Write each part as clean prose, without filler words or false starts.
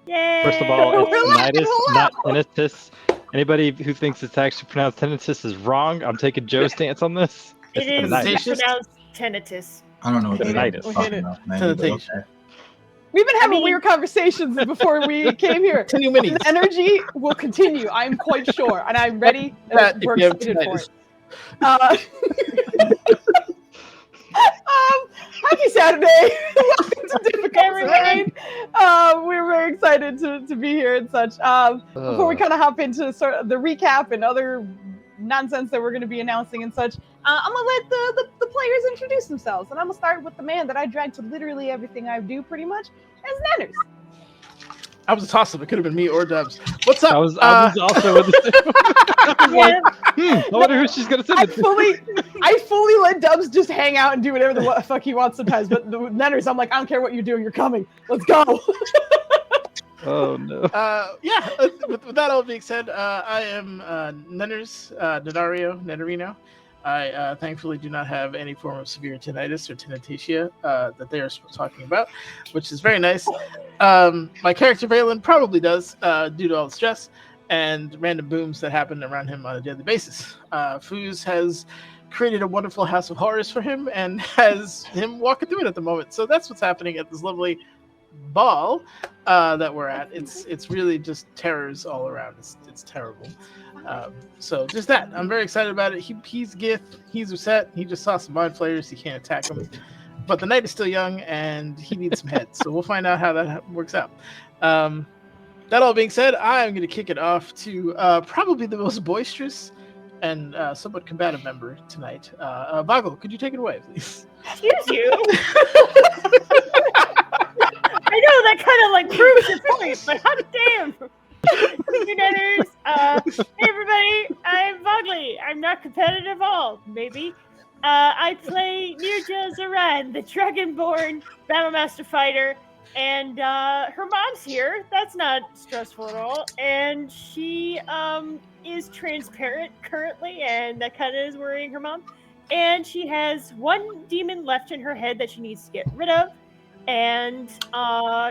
Yay! First of all, it's Relax, tinnitus, relax. not tinnitus. Anybody who thinks it's actually pronounced tinnitus is wrong. I'm taking Joe's stance on this. It It's is tinnitus. pronounced tinnitus. I don't know what Hit you're it. talking Hit it. about, Mandy, but okay. We've been having mean- weird conversations before we came here. Continue The minis. energy will continue. I'm quite sure, and I'm ready. That And if we're you have excited for tinnitus. it. Happy Saturday! Welcome to Difficult Terrain. We're very excited to be here and such. Before we kind of hop into sort of the recap and other nonsense that we're going to be announcing and such, I'm gonna let the players introduce themselves, and I'm gonna start with the man that I drag to literally everything I do, pretty much, as Nanners. I was a toss-up. It could have been me or Dubs. What's up? I was also with Yeah. I wonder who she's gonna send I it to. fully let Dubs just hang out and do whatever the fuck he wants sometimes, but the Nanners, I'm like, I don't care what you're doing, you're coming. Let's go. Oh no. With that all being said, I am Nenarino. I thankfully do not have any form of severe tinnitus or tinnitus that they are talking about, which is very nice. My character Valen probably does due to all the stress and random booms that happen around him on a daily basis. Foos has created a wonderful house of horrors for him and has him walking through it at the moment. So that's what's happening at this lovely ball that we're at. It's really just terrors all around. It's terrible. So just that. I'm very excited about it. He's Gith. He's upset. He just saw some mind players. He can't attack them. But the night is still young and he needs some heads. So we'll find out how that works out. That all being said, I'm going to kick it off to probably the most boisterous and somewhat combative member tonight. Boggle, could you take it away, please? Excuse you. I know that kind of like proves your point, but hot damn. Hey, everybody, I'm Vogley. I'm not competitive at all, maybe. I play Nirja Zaran, the Dragonborn Battlemaster Fighter, and her mom's here. That's not stressful at all. And she is transparent currently, and that kind of is worrying her mom. And she has one demon left in her head that she needs to get rid of. And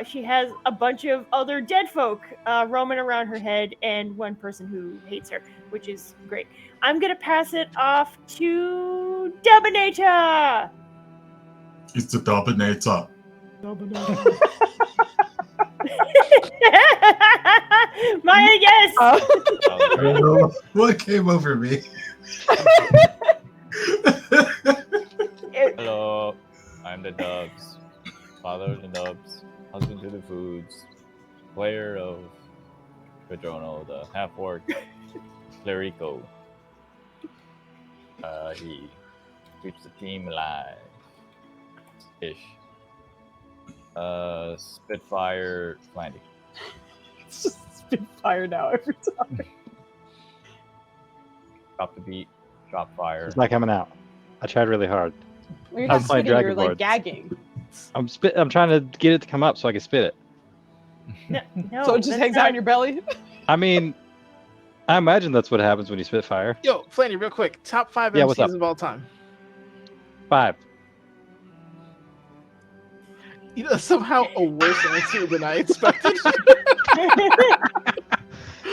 she has a bunch of other dead folk roaming around her head and one person who hates her, which is great. I'm going to pass it off to Dubinator! It's the Dominator. Maya, yes! I don't know what came over me. Hello, I'm the Dubs, father of the Dubs, husband to the Foods, player of Pedrono, the half-orc Clerico. He keeps the team alive. Ish. Spitfire Flandy. It's just Spitfire now every time. Drop the beat, drop fire. It's not coming out. I tried really hard. When you're I'm not playing spitting, you're Dragon like gagging. I'm trying to get it to come up so I can spit it. No, So it just that's hangs not- out in your belly? I mean, I imagine that's what happens when you spit fire. Yo, Flanny, real quick. Top 5 Yeah, what's MCs up? of all time. 5. You know, somehow a worse answer than I expected.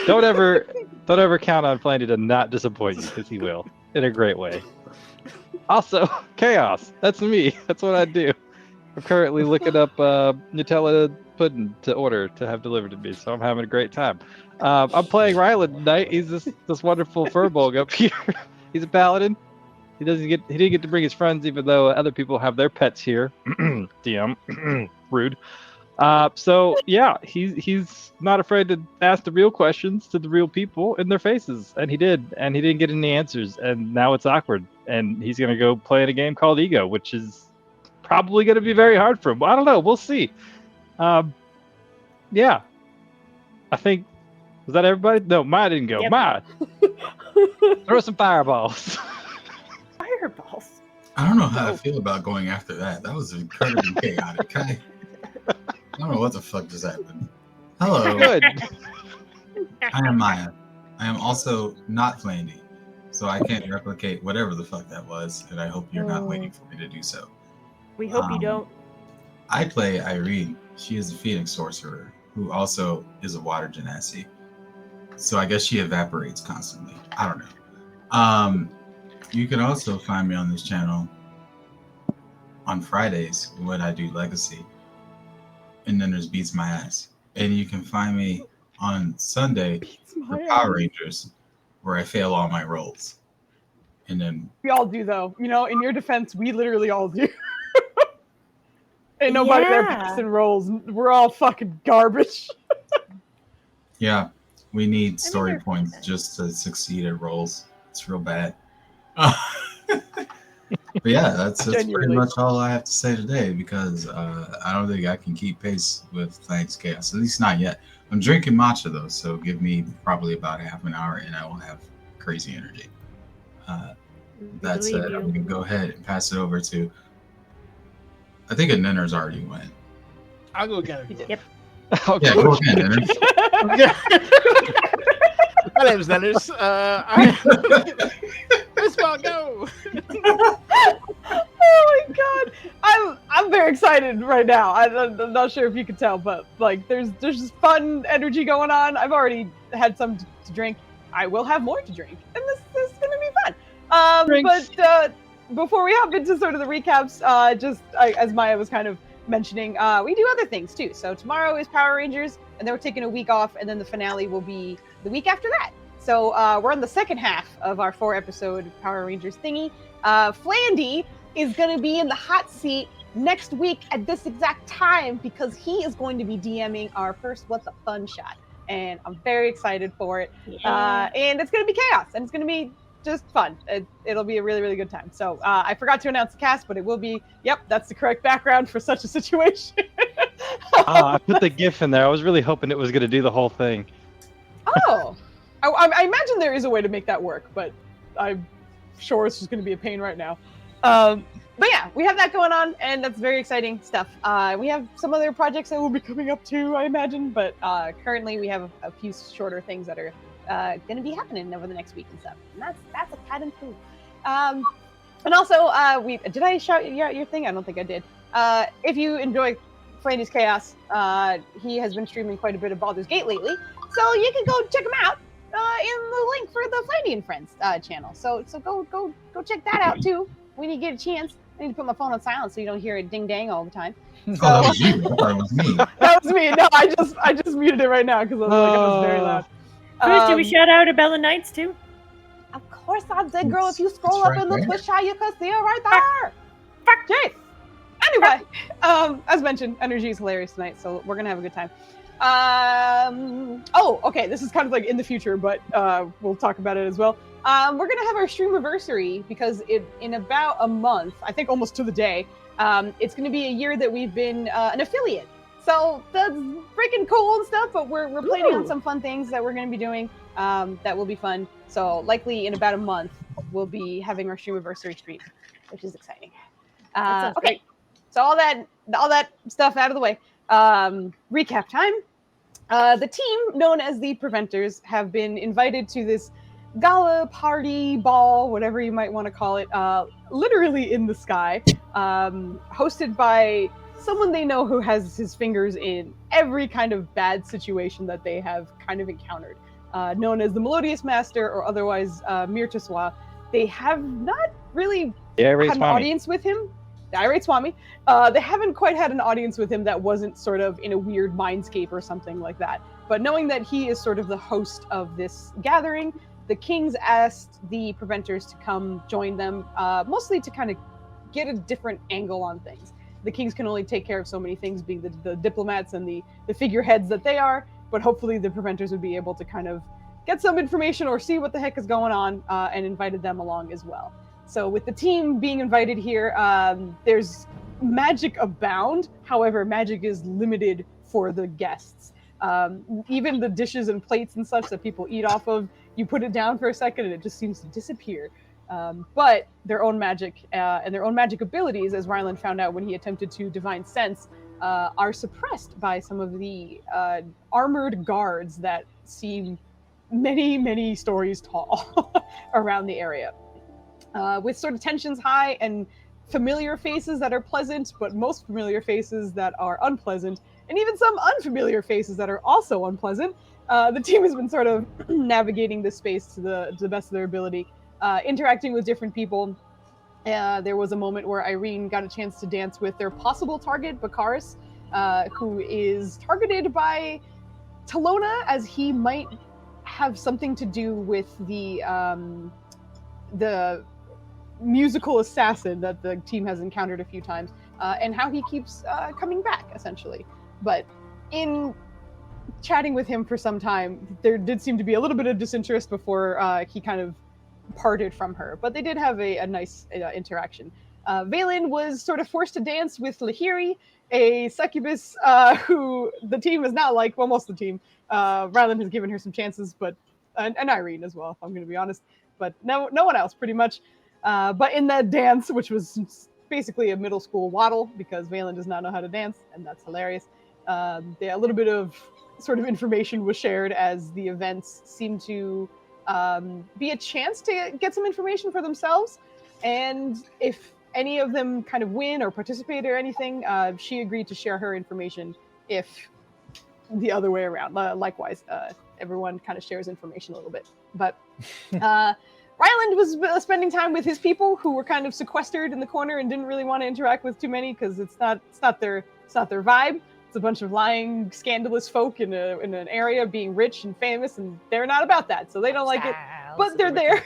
Don't ever count on Flandy to not disappoint you, because he will in a great way. Also, chaos. That's me. That's what I do. I'm currently looking up Nutella pudding to order to have delivered to me, so I'm having a great time. I'm playing Ryland tonight. He's this wonderful furbog up here. He's a paladin. He didn't get to bring his friends, even though other people have their pets here. DM, rude. So yeah, he's not afraid to ask the real questions to the real people in their faces, and he did, and he didn't get any answers, and now it's awkward, and he's gonna go play in a game called Ego, which is probably gonna be very hard for him. I don't know. We'll see. Yeah, I think was that everybody? No, Maya didn't go. Yep. Maya, throw some fireballs. Fireballs. I don't know how I feel about going after that. That was incredibly chaotic. I don't know what the fuck just happened. Hello, Good. I am Maya. I am also not Flandy, so I can't replicate whatever the fuck that was, and I hope you're not waiting for me to do so. We hope you don't. I play Irene. She is a Phoenix sorcerer. who also is a water genasi. So I guess she evaporates constantly. I don't know. You can also find me on this channel on Fridays when I do Legacy. And then there's Beats My Ass. And you can find me on Sunday for Power Rangers, where I fail all my rolls. And then We all do, though. You know, in your defense, we literally all do. Ain't nobody there passing rolls. We're all fucking garbage. yeah, we need story points just to succeed at rolls. It's real bad. But yeah, that's pretty much all I have to say today, because I don't think I can keep pace with Thanks Chaos, at least not yet. I'm drinking matcha though, so give me probably about half an hour and I will have crazy energy. That said, I'm going to go ahead and pass it over to, I think Ninner's already went. I'll go again. Yep. Yeah, go again, Ninner. My name's Nenners. Let's go. Oh my god, I'm very excited right now. I'm not sure if you can tell, but like there's just fun energy going on. I've already had some to drink. I will have more to drink, and this is gonna be fun. But before we hop into sort of the recaps, as Maya was kind of mentioning, we do other things too. So tomorrow is Power Rangers, and then we're taking a week off, and then the finale will be the week after that. So we're on the second half of our 4-episode Power Rangers thingy. Flandy is going to be in the hot seat next week at this exact time, because he is going to be DMing our first What the Fun shot. And I'm very excited for it. Yeah. And it's going to be chaos, and it's going to be just fun. It'll be a really, really good time. So I forgot to announce the cast, but it will be, yep, that's the correct background for such a situation. I put the GIF in there. I was really hoping it was going to do the whole thing. Oh, I imagine there is a way to make that work, but I'm sure it's just going to be a pain right now. But yeah, we have that going on, and that's very exciting stuff. We have some other projects that will be coming up too, I imagine, but currently we have a few shorter things that are going to be happening over the next week and stuff. And that's a pat and proof. And also, did I shout your thing? I don't think I did. If you enjoy Flandy's Chaos, he has been streaming quite a bit of Baldur's Gate lately, so you can go check him out in the link for the Flandy and Friends channel. So go check that out too when you get a chance. I need to put my phone on silent so you don't hear it ding dang all the time. So, Oh, that was you. I thought it was me. That was me. No, I just muted it right now because I was like, it was very loud. First, do we shout out Abella Knights too? Of course I did, girl. If you scroll It's up right in the there. Twitch chat, you can see it right there. Fuck Jake. Anyway, as mentioned, energy is hilarious tonight, so we're gonna have a good time. Oh, okay. This is kind of like in the future, but we'll talk about it as well. We're gonna have our streamiversary because in about a month, I think almost to the day, it's gonna be a year that we've been an affiliate. So that's freaking cool and stuff. But we're planning on some fun things that we're gonna be doing that will be fun. So likely in about a month, we'll be having our streamiversary stream, which is exciting. That sounds Okay, so all that stuff out of the way. Recap time. The team known as the Preventers have been invited to this gala, party, ball, whatever you might want to call it, literally in the sky, hosted by someone they know who has his fingers in every kind of bad situation that they have kind of encountered, known as the Melodious Master, or otherwise Mirtaswa. They have not really had an audience with him. The Irate Swami. They haven't quite had an audience with him that wasn't sort of in a weird mindscape or something like that. But knowing that he is sort of the host of this gathering, the Kings asked the Preventers to come join them, mostly to kind of get a different angle on things. The Kings can only take care of so many things, being the diplomats and the figureheads that they are, but hopefully the Preventers would be able to kind of get some information or see what the heck is going on, and invited them along as well. So with the team being invited here, there's magic abound. However, magic is limited for the guests. Even the dishes and plates and such that people eat off of, you put it down for a second and it just seems to disappear. But their own magic and their own magic abilities, as Ryland found out when he attempted to divine sense, are suppressed by some of the armored guards that seem many, many stories tall around the area. With sort of tensions high and familiar faces that are pleasant, but most familiar faces that are unpleasant, and even some unfamiliar faces that are also unpleasant. The team has been sort of navigating this space to the best of their ability, interacting with different people. There was a moment where Irene got a chance to dance with their possible target, Bakaris, who is targeted by Talona, as he might have something to do with the musical assassin that the team has encountered a few times, and how he keeps coming back, essentially. But in chatting with him for some time, there did seem to be a little bit of disinterest before he kind of parted from her. But they did have a nice interaction. Valen was sort of forced to dance with Lahiri, a succubus who the team is not like, well, most of the team. Ryland has given her some chances, but and Irene as well, if I'm going to be honest. But no one else, pretty much. But in that dance, which was basically a middle school waddle, because Valen does not know how to dance, and that's hilarious. A little bit of sort of information was shared as the events seemed to be a chance to get some information for themselves. And if any of them kind of win or participate or anything, she agreed to share her information if the other way around. Likewise, everyone kind of shares information a little bit. But Ryland was spending time with his people, who were kind of sequestered in the corner and didn't really want to interact with too many, because it's not their vibe. It's a bunch of lying, scandalous folk in an area being rich and famous, and they're not about that, so they don't like it. But they're there.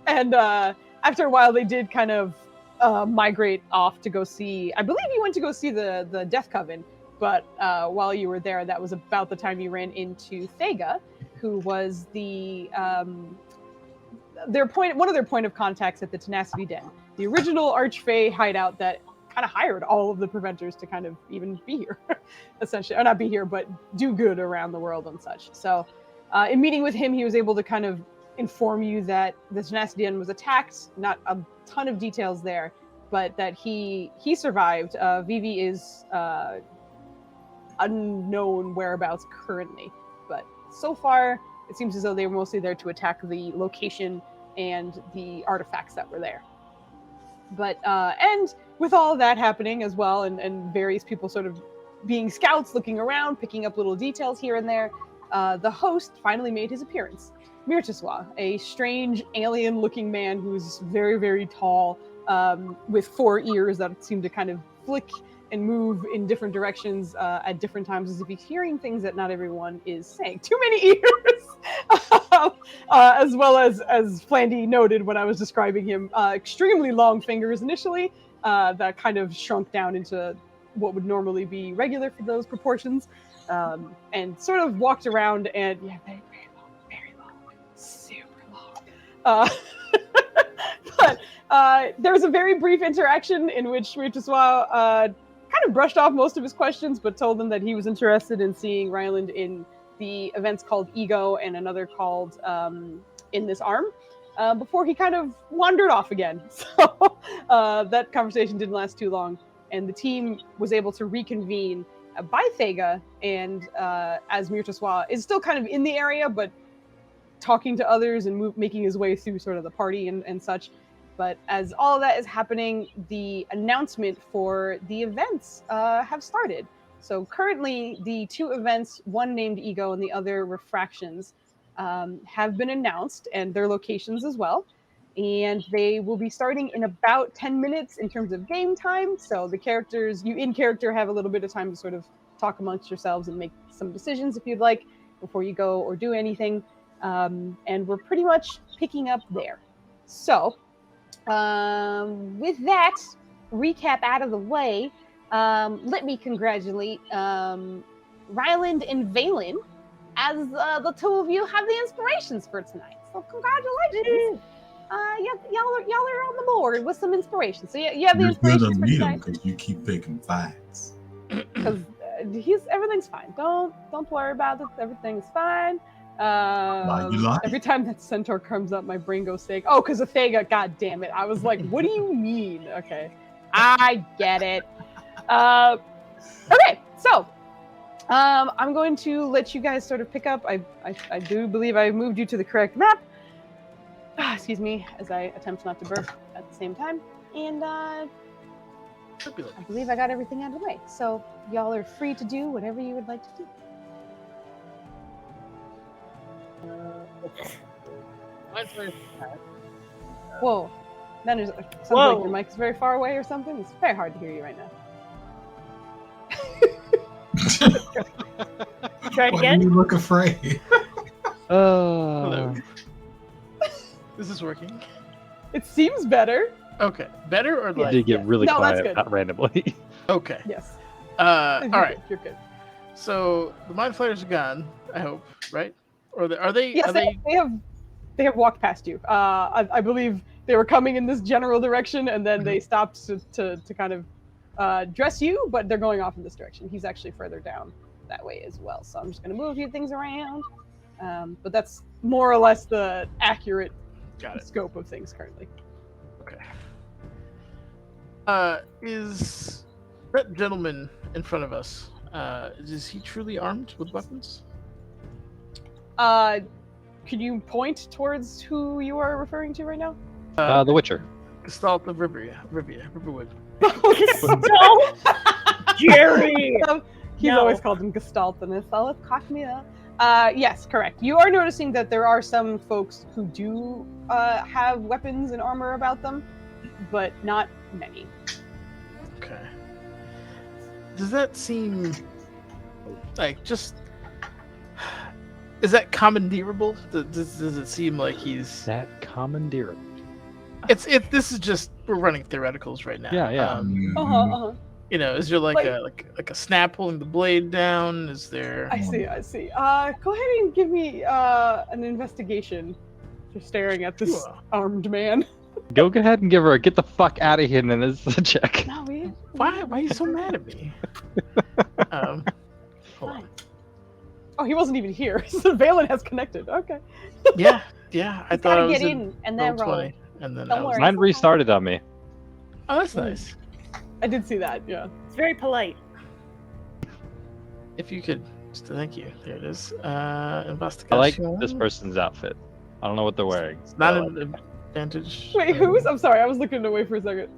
And after a while, they did kind of migrate off to go see. I believe you went to go see the Death Coven, but while you were there, that was about the time you ran into Thega, who was one of their point of contacts at the Tenacity Den, the original Archfey hideout that kind of hired all of the Preventers to kind of even be here, essentially, or not be here, but do good around the world and such. So, in meeting with him, he was able to kind of inform you that the Tenacity Den was attacked. Not a ton of details there, but that he survived. Vivi is unknown whereabouts currently, but so far it seems as though they were mostly there to attack the location and the artifacts that were there. But and with all of that happening as well, and various people sort of being scouts, looking around, picking up little details here and there, the host finally made his appearance. Mirtiswa, a strange alien-looking man who's very, very tall, with 4 ears that seem to kind of flick and move in different directions at different times, as if he's hearing things that not everyone is saying. Too many ears! As well as Flandy noted when I was describing him, extremely long fingers initially, that kind of shrunk down into what would normally be regular for those proportions, and sort of walked around and, yeah, very long, super long. But there was a very brief interaction in which Mirtiswa kind of brushed off most of his questions, but told them that he was interested in seeing Ryland in the events called Ego and another called In This Arm, before he kind of wandered off again. So that conversation didn't last too long, and the team was able to reconvene by Thega, and as Mirtiswa is still kind of in the area, but talking to others and making his way through sort of the party and such. But as all of that is happening, the announcement for the events have started. So currently, the 2 events, one named Ego and the other Refractions, have been announced, and their locations as well. And they will be starting in about 10 minutes in terms of game time. So the characters, you in character, have a little bit of time to sort of talk amongst yourselves and make some decisions if you'd like before you go or do anything. And we're pretty much picking up there. So with that recap out of the way, let me congratulate Ryland and Valen, as the 2 of you have the inspirations for tonight. So congratulations. Y'all are on the board with some inspiration. So you have the inspirations for tonight. Because you keep picking fights. Because everything's fine. Don't worry about it. Everything's fine. Every time that centaur comes up, my brain goes sick. Oh, because of Thega. God damn it! I was like, what do you mean? Okay, I get it. Okay, so I'm going to let you guys sort of pick up. I do believe I moved you to the correct map. Excuse me, as I attempt not to burp at the same time. And I believe I got everything out of the way. So y'all are free to do whatever you would like to do. Whoa. Then there's sounds like your mic is very far away or something. It's very hard to hear you right now. Try it Why again. do you look afraid? Hello. This is working. It seems better. Okay. Better or You like? did get really No, that's quiet, good. not randomly. Okay. Yes. All right. You're good. So the mind flayers are gone. I hope, right? Or are they? Yes, Are they have walked past you. I believe they were coming in this general direction, and then they stopped to kind of dress you, but they're going off in this direction. He's actually further down that way as well. So I'm just going to move a few things around. But that's more or less the accurate scope of things currently. Okay. Is that gentleman in front of us? Is he truly armed with weapons? Could you point towards who you are referring to right now? The Witcher. Gestalt of Riverwood. Gestalt? Jerry! He's No. always called him Gestalt, and it's all cock me up. Yes, correct. You are noticing that there are some folks who do have weapons and armor about them, but not many. Okay. Does that seem like just? Is that commandeerable? Does it seem like he's That commandeerable. This is just we're running theoreticals right now. Yeah. You know, is there like a snap holding the blade down? Is there? I see. Go ahead and give me an investigation. Just staring at this armed man. Go ahead and give her a get the fuck out of here, and then it's a check. No, Why are you so mad at me? Hold on. Oh, he wasn't even here. So Valen has connected. Okay. Yeah. I He's thought I gotta was get in and then roll. 20, and then Don't I was worry. Mine restarted on me. Oh, that's nice. I did see that. Yeah. It's very polite. If you could, thank you. There it is. Investigation. I like this person's outfit. I don't know what they're wearing. It's not but I like an advantage. Wait, who's? I'm sorry. I was looking away for a second.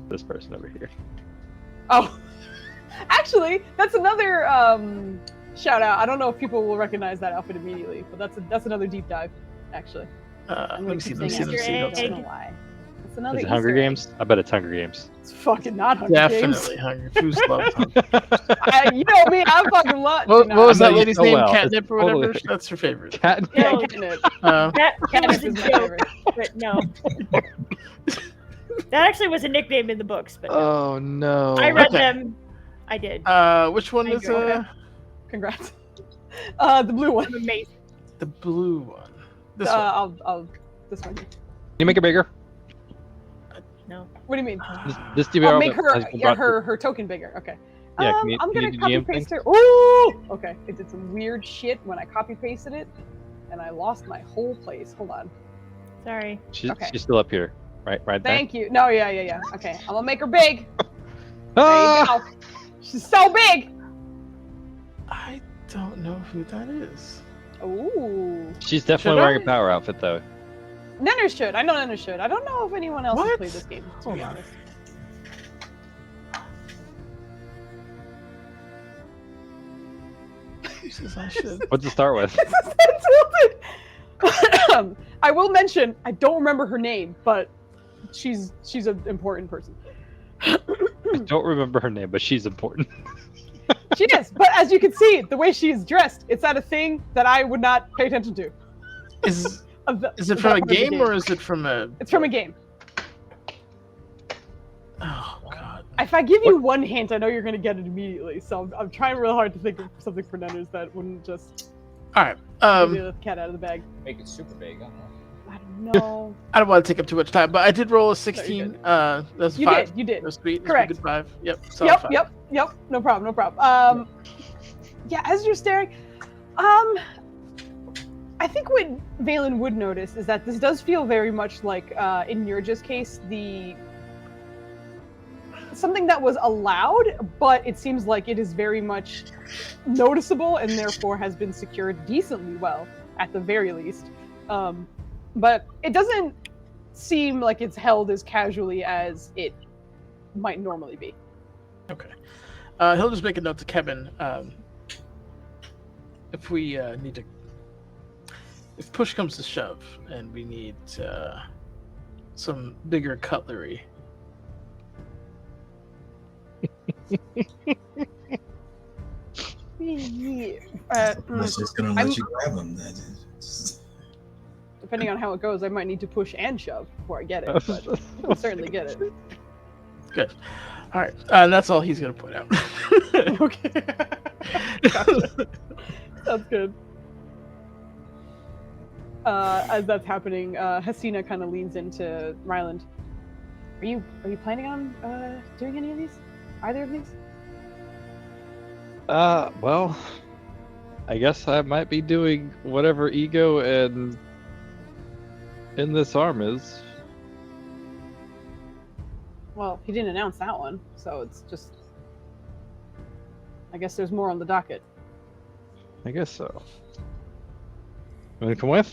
this person over here. Oh, actually, that's another shout out. I don't know if people will recognize that outfit immediately, but that's another deep dive, actually. Let me see. Let me Easter see. egg. I don't know why. It's another Is it Hunger Easter egg. Games? I bet it's Hunger Games. It's fucking not Hunger Definitely Games. hungry. Who's loves hunger? You know me. I fucking love. What was I that know you lady's so name? well. Catnip or It's whatever. totally- That's her favorite. Cat. Yeah, No. catnip. That was Catnip a is my joke, favorite. but no. That actually was a nickname in the books, but no. Oh no. I read Okay. them. I did. Which one I is agree. Congrats. The blue one. I'm amazing. the blue one? This one. I'll this one. Can you make it bigger? No. What do you mean? This I'll DVR make her has been brought to- her token bigger. Okay. Yeah, can you- I'm can gonna you copy GM paste things? her. Ooh. Okay. It did some weird shit when I copy pasted it, and I lost my whole place. Hold on. Sorry. She's Okay. she's still up here, right there. Thank you. No, yeah. Okay. I'm gonna make her big. Ah! There you go. She's so big. I don't know who that is. Ooh. She's definitely Should wearing I? a power outfit though. Nenner should. I know Nenner should. I don't know if anyone else has What? played this game, to be Hold on. honest. Who says I should? What's it start with? I will mention I don't remember her name, but she's an important person. I don't remember her name, but she's important. She is, but as you can see, the way she's dressed, it's at a thing that I would not pay attention to. Is Is it from a game or is it from a? It's from a game. Oh God. If I give you one hint, I know you're gonna get it immediately. So I'm trying real hard to think of something for Nenners that wouldn't just All right. give you the cat out of the bag. Make it super big. I don't know. I don't know. I don't want to take up too much time, but I did roll a you 16. did. That's You 5. did. You did. That's sweet. That's a Correct. good 5. Yep. Solid 5. Yep. No problem. Yeah, as you're staring, I think what Valen would notice is that this does feel very much like, in Nurja's case, something that was allowed, but it seems like it is very much noticeable and therefore has been secured decently well, at the very least. But it doesn't seem like it's held as casually as it might normally be. Okay. He'll just make a note to Kevin. If we need to, if push comes to shove, and we need some bigger cutlery. It's just gonna let you grab them. Depending on how it goes, I might need to push and shove before I get it, but I'll certainly get it. Good. All right. That's all he's going to put out. Okay. Gotcha. That's good. As that's happening, Hasina kind of leans into Ryland. Are you planning on doing any of these? Either of these? Well, I guess I might be doing whatever ego and in this arm is. Well, he didn't announce that one, so it's just. I guess there's more on the docket. I guess so. You want to come with?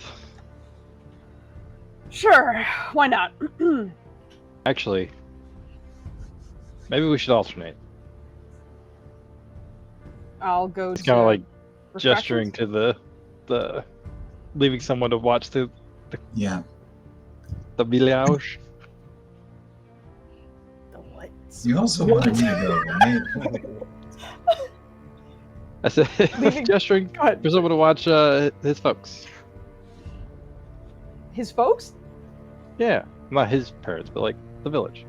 Sure, why not? Actually, maybe we should alternate. I'll go. It's kind of like Refractions? gesturing to the leaving someone to watch the Yeah. village. The what? You also want me to go, right? I said Leaving- gesturing Go ahead. for someone to watch his folks. His folks? Yeah, not his parents, but like the village.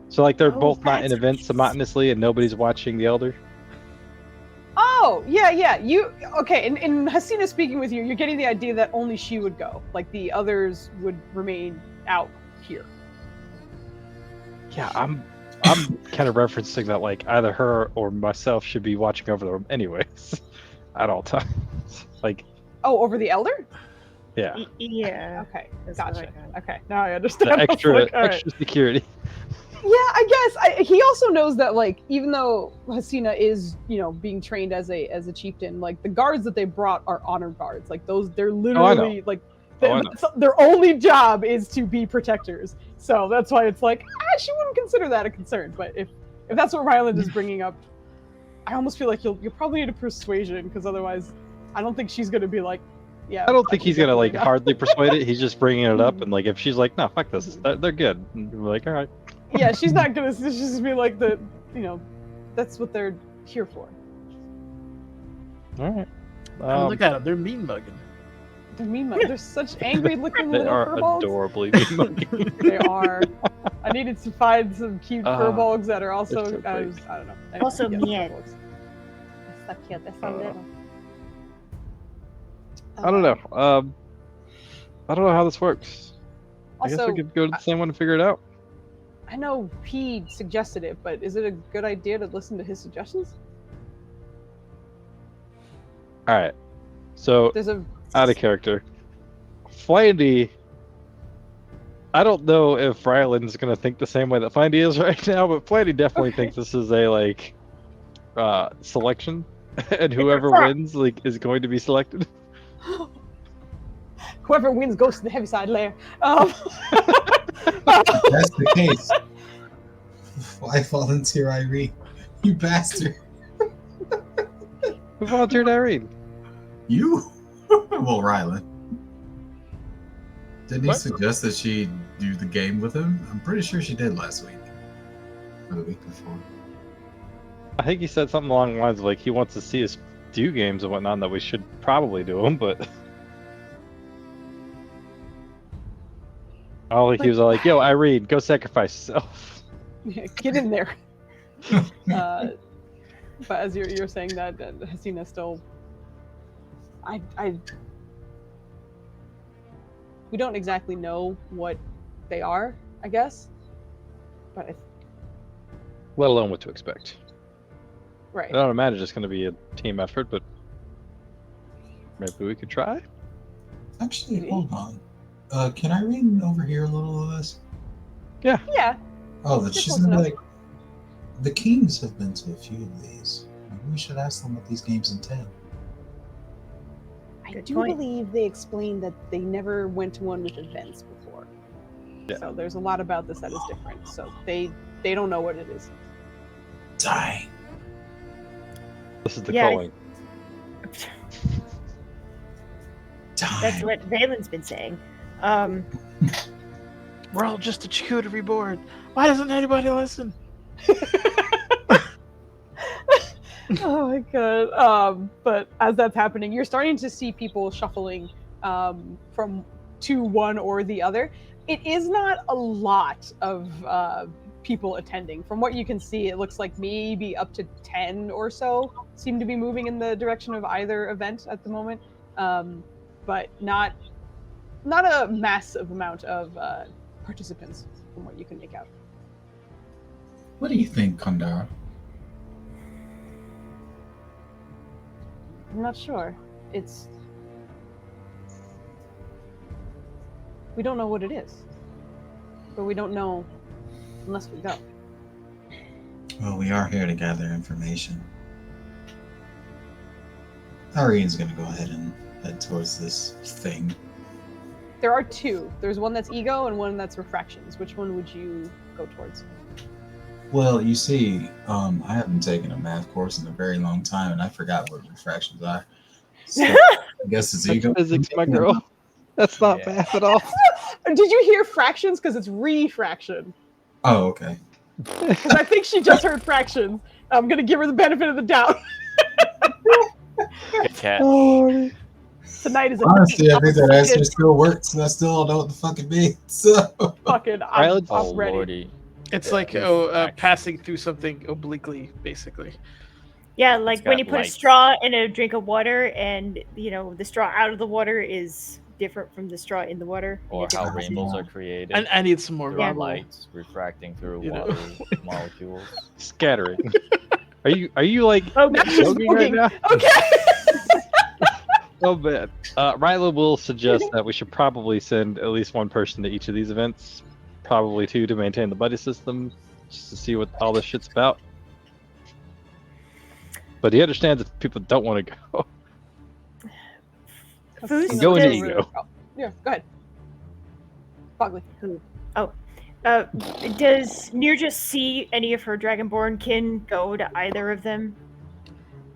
So like they're Oh, both not in that's events simultaneously, and nobody's watching the elder. Oh, yeah. You okay? In Hasina speaking with you, you're getting the idea that only she would go. Like the others would remain out here. Yeah, I'm kind of referencing that like either her or myself should be watching over them anyways, at all times. Like, Oh, over the elder? yeah, Yeah. Okay, That's what I gotcha. got. Okay, now I understand. the I was extra like, all right. extra security. Yeah, I guess he also knows that like even though Hasina is being trained as a chieftain, like the guards that they brought are honor guards. Like they're literally like Oh, I know. their only job is to be protectors. So that's why it's like she wouldn't consider that a concern. But if that's what Ryland is bringing up, I almost feel like you'll probably need a persuasion because otherwise, I don't think she's gonna be like, yeah. I don't think he's gonna like definitely not. hardly persuade it. He's just bringing it up, and like if she's like, no, fuck this, they're good. And we're like, all right. Yeah, she's not gonna. She's just be like that's what they're here for. All right. Look at them. They're mean mugging. They're mean. They're such angry looking They little are furballs. adorably mean. They are. I needed to find some cute furballs that are also. they're so I great. don't know. Also Yeah, miel. furballs. That's so cute. That's so little. I don't know. I don't know how this works. I guess Also, we could go to the same one and figure it out. I know he suggested it, but is it a good idea to listen to his suggestions? All right. So There's a. out of character, Flindy. I don't know if Ryland's gonna think the same way that Flindy is right now, but Flindy definitely thinks this is a like selection, and whoever wins like is going to be selected. Whoever wins goes to the heaviside lair. That's the case. Why volunteer Irene? You bastard. Who volunteered Irene? You? Well, Rylan. Didn't he What? suggest that she do the game with him? I'm pretty sure she did last week. Or the week before. I think he said something along the lines of like he wants to see us do games and whatnot, and that we should probably do them, but. Oh, he was like, "Yo, Irene, go sacrifice yourself." Get in there. But as you're saying that, Hasina still, we don't exactly know what they are, I guess. But Let alone what to expect. right. I don't imagine it's going to be a team effort, but maybe we could try. Actually, Maybe. hold on. Can Irene overhear a little of this? Yeah. Oh, that Just she's close gonna be enough. like, the Kings have been to a few of these. Maybe we should ask them what these games entail. I Good do point. believe they explained that they never went to one with events before. Yeah. So there's a lot about this that is different. So they They don't know what it is. Die. This is the Yeah. calling. Die. That's what Valen's been saying. We're all just a charcuterie board. Why doesn't anybody listen? Oh my god. But as that's happening, you're starting to see people shuffling from to one or the other. It is not a lot of people attending. From what you can see, it looks like maybe up to 10 or so seem to be moving in the direction of either event at the moment. But not a massive amount of participants from what you can make out. What do you think, Kandara? I'm not sure. We don't know what it is. But we don't know unless we go. Well, we are here to gather information. Irene's gonna go ahead and head towards this thing. There are two. There's one that's ego and one that's refractions. Which one would you go towards? Well, you see, I haven't taken a math course in a very long time, and I forgot what refractions are. So I guess it's That's ego. physics, my girl. That's not Yeah. math at all. Did you hear fractions? Because it's refraction. Oh, okay. Because I think she just heard fractions. I'm gonna give her the benefit of the doubt. Good catch. Oh, Tonight is a Honestly, I think that night. answer still works, and I still don't know what the fuck it means. So, Fucking, I'm Islands? Oh ready. lordy. It's Yeah, like refraction. passing through something obliquely, basically. Yeah, like when got you put lights. a straw in a drink of water, and the straw out of the water is different from the straw in the water. Or how different- rainbows are created. And I need some more through Yeah. Rumble. lights refracting through You know. water molecules. scattering. Are you like Oh, Now she's joking right smoking. now? Okay. Oh man. Ryla will suggest that we should probably send at least one person to each of these events, probably two to maintain the buddy system, just to see what all this shit's about. But he understands if people don't want to go. Foos, Go into does- ego. Oh, yeah, go ahead. Fogley. Does Nirja see any of her Dragonborn kin go to either of them?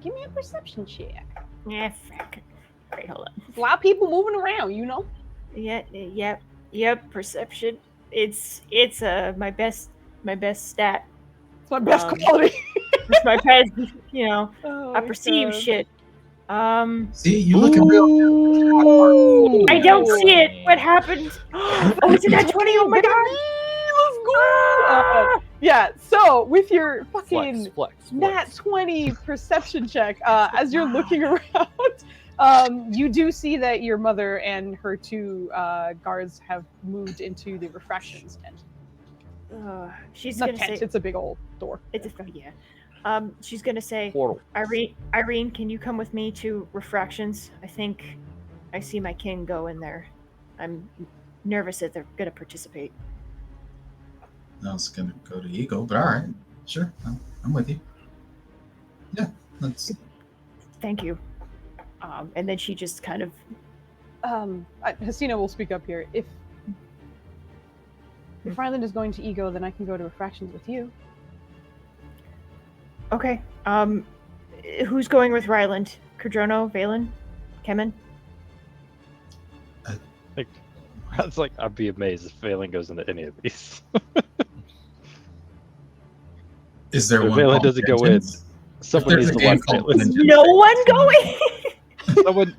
Give me a perception check. Yeah, fuck. Wait, hold on. A lot of people moving around, you know. Yep. Perception. It's my best stat. It's my best Um, quality. It's my best. Oh I my perceive God. shit. see, you looking real. Ooh. I don't see it. What happened? Oh, it's a nat 20. Oh my god. Let's go. Yeah. So with your fucking Flex. nat 20 perception check, as you're looking around, you do see that your mother and her two guards have moved into the refractions tent. She's It's not gonna tent; say it's a big old door. it's a yeah. She's gonna say, Portal. Irene, can you come with me to refractions? I think I see my kin go in there. I'm nervous that they're gonna participate. I was gonna go to ego, but all right, sure, I'm with you. Yeah, let's. Thank you. And then she just kind of Hasina will speak up here. If Ryland is going to ego, then I can go to refractions with you. okay. Who's going with Ryland? Kudrono, Valen, Kemen? I was like, I'd be amazed if Valen goes into any of these. Is there If one? Valen called doesn't go in, Vengeance? someone there's needs a to game watch called Valen. Vengeance. No one going.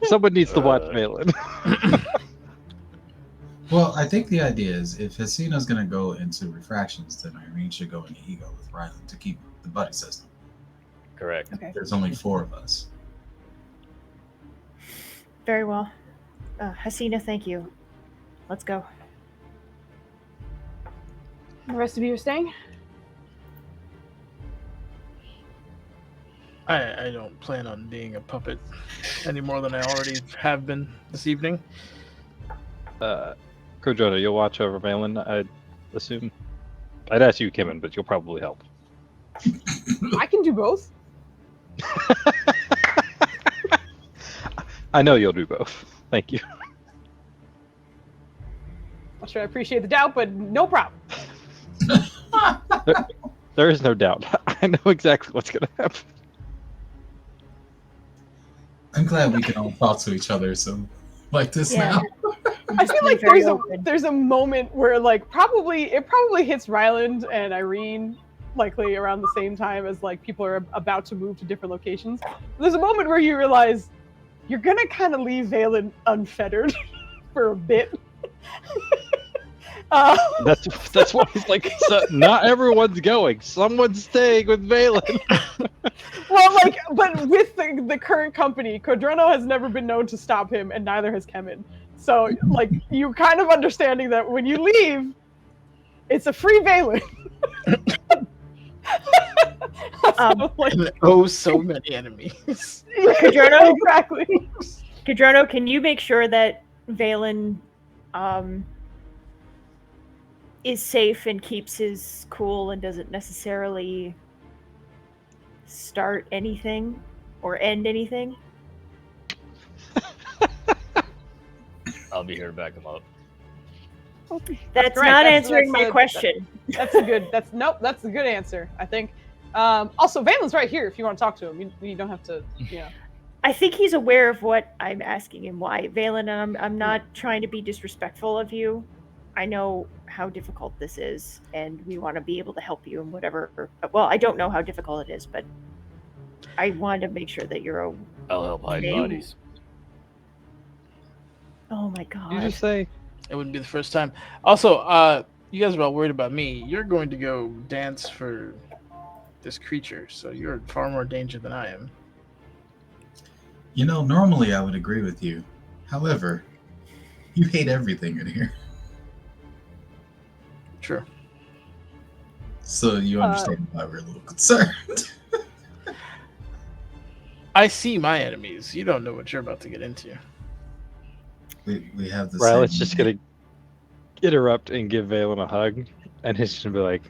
Someone needs to watch Valen. Well, I think the idea is if Hasina's gonna go into refractions, then Irene should go into ego with Ryland to keep the buddy system. Correct. Okay. There's only 4 of us. Very well. Hasina, thank you. Let's go. The rest of you are staying? I don't plan on being a puppet any more than I already have been this evening. Kojota, you'll watch over Valen, I'd assume. I'd ask you, Kimmin, but you'll probably help. I can do both. I know you'll do both. Thank you. Not sure I appreciate the doubt, but no problem. There is no doubt. I know exactly what's gonna happen. I'm glad we can all talk to each other. So, like this Yeah. now. I feel like Very there's open. there's a moment where like it probably hits Ryland and Irene likely around the same time as like people are about to move to different locations. There's a moment where you realize you're gonna kind of leave Valen unfettered for a bit. That's why he's like, so, not everyone's going. Someone's staying with Valen. Well, like, but with the current company, Codrono has never been known to stop him, and neither has Kemen. So, like, you kind of understanding that when you leave, it's a free Valen. Like, And oh, so many enemies. yeah, Codrono? exactly. Codrono, can you make sure that Valen is safe and keeps his cool and doesn't necessarily start anything or end anything? I'll be here to back him up. That's right. not That's answering my a- question. That's a good answer, I think. Also, Valen's right here if you want to talk to him. You don't have to, you know. I think he's aware of what I'm asking him. Why, Valen? I'm not trying to be disrespectful of you. I know how difficult this is, and we want to be able to help you in whatever. Well, I don't know how difficult it is, but I wanted to make sure that you're. I'll help hide Okay. bodies. Oh my You god! just say, It wouldn't be the first time. Also, you guys are all worried about me. You're going to go dance for this creature, so you're in far more danger than I am. You know, normally I would agree with you. However, you hate everything in here. True. So you understand why we're a little concerned. I see my enemies. You don't know what you're about to get into. We have the Ryland's same. just gonna interrupt and give Valen a hug, and he's just gonna be like,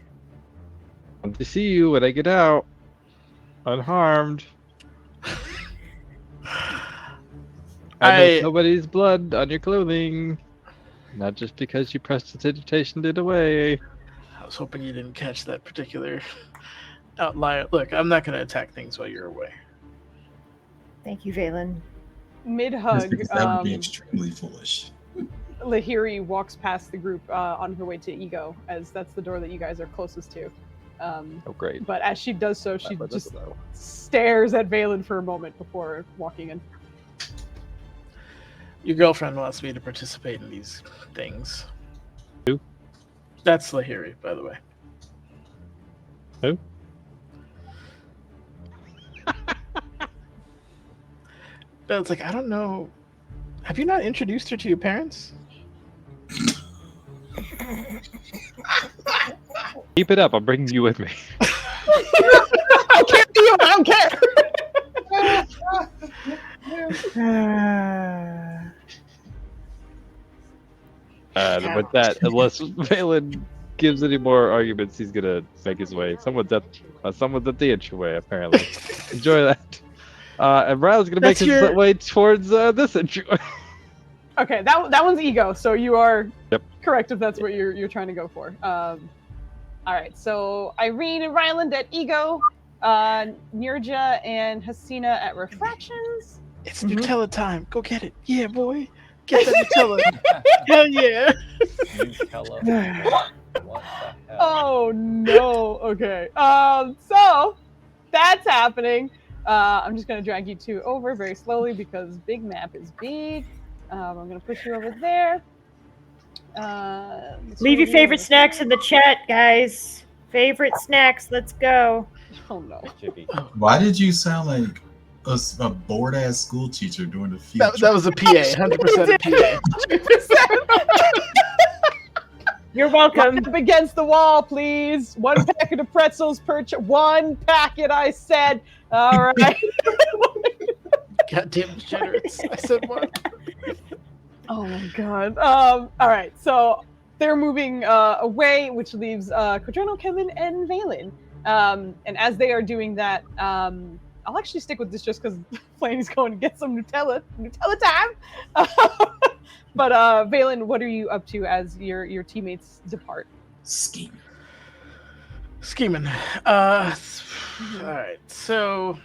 "Want to see you when I get out, unharmed. I know nobody's blood on your clothing, not just because you prestidigitationed it away." I was hoping you didn't catch that particular outlier. Look, I'm not going to attack things while you're away. Thank you, Valen. Mid Just hug, because that would be extremely foolish. Lahiri walks past the group on her way to Ego, as that's the door that you guys are closest to. Oh, great. But as she does so, she But just that's- stares at Valen for a moment before walking in. Your girlfriend wants me to participate in these things. Who? That's Lahiri, by the way. Who? But it's like, I don't know. Have you not introduced her to your parents? Keep it up. I'm bringing you with me. I can't do it. I don't care. With that, unless Valen gives any more arguments, he's gonna make his way. Someone's at the entryway, apparently. Enjoy that. And Ryland's gonna make That's his your- way towards this entryway. Okay, that one's Ego, so you are Yep. correct if that's what you're trying to go for. All right, so Irene and Ryland at Ego, Nirja and Hasina at Refractions. It's Nutella time. Go get it. Yeah, boy. Get that Nutella. Hell yeah. You tell us what the hell. Oh no. Okay. So that's happening. I'm just gonna drag you two over very slowly because big map is big. I'm gonna push you over there. Leave your favorite snacks in the chat, guys. Favorite snacks. Let's go. Oh no. Chippy. Why did you sound like a bored ass school teacher during the field That was a PA. 100% a PA. You're welcome. Up against the wall, please. One packet of pretzels per one packet, I said. All right. Goddamn degenerates. I said what? Oh my god. All right. So they're moving away, which leaves Quadrino, Kevin, and Valen. And as they are doing that, I'll actually stick with this just because Flaney's going to get some Nutella time. But Valen, what are you up to as your teammates depart? scheme. Scheming. All right. So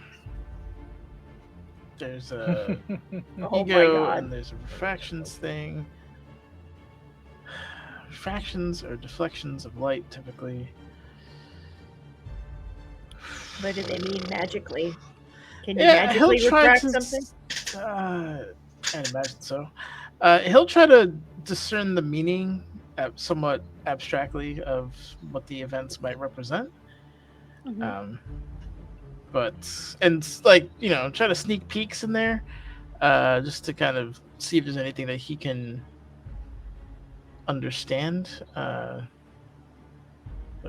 there's a Oh my ego God. and there's a refractions thing. Refractions are deflections of light, typically. What do they mean magically? Can you Yeah, he'll magically try retract to. something? I'd imagine so. He'll try to discern the meaning, somewhat abstractly, of what the events might represent. Mhm. And like try to sneak peeks in there, just to kind of see if there's anything that he can understand. But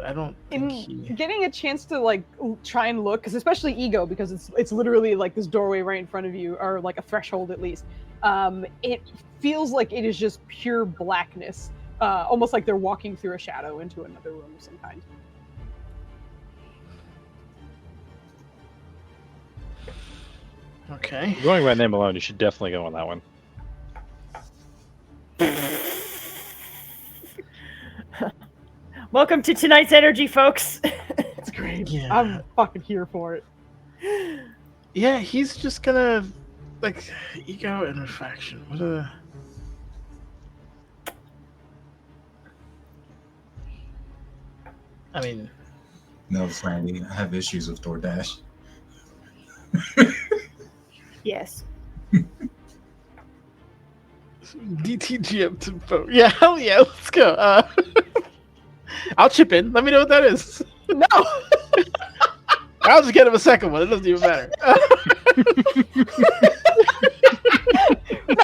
I don't think he. Getting a chance to like try and look, because especially ego, because it's literally like this doorway right in front of you, or like a threshold at least. It feels like it is just pure blackness, almost like they're walking through a shadow into another room of some kind. Okay. Going by name alone, you should definitely go on that one. Welcome to tonight's energy, folks. It's great. Yeah. I'm fucking here for it. Yeah, he's just gonna like ego and refraction. What a. I mean, No, Franny, I have issues with DoorDash. Yes. DTGM to vote. Yeah, hell yeah, let's go. I'll chip in. Let me know what that is. No. I'll just get him a second one. It doesn't even matter.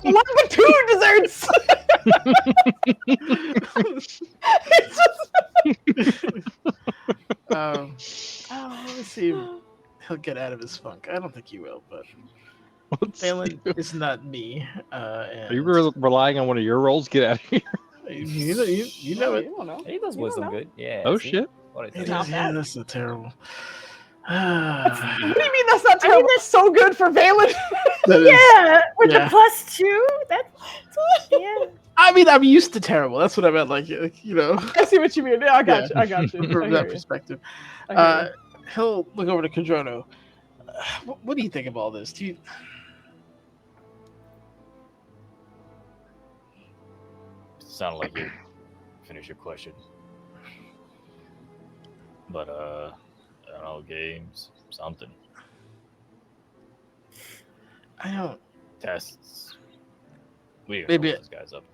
One of the two desserts. It's just... Let's see if he'll get out of his funk. I don't think he will, but Let's Phelan see. is not me. Are you relying on one of your rolls? Get out of here. You know it. You don't know. He does You don't wisdom know. good. Yeah. Oh see? shit. What I It tell is, you. Not yeah, bad. that's so terrible. What do you mean that's not terrible? That's so good for Valen. That is- Yeah, with yeah. the +2. That's yeah. I mean, I'm used to terrible. That's what I meant. Like I see what you mean. Yeah, I got you. I got you. I from hear that you. perspective. I hear you. He'll look over to Kadrono. What do you think of all this? Do you... Sounded like you finished your question. But I don't know, games, something. I don't Tests. We Maybe Maybe those guys up.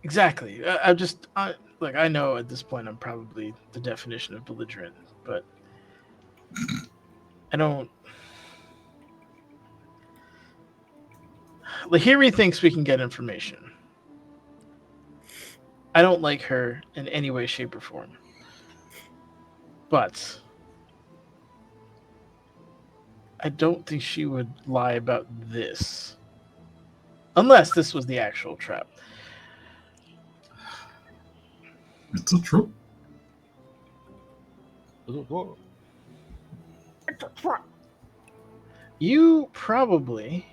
exactly. I know at this point I'm probably the definition of belligerent, but I don't. Lahiri thinks we can get information. I don't like her in any way, shape, or form. But I don't think she would lie about this. Unless this was the actual trap. It's a true. You probably,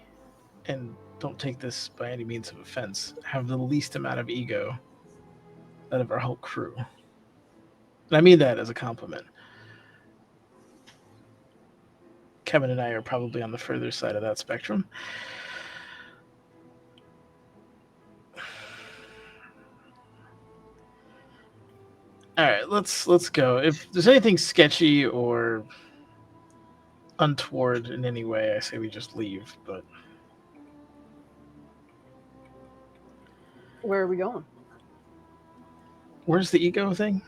and don't take this by any means of offense, have the least amount of ego out of our whole crew. And I mean that as a compliment. Kevin and I are probably on the further side of that spectrum. All right, let's go. If there's anything sketchy or untoward in any way, I say we just leave. But Where are we going? where's the ego thing?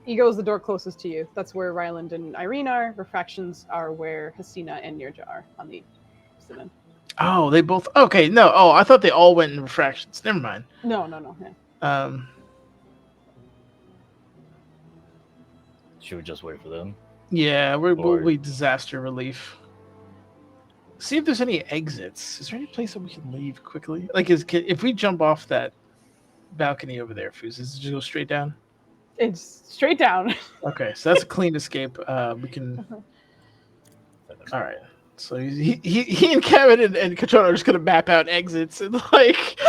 Ego is the door closest to you. That's where Ryland and Irene are. Refractions are where Hasina and Nirja are on the opposite. Oh, they both. Okay, no. Oh, I thought they all went in refractions. Never mind. No. Yeah. Should we just wait for them? Yeah, we'll Or- be disaster relief. See if there's any exits. Is there any place that we can leave quickly? Like, if we jump off that balcony over there, Foos, does it just go straight down? It's straight down. Okay, so that's a clean escape. We can. All right. So he and Kevin and Katona are just gonna map out exits and like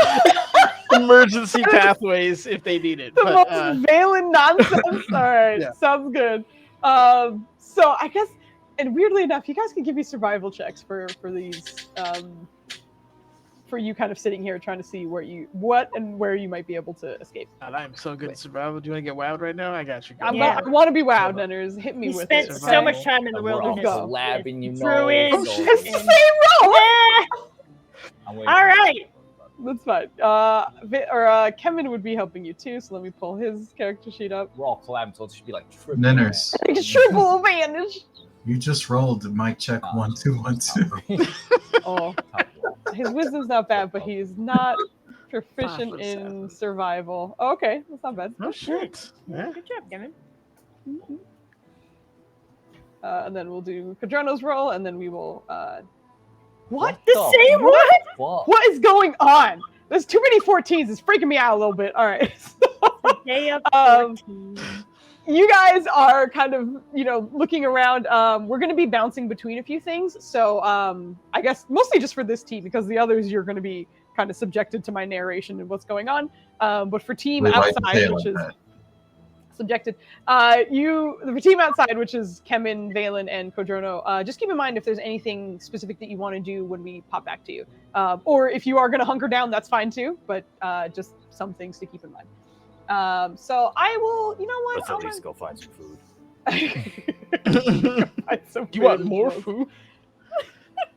emergency pathways if they need it. The But most Valen nonsense. All right, Yeah. sounds good. So I guess, and weirdly enough, you guys can give me survival checks for these. For you kind of sitting here trying to see what and where you might be able to escape. God, I'm so good at survival. Do you want to get wowed right now? I got you. Girl. Yeah. I want to be wowed, Nenners. Hit me He with spent it. so much time in the We're all wilderness. go. collabing, you know. Druids. Oh so- shit, it's the same roll! I'm waiting All for right. it. That's fine. Kevin would be helping you too, so let me pull his character sheet up. We're all collabing, so it should be like triple. Ninners. Triple advantage. You just rolled mic check 1 2 1 2. Oh, his wisdom's not bad, but he's not proficient in survival. Oh, okay, that's not bad. Oh shit. Yeah. Good job, Kevin. And then we'll do Cadrono's roll, and then we will. What? The same one? Fuck? What is going on? There's too many 14s. It's freaking me out a little bit. All right. Day of Um, 14. You guys are kind of, looking around. We're going to be bouncing between a few things. So I guess mostly just for this team, because the others you're going to be kind of subjected to my narration and what's going on. But for team We like to say outside, it which like is that. subjected, the team outside, which is Kemin, Valen, and Kodrono, just keep in mind if there's anything specific that you want to do when we pop back to you. Or if you are going to hunker down, that's fine too. But just some things to keep in mind. So I will, you know what? Let's at least go find some food. Do You want more food?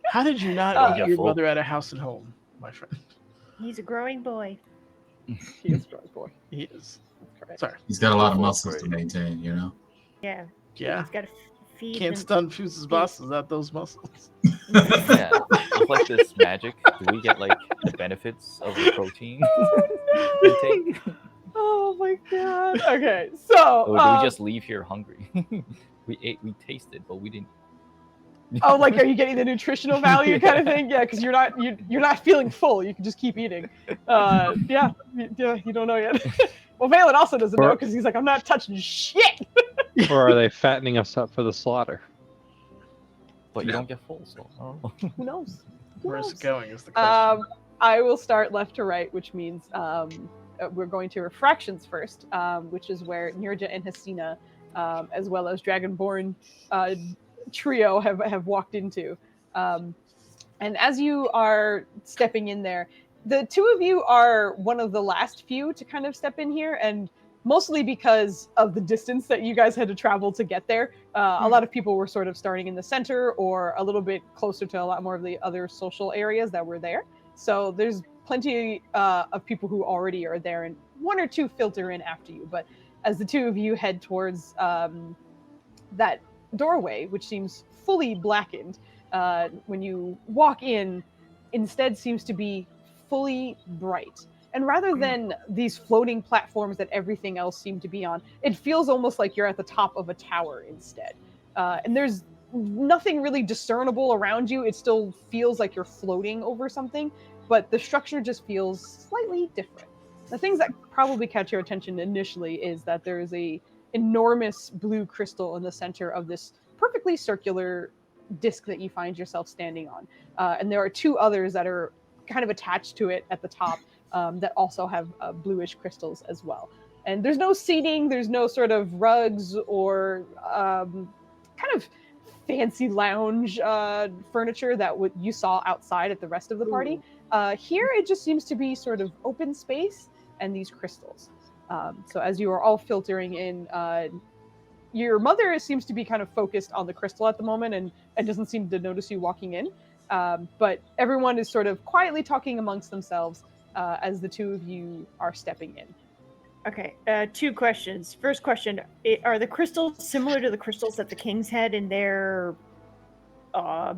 How did you not Oh, eat yeah, your full. mother at a house and home, my friend? He's a growing boy. He is strong boy. He is. Correct. Sorry. He's got a lot of Full muscles to upgrade. maintain, you know? Yeah. Yeah. He's got to feed Can't them. stun Fuse's boss without those muscles. Yeah. With like this magic, do we get like the benefits of the protein intake? Oh my god. Okay, so Or do we just leave here hungry? We ate, we tasted, but we didn't. oh, like, are you getting the nutritional value kind of thing? Yeah, because you're not feeling full. You can just keep eating. Yeah, you don't know yet. Well, Valen also doesn't know because he's like, I'm not touching shit. Or are they fattening us up for the slaughter? But you don't get full, so I don't know. Who knows? Who Where's knows? it going is the question. I will start left to right, which means we're going to Refractions first, which is where Nirja and Hasina, as well as Dragonborn trio have walked into. And as you are stepping in there, the two of you are one of the last few to kind of step in here, and mostly because of the distance that you guys had to travel to get there. A lot of people were sort of starting in the center or a little bit closer to a lot more of the other social areas that were there. So there's plenty of people who already are there, and one or two filter in after you. But as the two of you head towards that doorway, which seems fully blackened, when you walk in, instead seems to be fully bright. And rather than these floating platforms that everything else seemed to be on, it feels almost like you're at the top of a tower instead. And there's nothing really discernible around you. It still feels like you're floating over something, but the structure just feels slightly different. The things that probably catch your attention initially is that there is a enormous blue crystal in the center of this perfectly circular disc that you find yourself standing on. And there are two others that are kind of attached to it at the top that also have bluish crystals as well. And there's no seating, there's no sort of rugs or kind of fancy lounge furniture that you saw outside at the rest of the party. Here it just seems to be sort of open space and these crystals. So as you are all filtering in, your mother seems to be kind of focused on the crystal at the moment and doesn't seem to notice you walking in. But everyone is sort of quietly talking amongst themselves as the two of you are stepping in. Okay, two questions. First question, are the crystals similar to the crystals that the kings had in their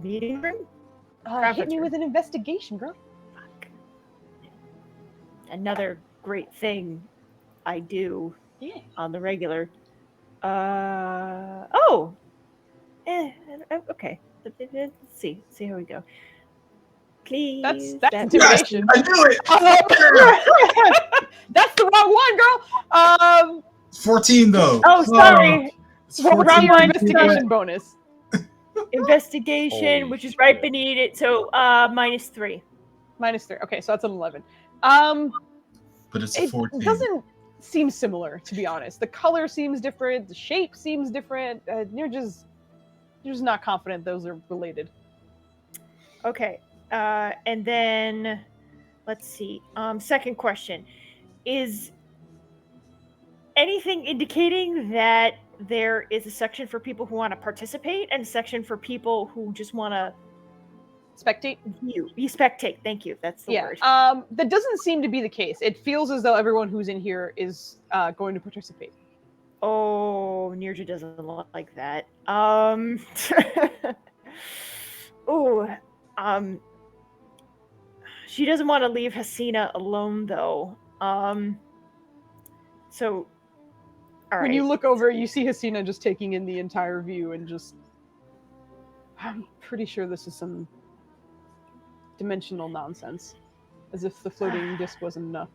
meeting room? Hit me with an investigation, girl. Fuck. Another great thing I do on the regular. Okay. Let's see how we go. Please. That's intimidation. I knew it! That's the wrong one, girl. 14 though. Oh, sorry. It's Wrong 14. one. Investigation bonus. Investigation, Holy which is right shit. beneath it. So -3. -3. Okay, so that's an 11. but it's a It 14. doesn't seem similar, to be honest. The color seems different. The shape seems different. You're just not confident those are related. Okay. And then let's see. Second question. Is anything indicating that there is a section for people who want to participate and a section for people who just want to Spectate? view? You spectate. Thank you. That's the word. That doesn't seem to be the case. It feels as though everyone who's in here is going to participate. Oh, Nirja doesn't like that. She doesn't want to leave Hasina alone, though. So, all right. When you look over, you see Hasina just taking in the entire view and just... I'm pretty sure this is some dimensional nonsense. As if the floating disc wasn't enough.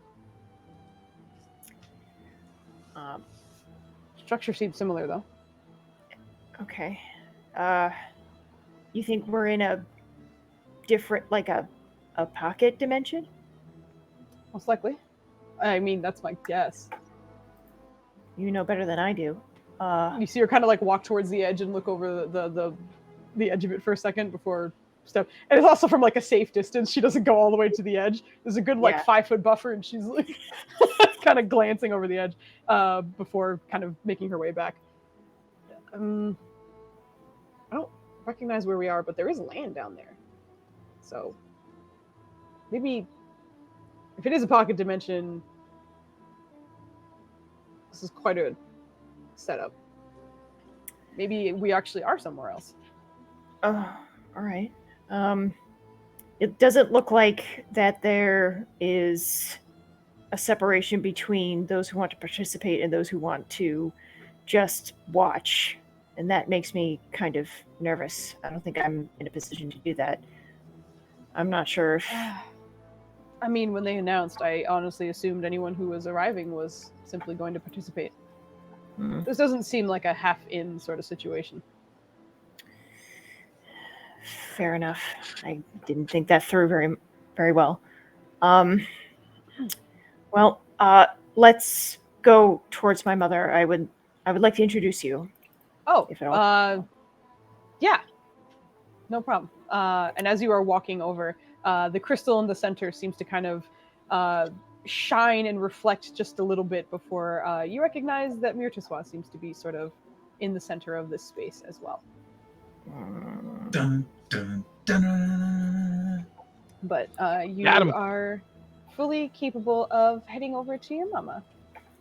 Structure seems similar, though. Okay. You think we're in a different, like a pocket dimension? Most likely. I mean, that's my guess. You know better than I do. You see her kind of like walk towards the edge and look over the edge of it for a second before step. And it's also from like a safe distance. She doesn't go all the way to the edge. There's a good like 5-foot buffer, and she's like kind of glancing over the edge before kind of making her way back. I don't recognize where we are, but there is land down there. So maybe if it is a pocket dimension, this is quite a setup. Maybe we actually are somewhere else. Oh, all right. It doesn't look like that there is a separation between those who want to participate and those who want to just watch. And that makes me kind of nervous. I don't think I'm in a position to do that. I'm not sure if... I mean, when they announced, I honestly assumed anyone who was arriving was simply going to participate. This doesn't seem like a half-in sort of situation. Fair enough. I didn't think that through very, very well. Well, let's go towards my mother. I would like to introduce you. Oh, if at all. Yeah, no problem. And as you are walking over, the crystal in the center seems to kind of shine and reflect just a little bit before you recognize that Mirtiswa seems to be sort of in the center of this space as well. Dun, dun, dun. But you are fully capable of heading over to your mama.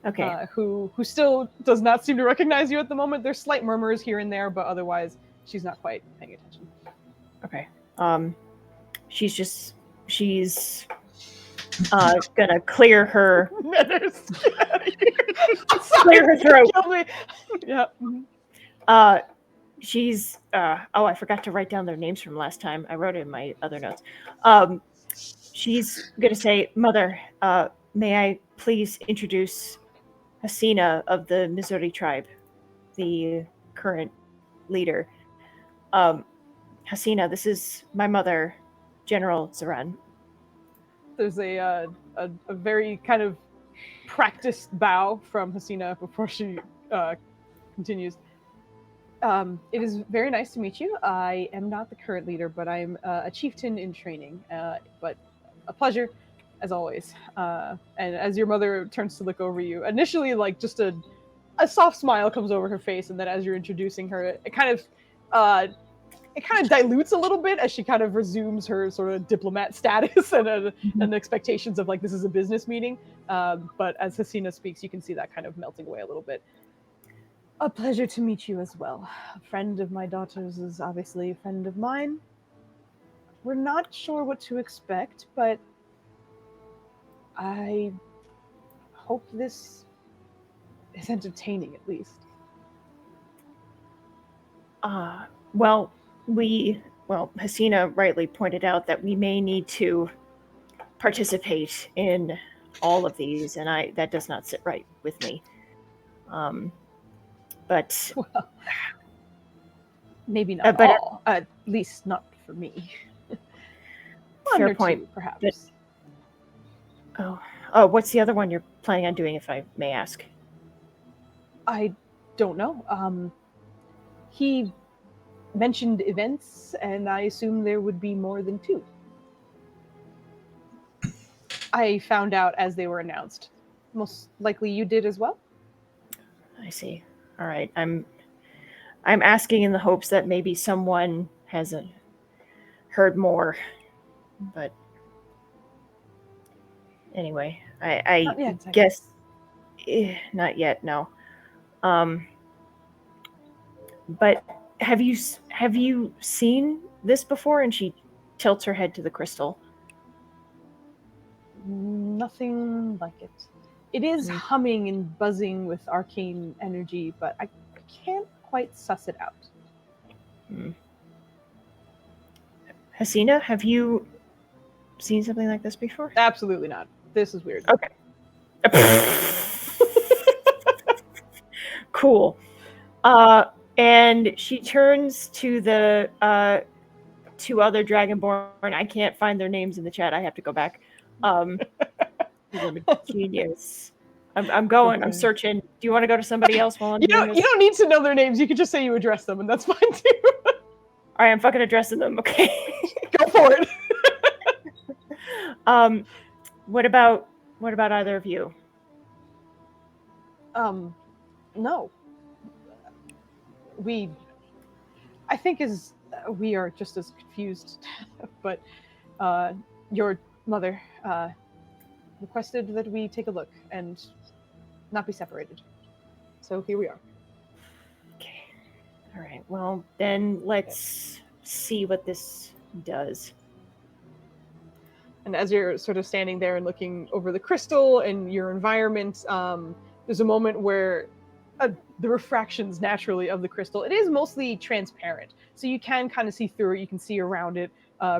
Okay. Who still does not seem to recognize you at the moment. There's slight murmurs here and there, but otherwise she's not quite paying attention. Okay. She's gonna clear her clear her throat. Kill me. Yeah. She's I forgot to write down their names from last time. I wrote it in my other notes. She's gonna say, "Mother, may I please introduce Hasina of the Missouri tribe, the current leader. Hasina, this is my mother, General Zaran." There's a very kind of practiced bow from Hasina before she continues. It is very nice to meet you. I am not the current leader, but I'm a chieftain in training. But a pleasure, as always. And as your mother turns to look over you, initially, like, just a soft smile comes over her face, and then as you're introducing her, it kind of dilutes a little bit as she kind of resumes her sort of diplomat status and expectations of, like, this is a business meeting. But as Hasina speaks, you can see that kind of melting away a little bit. A pleasure to meet you as well. A friend of my daughter's is obviously a friend of mine. We're not sure what to expect, but I hope this is entertaining at least. Well, Hasina rightly pointed out that we may need to participate in all of these, and that does not sit right with me. But well, maybe not but all. At least not for me. Fair point. Two, perhaps. But, What's the other one you're planning on doing, if I may ask? I don't know. He mentioned events, and I assume there would be more than 2. I found out as they were announced. Most likely you did as well. I see. All right. I'm asking in the hopes that maybe someone hasn't heard more. But anyway, I Not yet, I guess not yet. No. But have you seen this before? And she tilts her head to the crystal. Nothing like it. It is humming and buzzing with arcane energy, but I can't quite suss it out. Hasina, have you seen something like this before? Absolutely not. This is weird. Okay. Cool. And she turns to the 2 other Dragonborn. I can't find their names in the chat. I have to go back. I'm a genius. I'm going. I'm searching. Do you want to go to somebody else while I'm doing this? You don't need to know their names. You could just say you address them, and that's fine too. All right, I'm fucking addressing them. Okay. Go for it. What about either of you? No. I think we are just as confused, but your mother requested that we take a look and not be separated. So here we are. Okay. All right. Well, then let's see what this does. And as you're sort of standing there and looking over the crystal and your environment, there's a moment where the refractions naturally of the crystal, it is mostly transparent. So you can kind of see through it. You can see around it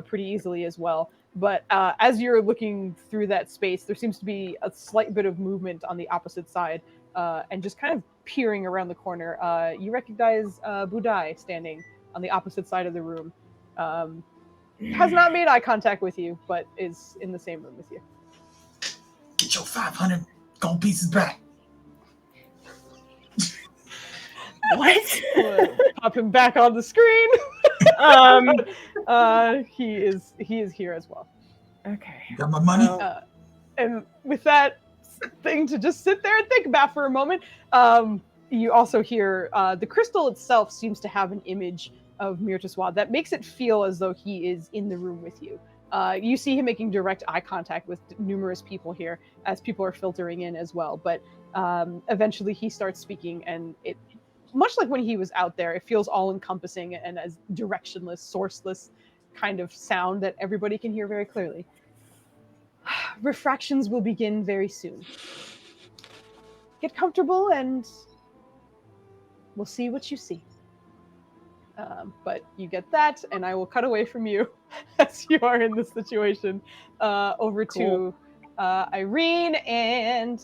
pretty easily as well. But as you're looking through that space, there seems to be a slight bit of movement on the opposite side. And just kind of peering around the corner, you recognize Budai standing on the opposite side of the room. Has not made eye contact with you, but is in the same room with you. Get your 500 gold pieces back. What? Pop him back on the screen. He is here as well. Okay. You got my money? And with that thing to just sit there and think about for a moment, you also hear the crystal itself seems to have an image of Mirtaswad that makes it feel as though he is in the room with you. You see him making direct eye contact with numerous people here as people are filtering in as well. But eventually he starts speaking, and it, much like when he was out there, it feels all encompassing and as directionless, sourceless kind of sound that everybody can hear very clearly. Refractions will begin very soon. Get comfortable and we'll see what you see. But you get that, and I will cut away from you as you are in this situation over to Irene and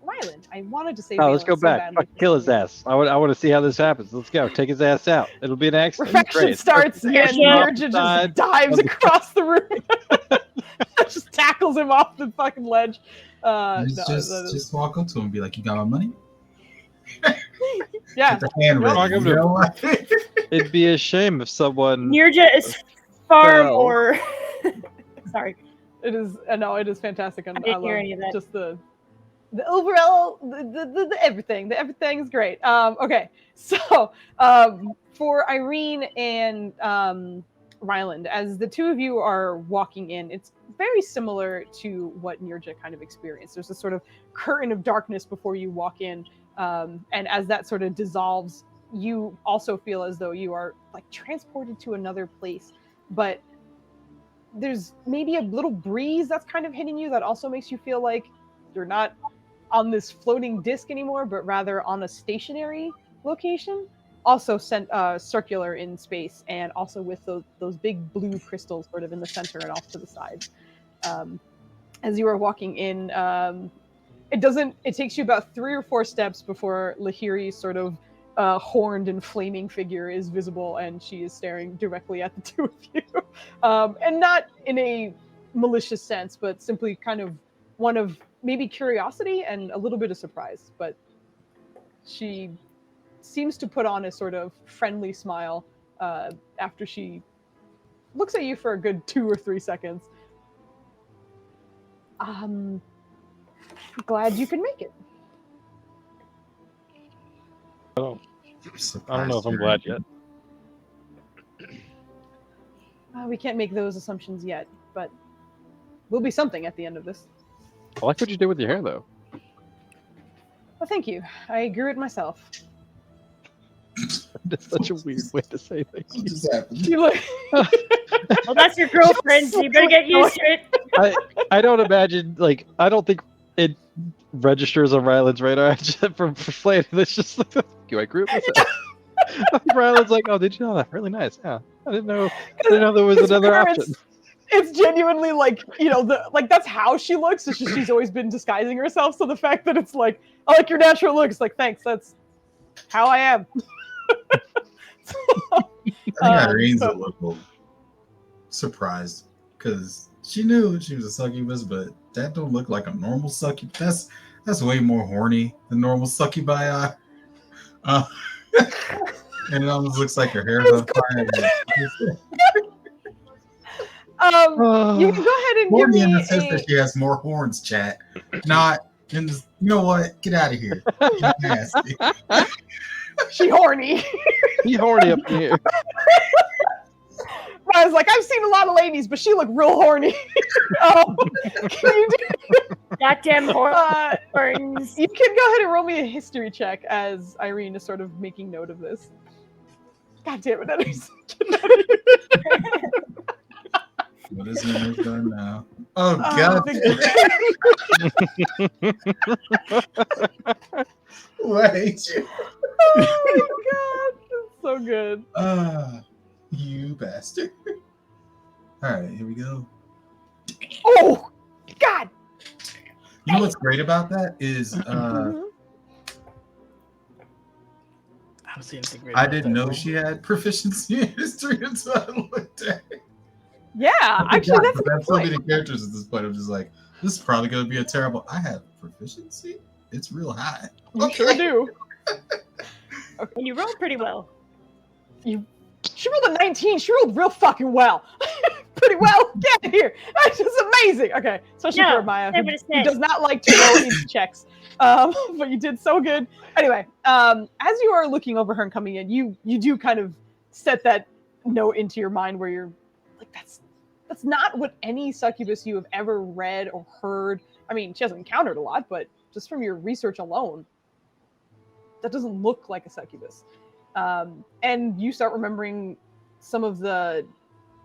Ryland. I wanted to say let's go so back. badly. Fuck, kill his ass. I want to see how this happens. Let's go. Take his ass out. It'll be an accident. Refraction Great. starts, and Mirja Side. just dives across the room. Just tackles him off the fucking ledge. Just walk up to him and be like, "You got my money?" Yeah. Get the hand ready, you know? It'd be a shame if someone. Nirja is far Well. more. Sorry. It is. No, it is fantastic. And I didn't love hear any of that. just the overall, the everything. The everything is great. Okay, so for Irene and Ryland, as the two of you are walking in, it's very similar to what Nirja kind of experienced. There's a sort of curtain of darkness before you walk in, and as that sort of dissolves, you also feel as though you are like transported to another place, but there's maybe a little breeze that's kind of hitting you that also makes you feel like you're not on this floating disc anymore, but rather on a stationary location, also circular in space, and also with those big blue crystals sort of in the center and off to the side. As you are walking in, it takes you about 3 or 4 steps before Lahiri's sort of horned and flaming figure is visible, and she is staring directly at the two of you. And not in a malicious sense, but simply kind of one of maybe curiosity and a little bit of surprise, but she seems to put on a sort of friendly smile after she looks at you for a good 2 or 3 seconds. Glad you can make it. I don't know if I'm glad yet. We can't make those assumptions yet, but we'll be something at the end of this. I like what you did with your hair, though. Well, thank you. I grew it myself. That's such a weird way to say thank What you. just happened? You look. Well, that's your girlfriend, so you better get used to it. I don't imagine, like, I don't think it registers on Ryland's radar from Flame. It's just like, thank you, I grew it myself. Ryland's like, oh, did you know that? Really nice. Yeah, I didn't know there was another option. It's genuinely like, you know, that's how she looks. It's just she's always been disguising herself. So the fact that it's like, I like your natural look, it's like, thanks, that's how I am. I think Irene's a little surprised because she knew she was a succubus, but that don't look like a normal succubus. That's way more horny than normal succubi. And it almost looks like her hair's on fire. You can go ahead and give Horny me in the sense that she has more horns, chat. Not in the, you know what? Get out of here. You're nasty. She horny. He horny up in here. I was like, I've seen a lot of ladies, but she looked real horny. Can you do? Goddamn horns. You can go ahead and roll me a history check as Irene is sort of making note of this. God damn it, Edison. What is it done now? Oh, God. Wait. Oh, my God. That's so good. You bastard. All right, here we go. Oh, God. You know what's great about that is I don't see anything great. I about didn't that know roll. she had proficiency in history until I looked at it. Yeah, actually, that's a good so point. many characters at this point. I'm just like, this is probably going to be a terrible. I have proficiency. It's real high. You sure do. And you rolled pretty well. She rolled a 19. She rolled real fucking well. Pretty well. Get out of here. That's just amazing. Okay, especially No, for Maya, I'm who gonna say. does not like to roll these checks. But you did so good. Anyway, as you are looking over her and coming in, you do kind of set that note into your mind where you're like, that's not what any succubus you have ever read or heard. I mean, she hasn't encountered a lot, but just from your research alone, that doesn't look like a succubus. And you start remembering some of the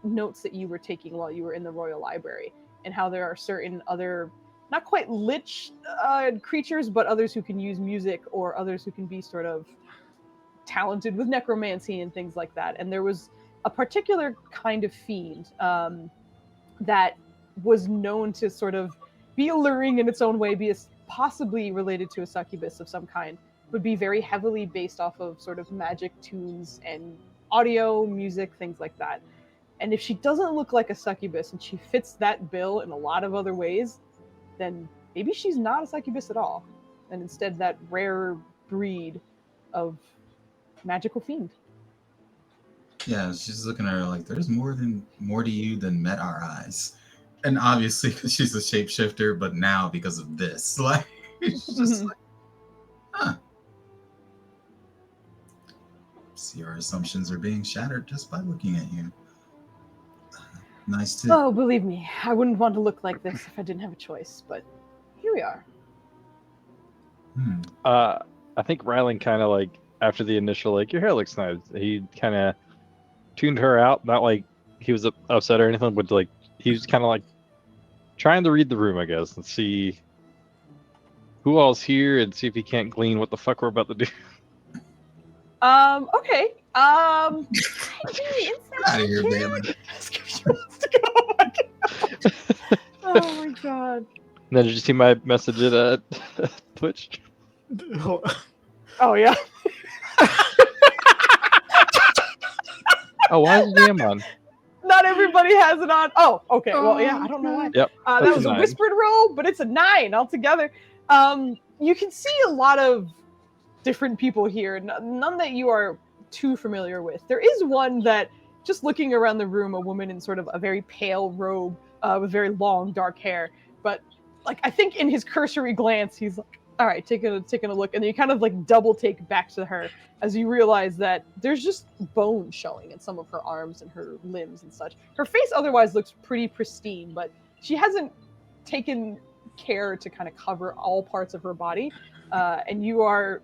notes that you were taking while you were in the Royal Library, and how there are certain other, not quite lich creatures, but others who can use music, or others who can be sort of talented with necromancy and things like that. And there was a particular kind of fiend that was known to sort of be alluring in its own way, be possibly related to a succubus of some kind, would be very heavily based off of sort of magic tunes and audio, music, things like that. And if she doesn't look like a succubus and she fits that bill in a lot of other ways, then maybe she's not a succubus at all. And instead that rare breed of magical fiend. Yeah, she's looking at her like, there's more to you than met our eyes. And obviously, because she's a shapeshifter, but now because of this. Like, it's just like, huh. See, our assumptions are being shattered just by looking at you. Nice too. Oh, believe me, I wouldn't want to look like this if I didn't have a choice, but here we are. I think Ryland kind of like, after the initial, like, your hair looks nice, he kind of tuned her out. Not like he was upset or anything, but like, he was kind of like trying to read the room, I guess, and see who all's here and see if he can't glean what the fuck we're about to do. Okay. Out of here, Bailey. Oh my god. And then did you see my message at Twitch? Oh yeah. Oh, why is the DM on? Not everybody has it on. Oh, okay. Well, yeah, I don't know why. Yep. That That's was a a 9. whispered roll, but it's a 9 altogether. You can see a lot of different people here, none that you are too familiar with. There is one that, just looking around the room, a woman in sort of a very pale robe with very long dark hair. But like, I think in his cursory glance, he's like, all right, taking a look, and then you kind of like double take back to her as you realize that there's just bone showing in some of her arms and her limbs and such. Her face otherwise looks pretty pristine, but she hasn't taken care to kind of cover all parts of her body, and you are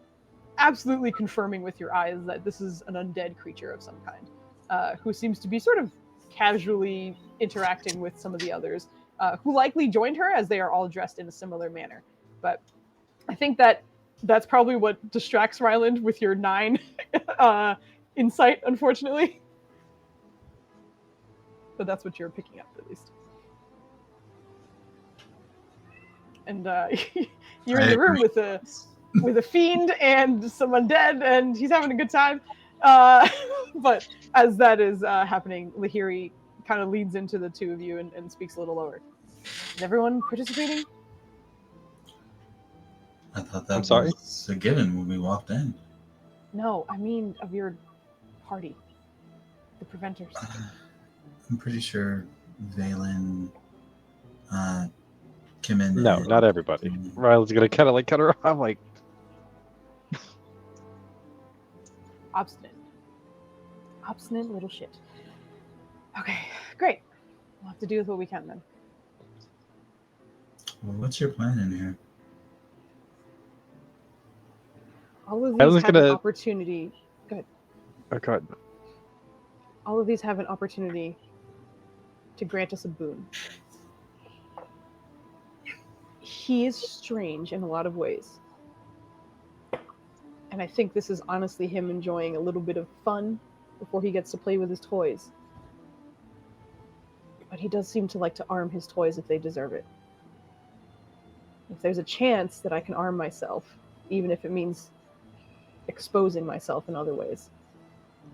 absolutely confirming with your eyes that this is an undead creature of some kind, who seems to be sort of casually interacting with some of the others, who likely joined her as they are all dressed in a similar manner. But I think that's probably what distracts Ryland with your 9 insight, unfortunately. But that's what you're picking up, at least. And you're in the room with a fiend and some undead, and he's having a good time. But as that is happening, Lahiri kind of leads into the two of you and speaks a little lower. Is everyone participating? I thought that sorry? was a given when we walked in. No, I mean of your party. The preventers. I'm pretty sure Valen, Kim and No, not everybody. Riley's gonna kind of like cut her off. I'm like, Obstinate little shit. Okay, great. We'll have to do with what we can then. Well, what's your plan in here? All of I was these have an gonna- opportunity. oh god. All of these have an opportunity to grant us a boon. He is strange in a lot of ways. And I think this is honestly him enjoying a little bit of fun before he gets to play with his toys. But he does seem to like to arm his toys if they deserve it. If there's a chance that I can arm myself, even if it means exposing myself in other ways,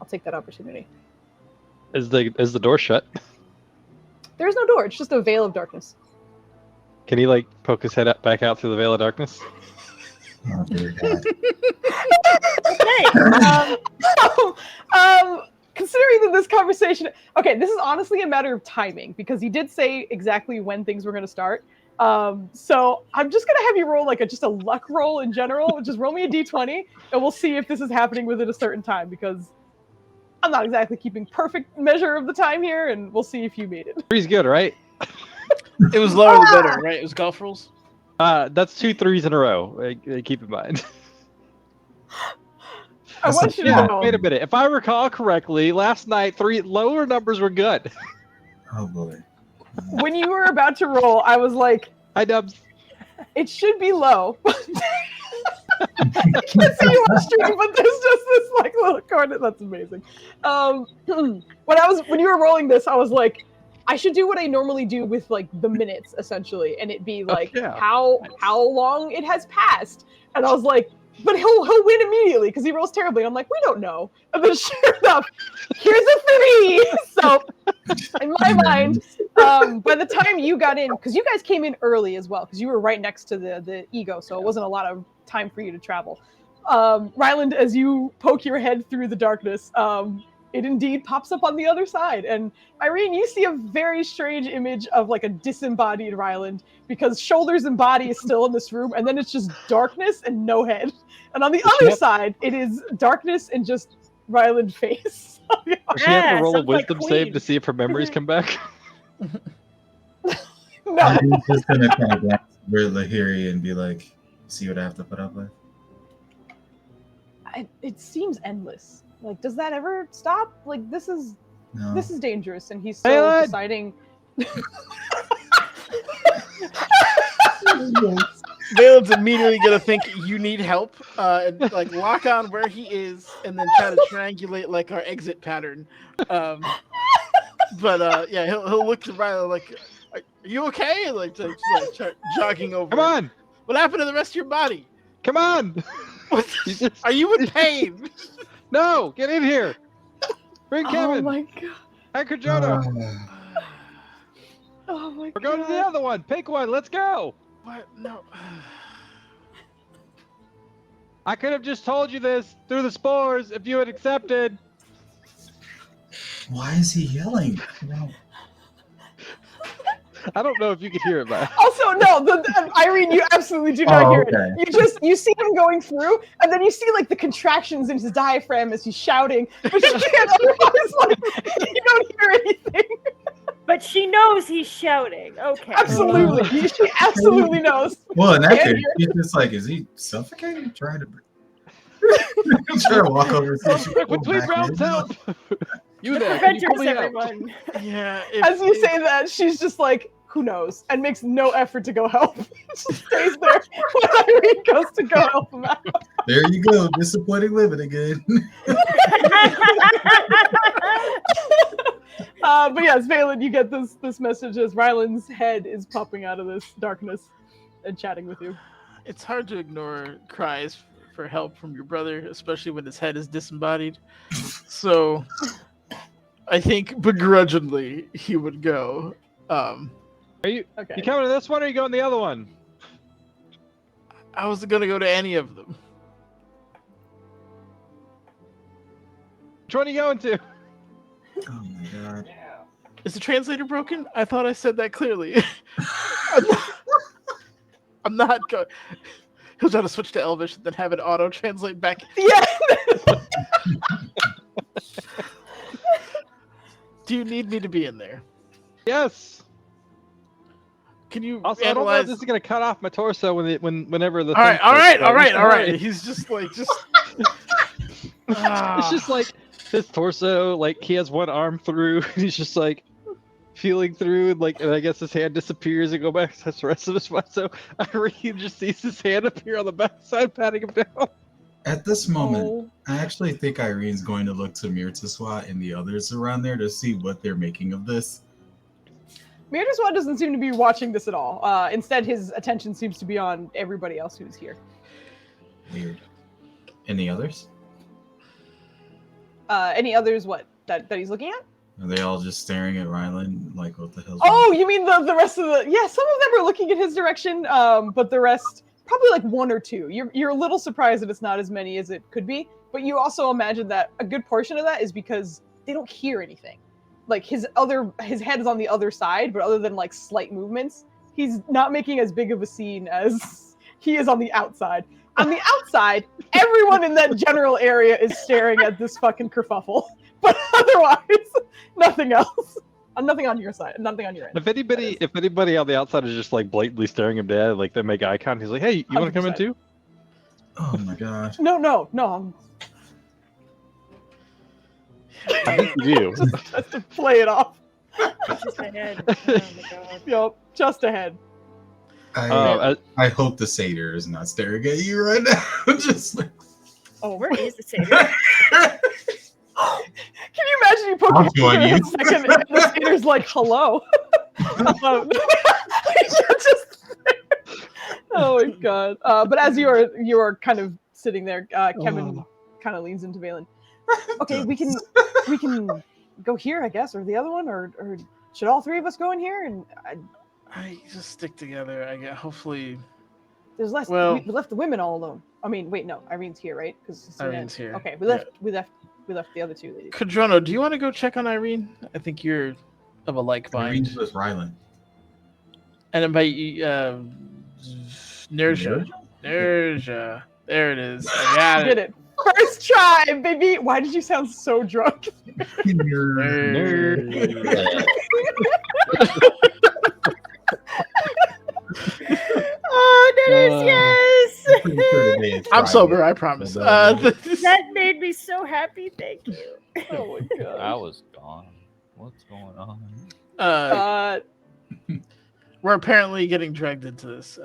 I'll take that opportunity. Is the door shut? There's no door, it's just a veil of darkness. Can he like poke his head back out through the veil of darkness? Oh, dear God. Okay. Considering that this conversation, okay, this is honestly a matter of timing because he did say exactly when things were going to start. So I'm just going to have you roll like just a luck roll in general. Just roll me a d20 and we'll see if this is happening within a certain time because I'm not exactly keeping perfect measure of the time here, and we'll see if you made it. 3's good, right? It was lower the better, right? It was golf rules. That's 2 3s in a row. Keep in mind. I want you to Yeah, know. wait a minute. If I recall correctly, last night 3 lower numbers were good. Oh boy. When you were about to roll, I was like, Hi, Dubs. it should be low. I can't see you on stream, but there's just this like little corner. That's amazing. When you were rolling this, I was like, I should do what I normally do with like the minutes essentially, and it be like yeah. how long it has passed. And I was like, but he'll win immediately because he rolls terribly. And I'm like, we don't know. And then sure enough, here's a 3. So in my mind, by the time you got in, because you guys came in early as well, because you were right next to the ego, so it wasn't a lot of time for you to travel. Ryland, as you poke your head through the darkness, it indeed pops up on the other side. And Irene, you see a very strange image of like a disembodied Ryland because shoulders and body is still in this room, and then it's just darkness and no head. And on the other side, it is darkness and just Ryland face. Does she have to roll a sounds like wisdom save Queen. to see if her memories come back? No. I'm just gonna kind of glance over at Lahiri and be like, see what I have to put up with. It seems endless. Like, does that ever stop? Like, this is No. dangerous, and he's still lad. deciding. Valen's immediately gonna think you need help, and like lock on where he is, and then try to triangulate like our exit pattern. But yeah, he'll look to Riley like, "Are you okay?" Like, to start jogging over. Come on! What happened to the rest of your body? Come on! You just- Are you in pain? No! Get in here! Bring Oh Kevin! my god! Anchor Jonah! Oh my We're going to the other one. Pick one. Let's go. What? No. I could have just told you this through the spores if you had accepted. Why is he yelling? No. I don't know if you could hear it, but Also, no, Irene, you absolutely do not hear okay. it. You see him going through, and then you see like the contractions in his diaphragm as he's shouting, but you can't otherwise like you don't hear anything. But she knows he's shouting. Okay. Absolutely, she absolutely knows. Well, in that Can't case, hear. she's just like, is he suffocating? Trying to walk over and see if she can pull between back rounds in. help. You The there? Can you pull preventers, me out? everyone. Yeah. As you say that, she's just like, who knows, and makes no effort to go help. Just stays there when Irene goes to go help him out. There you go, disappointing living again. But yes, Valen, you get this message as Ryland's head is popping out of this darkness and chatting with you. It's hard to ignore cries for help from your brother, especially when his head is disembodied. So, I think begrudgingly he would go. Are you Okay. coming to this one or are you going to the other one? I wasn't gonna go to any of them. Which one are you going to? Oh my god. Is the translator broken? I thought I said that clearly. I'm not going. He'll try to switch to Elvish and then have it auto translate back. Yeah. Do you need me to be in there? Yes. Can you Also, I don't know analyze? if this is gonna cut off my torso whenever the. All right, thing all right, starts. all right, all right. Sorry. He's just like It's just like his torso, like he has one arm through, and he's just like feeling through, and like, and I guess his hand disappears and go back to the rest of his body. So Irene just sees his hand appear on the backside, patting him down. At this moment, Oh. I actually think Irene's going to look to Mirtiswa and the others around there to see what they're making of this. Mirdaswa doesn't seem to be watching this at all. Instead, his attention seems to be on everybody else who's here. Weird. Any others? Any others? What that he's looking at? Are they all just staring at Ryland like, what the hell's Oh, you mean the rest of the? Yeah, some of them are looking in his direction. But the rest, probably like one or two. You're a little surprised that it's not as many as it could be. But you also imagine that a good portion of that is because they don't hear anything. Like his head is on the other side, but other than like slight movements, he's not making as big of a scene as he is on the outside. On the outside, everyone in that general area is staring at this fucking kerfuffle. But otherwise, nothing else. Nothing on your side. Nothing on your end. If anybody on the outside is just like blatantly staring him dead, like they make eye contact, he's like, "Hey, you want to come in 100%. too?" Oh my god. No. I think you do. Just to play it off. It's just my head. Oh my god. Yup, just ahead. I hope the satyr is not staring at you right now. Just like, Oh, where is the satyr? Can you imagine you poke I'll your join finger in you. a second and the satyrs like, hello? Oh my god. But as you are kind of sitting there, Kevin kind of leans into Valen. Okay, we can go here, I guess, or the other one, or should all three of us go in here? And I just stick together. I get hopefully there's less. Well- we left the women all alone. I mean, wait, no, Irene's here, right? Because Irene's here. Okay, we left the other two ladies. Kadrono, do you want to go check on Irene? I think you're of a like mind. Irene's with Ryland. And invite you, Nerja. Nerja. There it is. I got Did it. it first try, baby. Why did you sound so drunk? Nerja. Oh, Dennis, yes! I'm sober, I promise. That made me so happy. Thank you. Oh my I god. was gone. What's going on? We're apparently getting dragged into this.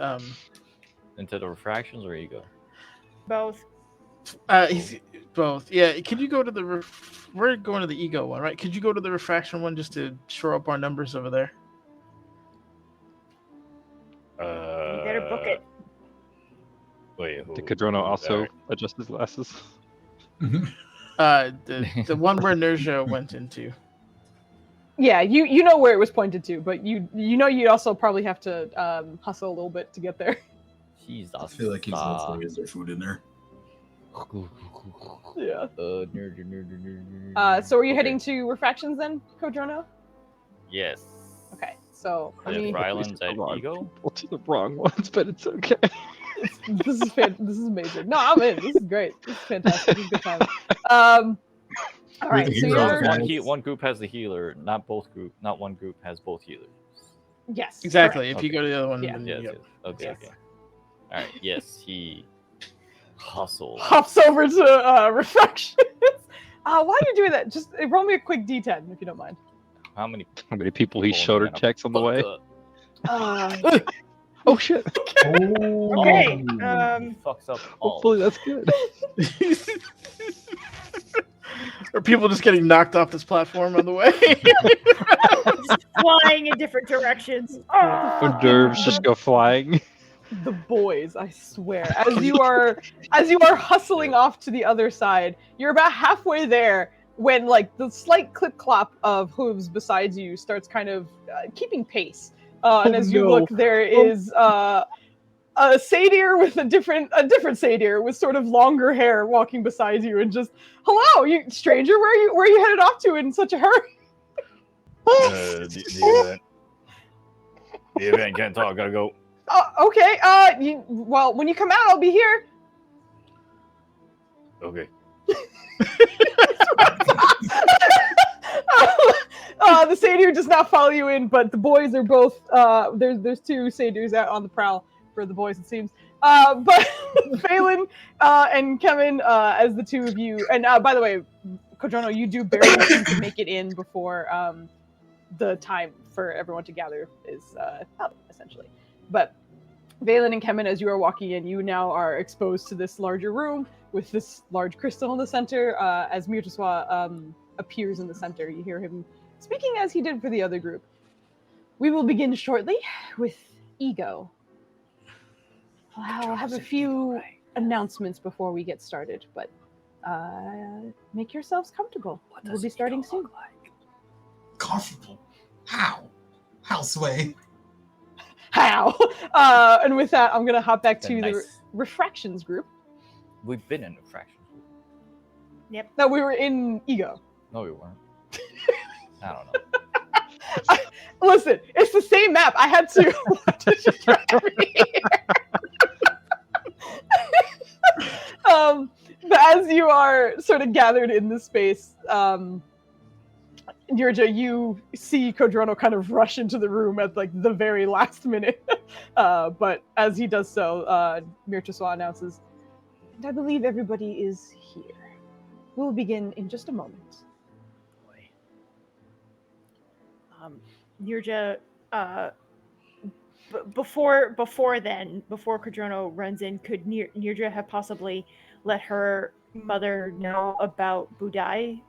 Into the refractions or ego? Both. He's both. Yeah. Could you go to the? We're going to the ego one, right? Could you go to the refraction one just to shore up our numbers over there? You better book it. Wait, who? Did Kadrono also adjust his glasses? The one where Nerja went into. Yeah, you know where it was pointed to, but you know you'd also probably have to hustle a little bit to get there. Jesus. I feel like he's also is there food in there. Yeah. Nerd. So are you heading to Refractions then, Kodrono? Yes. Okay, so Are there for islands at wrong Ego? people to the wrong ones, but it's okay. this is amazing. No, I'm in. This is great. This is fantastic. This is a good time. All We're right, the so heroes, you're guys. One group has the healer, not one group has both healers. yes, Exactly. correct. If you go to the other one, Yeah. then Yes, yep. yes. Okay, Yes. okay. All right. Yes, he hustled. Hops over to Refractions. While you're doing that, just roll me a quick D10 if you don't mind. How many How many people he pulling shoulder me out of checks on the way? fuck Oh shit! Okay. up? Fucks up all. Hopefully that's good. Or people just getting knocked off this platform on the way. Just flying in different directions. Oh, When derms just go flying. The boys, I swear. As you are hustling off to the other side, you're about halfway there when like the slight clip clop of hooves beside you starts kind of keeping pace. And as you no. look, there is a satyr with a different satyr with sort of longer hair walking beside you, and just, hello, you stranger, where are you headed off to in such a hurry? The event can't talk. Gotta go. Okay. Well, when you come out, I'll be here. Okay. The satyr does not follow you in, but the boys are both. There's two satyrs out on the prowl for the boys, it seems. But Phelan and Kevin, as the two of you, and by the way, Kodrono, you do barely seem to make it in before the time for everyone to gather is up, essentially. But Valen and Kemen, as you are walking in, you now are exposed to this larger room with this large crystal in the center. As Mirtaswa appears in the center, you hear him speaking as he did for the other group. We will begin shortly with Ego. I'll have a few announcements before we get started, but make yourselves comfortable. We'll be starting soon. Comfortable? How? How, Sway? How? And with that, I'm going to hop back to Nice. the Refractions group. We've been in Refraction. No, we were in Ego. No, we weren't. I don't know. Listen, it's the same map. I had to. But as you are sort of gathered in this space, Nirja, you see Kodrono kind of rush into the room at like the very last minute. But as he does so, Mirtaswa announces, and I believe everybody is here. We'll begin in just a moment. Nirja, before Kodrono runs in, could Nirja have possibly let her mother know about Budai?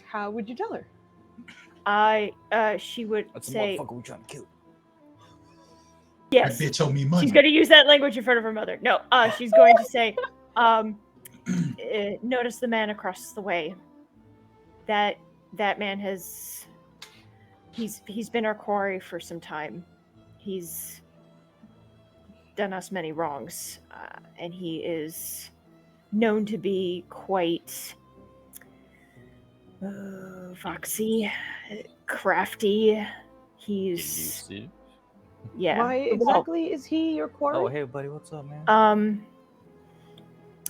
How would you tell her? She would That's the say, motherfucker we trying to kill. yes. That bitch owe me money. She's going to use that language in front of her mother. No, she's going to say, notice the man across the way. That man has... He's been our quarry for some time. He's done us many wrongs, and he is known to be quite foxy, crafty. He's Elusive. yeah. Why exactly is he your quarry? Oh, hey, buddy, what's up, man?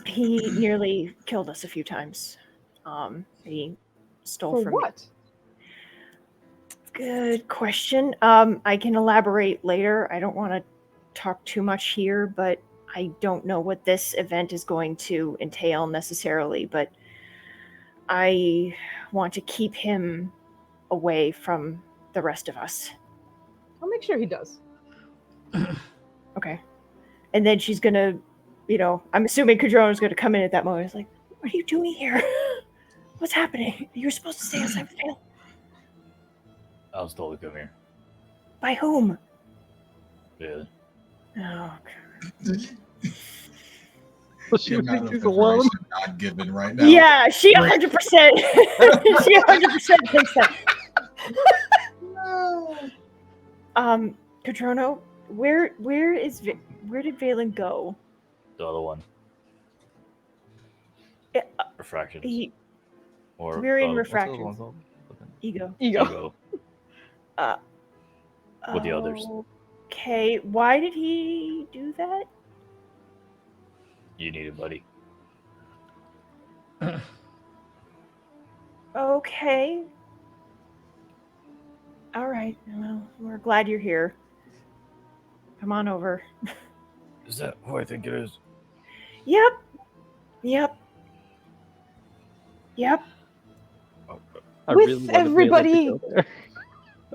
He nearly killed us a few times. He stole For from what? Good question. I can elaborate later. I don't want to talk too much here, but I don't know what this event is going to entail necessarily, but I want to keep him away from the rest of us. I'll make sure he does. Okay. And then she's gonna, I'm assuming Kodrono's gonna come in at that moment. It's like, what are you doing here? What's happening? You're supposed to stay outside with Phil. I was told to come here. By whom? Yeah. Oh, She The amount thinks of he's alone. information not given right now. yeah, she 100%. She 100% thinks that. Cadrono, where did Valen go? The other one. Uh, Refraction. We're in what's the other Refractions. one called? Ego. Ego. Uh, With the others. Okay, why did he do that? You need it, buddy. Okay. All right. Well, we're glad you're here. Come on over. Is that who I think it is? Yep. I With really wanted Valen to everybody. go there.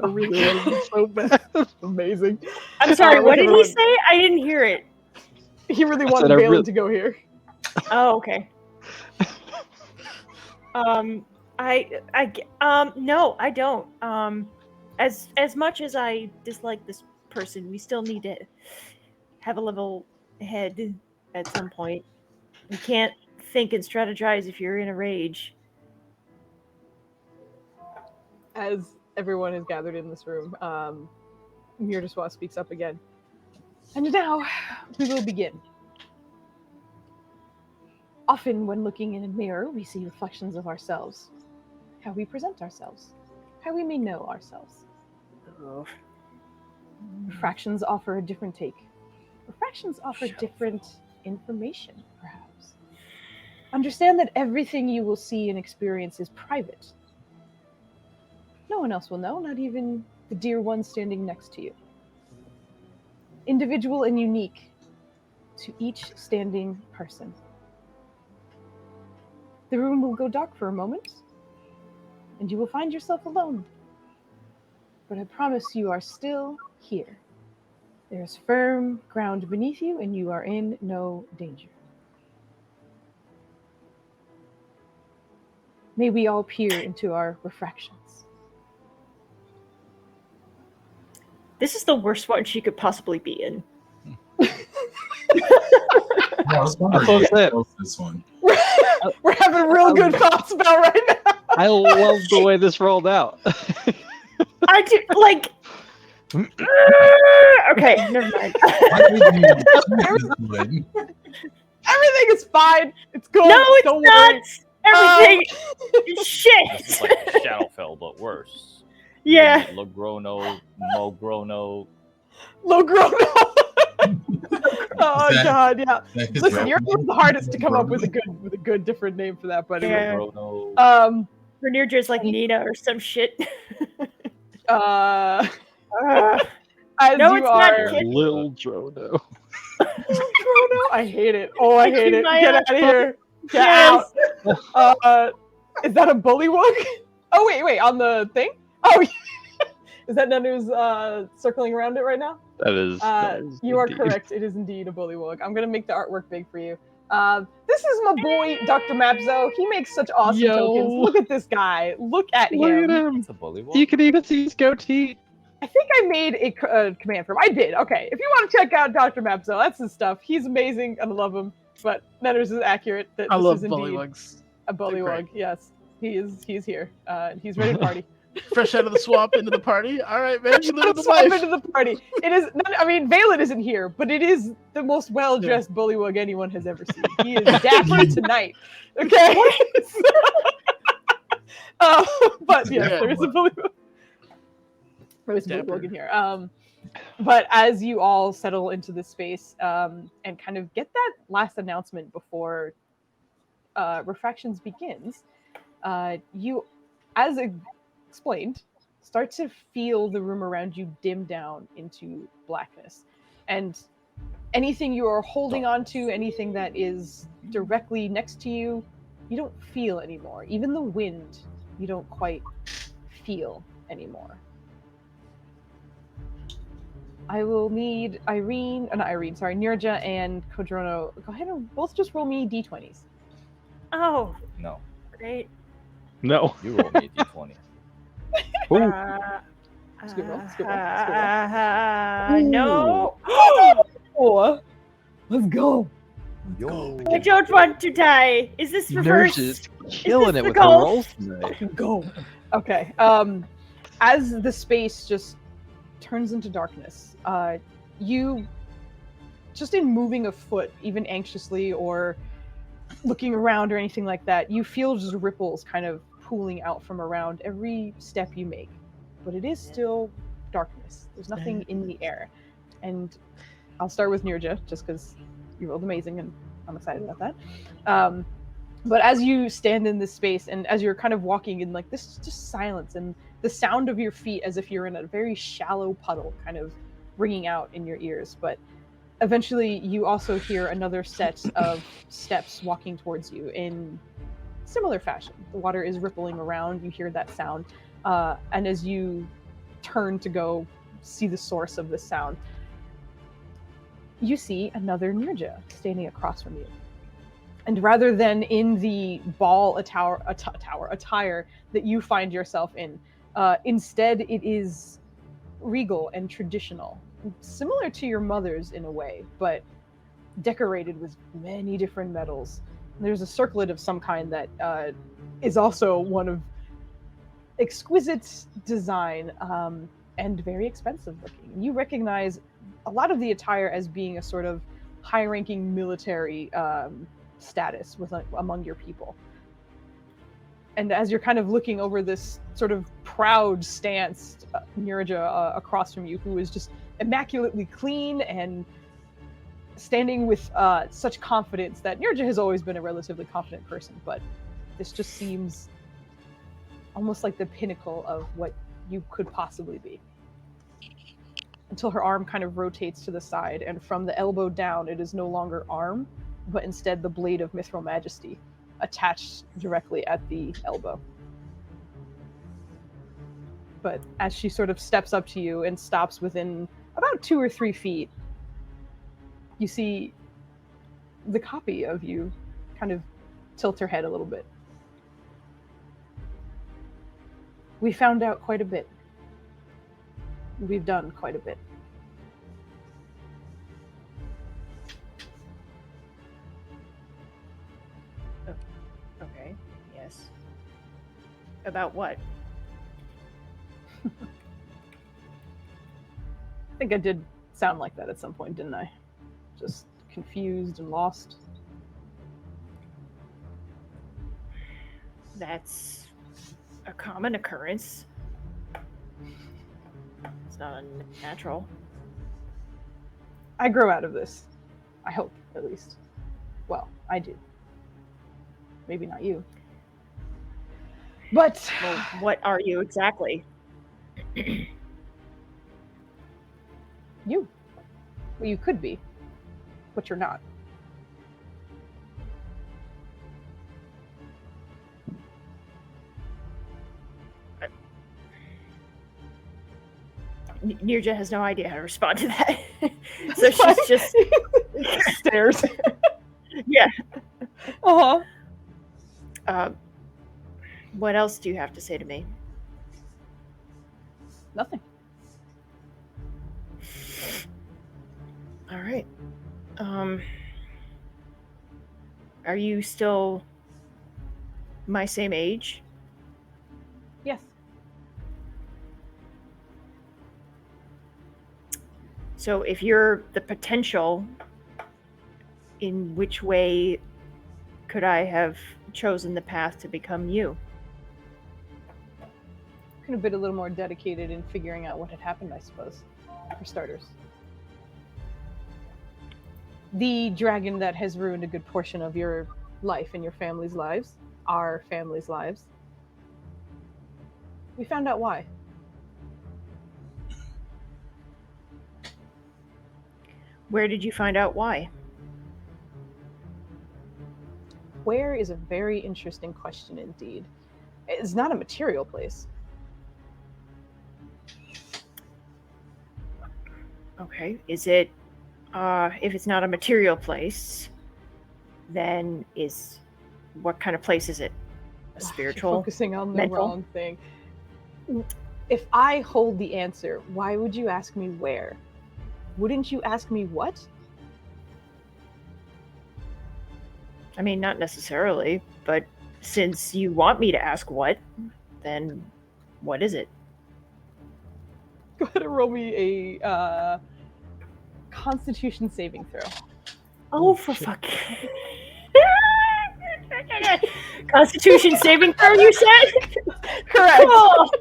I really wanted it so bad. Amazing. I'm sorry, what did he everyone- say? I didn't hear it. He really I wanted said I Valen really- to go here. Oh, okay. No, I don't. As much as I dislike this person, we still need to have a level head at some point. We can't think and strategize if you're in a rage. As everyone is gathered in this room, Mirdaswa speaks up again. And now we will begin. Often, when looking in a mirror, we see reflections of ourselves, how we present ourselves, how we may know ourselves. Refractions offer a different take. Refractions offer different information, perhaps. Understand that everything you will see and experience is private. No one else will know, not even the dear one standing next to you. Individual and unique to each standing person. The room will go dark for a moment, and you will find yourself alone. But I promise you are still here. There is firm ground beneath you, and you are in no danger. May we all peer into our refractions. This is the worst one she could possibly be in. I was wondering That's what I said. what this one. We're having real good thoughts about right now. I love the way this rolled out. I do like. Okay, never mind. Why did you choose this one? Everything is fine. It's good. No, it's Don't not. worry. Everything is This is shit. like Shadowfell, but worse. Yeah. Logrono, Mogrono. Logrona. Oh Is that- god, yeah. That is Listen, right. you're the hardest to come up with a good different name for that, buddy. Yeah. Logrono. Renier's like Nina or some shit. As No, you it's not are kid. Lil Drono. Logrona? I hate it. Oh, I hate it. my Get own- out of here. Get Yes. out. Is that a bullywug? Oh wait, on the thing? Oh is that Nenu's circling around it right now? That is. You are indeed. correct. It is indeed a bullywug. I'm gonna make the artwork big for you. This is my boy, Dr. Mapzo. He makes such awesome Yo. tokens. Look at this guy. Look at Look him. at him. It's a bully one. You can even see his goatee. I think I made a command for him. I did. Okay. If you want to check out Dr. Mapzo, that's his stuff. He's amazing and I love him. But Netters is accurate. That I this love is indeed bullywugs. a bullywug. Yes. He's here. He's ready to party. Fresh out of the swamp into the party. All right, man. You live the Swap life. into the party. It is. I mean, Valen isn't here, but it is the most well-dressed bullywug anyone has ever seen. He is dapper tonight. Okay. But yes, Yeah. there is a bullywug. There is a Dapper. bullywug in here. But as you all settle into this space and kind of get that last announcement before Refractions begins, you, as explained, start to feel the room around you dim down into blackness. And anything you are holding on to, anything that is directly next to you, you don't feel anymore. Even the wind, you don't quite feel anymore. I will need Nirja and Kodrono. Go ahead and both just roll me d20s. Oh, No, great. No. you roll me a d20. Ooh. It's a good roll, it's a good roll, No. Oh, let's go. Yo. I don't want to die. Is this Nurse reverse? is killing this it the with her goal? rolls today. Go. Okay. as the space just turns into darkness, you, just in moving a foot, even anxiously or looking around or anything like that, you feel just ripples kind of pooling out from around every step you make. But it is still darkness. There's nothing in the air. And I'll start with Nirja, just because you rolled amazing and I'm excited about that. But as you stand in this space and as you're kind of walking in like this just silence and the sound of your feet as if you're in a very shallow puddle kind of ringing out in your ears. But eventually you also hear another set of steps walking towards you in similar fashion. The water is rippling around, you hear that sound. And as you turn to go see the source of the sound, you see another Nirja standing across from you. And rather than in the ball attire that you find yourself in, instead it is regal and traditional, similar to your mother's in a way, but decorated with many different metals. There's a circlet of some kind that is also one of exquisite design and very expensive looking. You recognize a lot of the attire as being a sort of high-ranking military status with among your people. And as you're kind of looking over this sort of proud stance, Nirja across from you, who is just immaculately clean and standing with such confidence that Nirja has always been a relatively confident person, but this just seems almost like the pinnacle of what you could possibly be. Until her arm kind of rotates to the side, and from the elbow down, it is no longer arm, but instead the blade of Mithril Majesty attached directly at the elbow. But as she sort of steps up to you and stops within about 2 or 3 feet, you see the copy of you kind of tilt her head a little bit. We found out quite a bit. We've done quite a bit. Okay, yes. About what? I think I did sound like that at some point, didn't I? Just confused and lost. That's a common occurrence. It's not unnatural. I grow out of this. I hope, at least. Well, I do. Maybe not you. But... Well, what are you exactly? You. Well, you could be. But you're not. Nirja has no idea how to respond to that. So she's just stares. Yeah. Uh-huh. What else do you have to say to me? Nothing. All right. Are you still my same age? Yes. So if you're the potential, in which way could I have chosen the path to become you? Could have been a little more dedicated in figuring out what had happened, I suppose, for starters. The dragon that has ruined a good portion of your life and your family's lives, our family's lives. We found out why. Where did you find out why? Where is a very interesting question indeed. It's not a material place. Okay. Is it, if it's not a material place, then what kind of place is it? A spiritual? You're focusing on the mental? wrong thing. If I hold the answer, why would you ask me where? Wouldn't you ask me what? I mean, not necessarily, but since you want me to ask what, then what is it? Go ahead and roll me a Constitution saving throw. Oh, for fuck. Constitution saving throw, you said? Correct. Cool.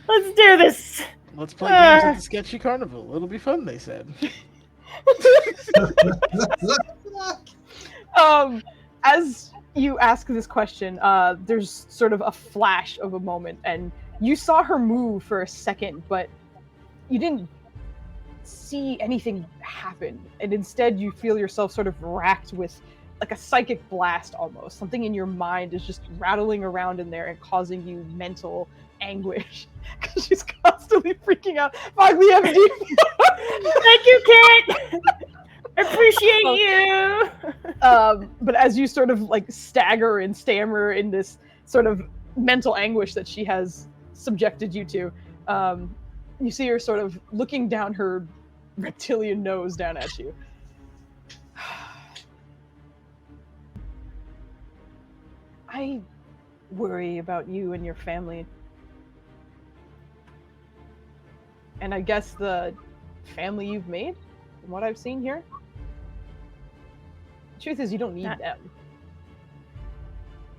Let's do this. Let's play games at the Sketchy Carnival. It'll be fun, they said. As you ask this question, there's sort of a flash of a moment, and you saw her move for a second, but you didn't see anything happen. And instead, you feel yourself sort of racked with like a psychic blast almost. Something in your mind is just rattling around in there and causing you mental anguish because she's constantly freaking out. Fogly MD. Thank you, Kit. I appreciate you. But as you sort of like stagger and stammer in this sort of mental anguish that she has subjected you to, you see her sort of looking down her reptilian nose down at you. I worry about you and your family. And I guess the family you've made, from what I've seen here. The truth is, you don't need them.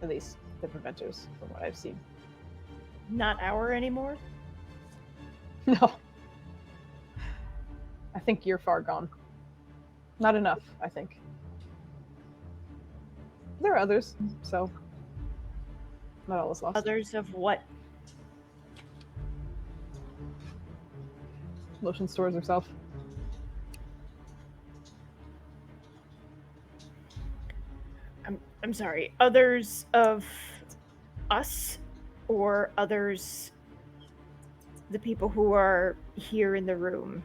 At least the preventers, from what I've seen. Not our anymore? No. I think you're far gone. Not enough, I think. There are others, so not all is lost. Others of what? Lotion stores herself. I'm sorry. Others of us, or others, the people who are here in the room?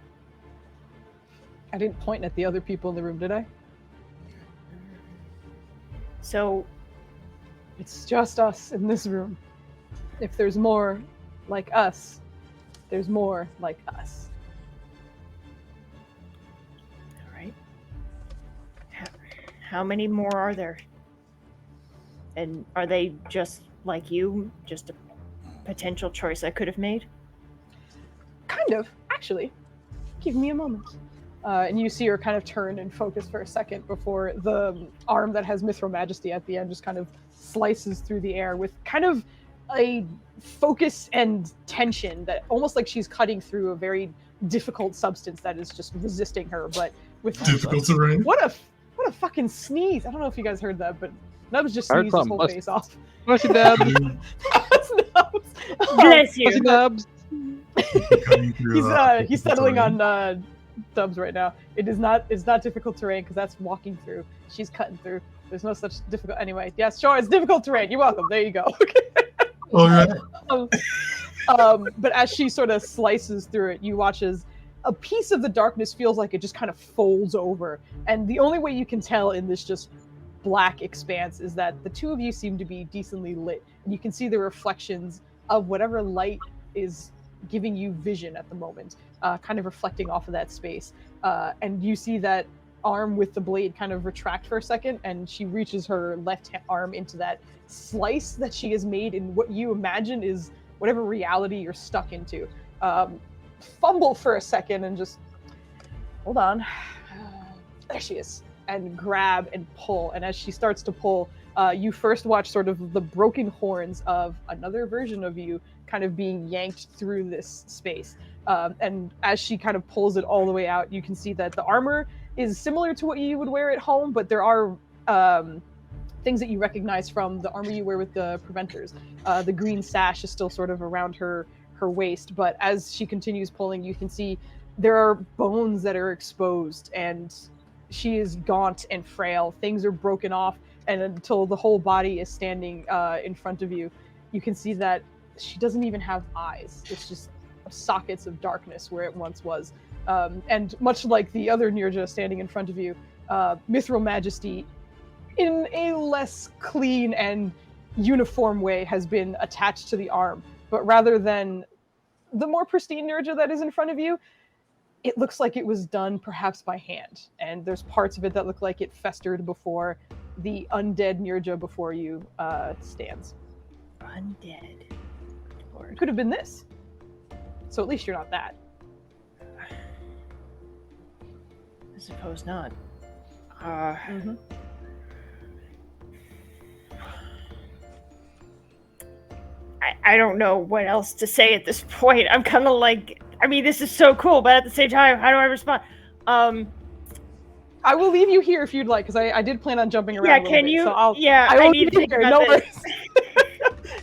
I didn't point at the other people in the room, did I? So it's just us in this room. If there's more like us, there's more like us. All right. How many more are there? And are they just like you? Just a potential choice I could have made? Kind of, actually. Give me a moment. And you see her kind of turn and focus for a second before the arm that has Mithril Majesty at the end just kind of slices through the air with kind of a focus and tension that almost like she's cutting through a very difficult substance that is just resisting her, but with Difficult terrain. What a fucking sneeze! I don't know if you guys heard that, but Nubs just sneezed his whole face off. Bless you, Dad. That's Nubs. Bless you. Bless you, Dubs. He's settling on Dubs right now. It's not difficult terrain because that's walking through. She's cutting through. There's no such difficult. Anyway, yes, sure, it's difficult terrain. You're welcome. There you go. All right. But as she sort of slices through it, you watch as a piece of the darkness feels like it just kind of folds over. And the only way you can tell in this just black expanse is that the two of you seem to be decently lit. And you can see the reflections of whatever light is giving you vision at the moment, kind of reflecting off of that space. And you see that arm with the blade kind of retract for a second, and she reaches her left arm into that slice that she has made in what you imagine is whatever reality you're stuck into. Fumble for a second and just hold on. There she is. And grab and pull. And as she starts to pull, you first watch sort of the broken horns of another version of you kind of being yanked through this space. And as she kind of pulls it all the way out, you can see that the armor is similar to what you would wear at home, but there are things that you recognize from the armor you wear with the preventers. The green sash is still sort of around her waist, but as she continues pulling, you can see there are bones that are exposed, and she is gaunt and frail. Things are broken off, and until the whole body is standing in front of you, you can see that she doesn't even have eyes. It's just sockets of darkness where it once was. And much like the other Nirja standing in front of you, Mithril Majesty, in a less clean and uniform way, has been attached to the arm. But rather than the more pristine Nirja that is in front of you, it looks like it was done perhaps by hand. And there's parts of it that look like it festered before the undead Nirja before you stands. Undead. Lord. Could have been this. So at least you're not that. suppose not. I don't know what else to say at this point. I'm kind of like, I mean, this is so cool, but at the same time, how do I respond? I will leave you here if you'd like, because I did plan on jumping around. Yeah, a little can bit, you? So I I will need leave to you think here. about No this. worries.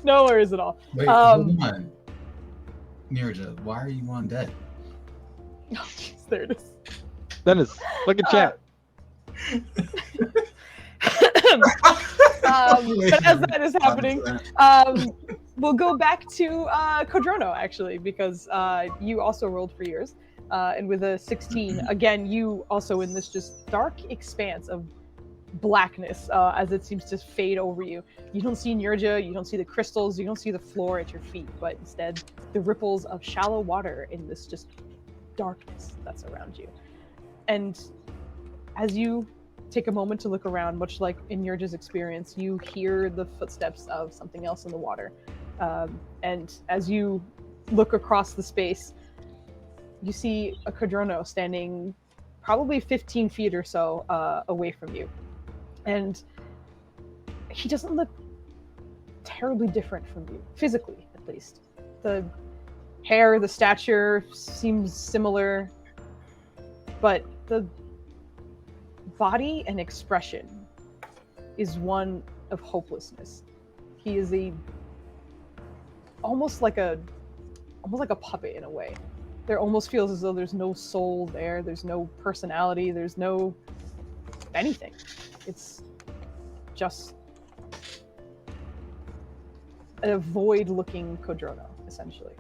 No worries at all. Wait, hold on. Nirja, why are you on deck? Oh, jeez, there it is. Dennis, look at chat. But as that is happening, we'll go back to Codrono, actually, because you also rolled for yours. And with a 16, again, you also in this just dark expanse of blackness as it seems to fade over you. You don't see Nirja, you don't see the crystals, you don't see the floor at your feet, but instead the ripples of shallow water in this just darkness that's around you. And as you take a moment to look around, much like in Nirja's experience, you hear the footsteps of something else in the water. And as you look across the space, you see a Codrono standing probably 15 feet or so away from you. And he doesn't look terribly different from you, physically at least. The hair, the stature seems similar, but the body and expression is one of hopelessness. He is almost like a puppet in a way. There almost feels as though there's no soul there, there's no personality, there's no anything. It's just a void-looking Codrono, essentially.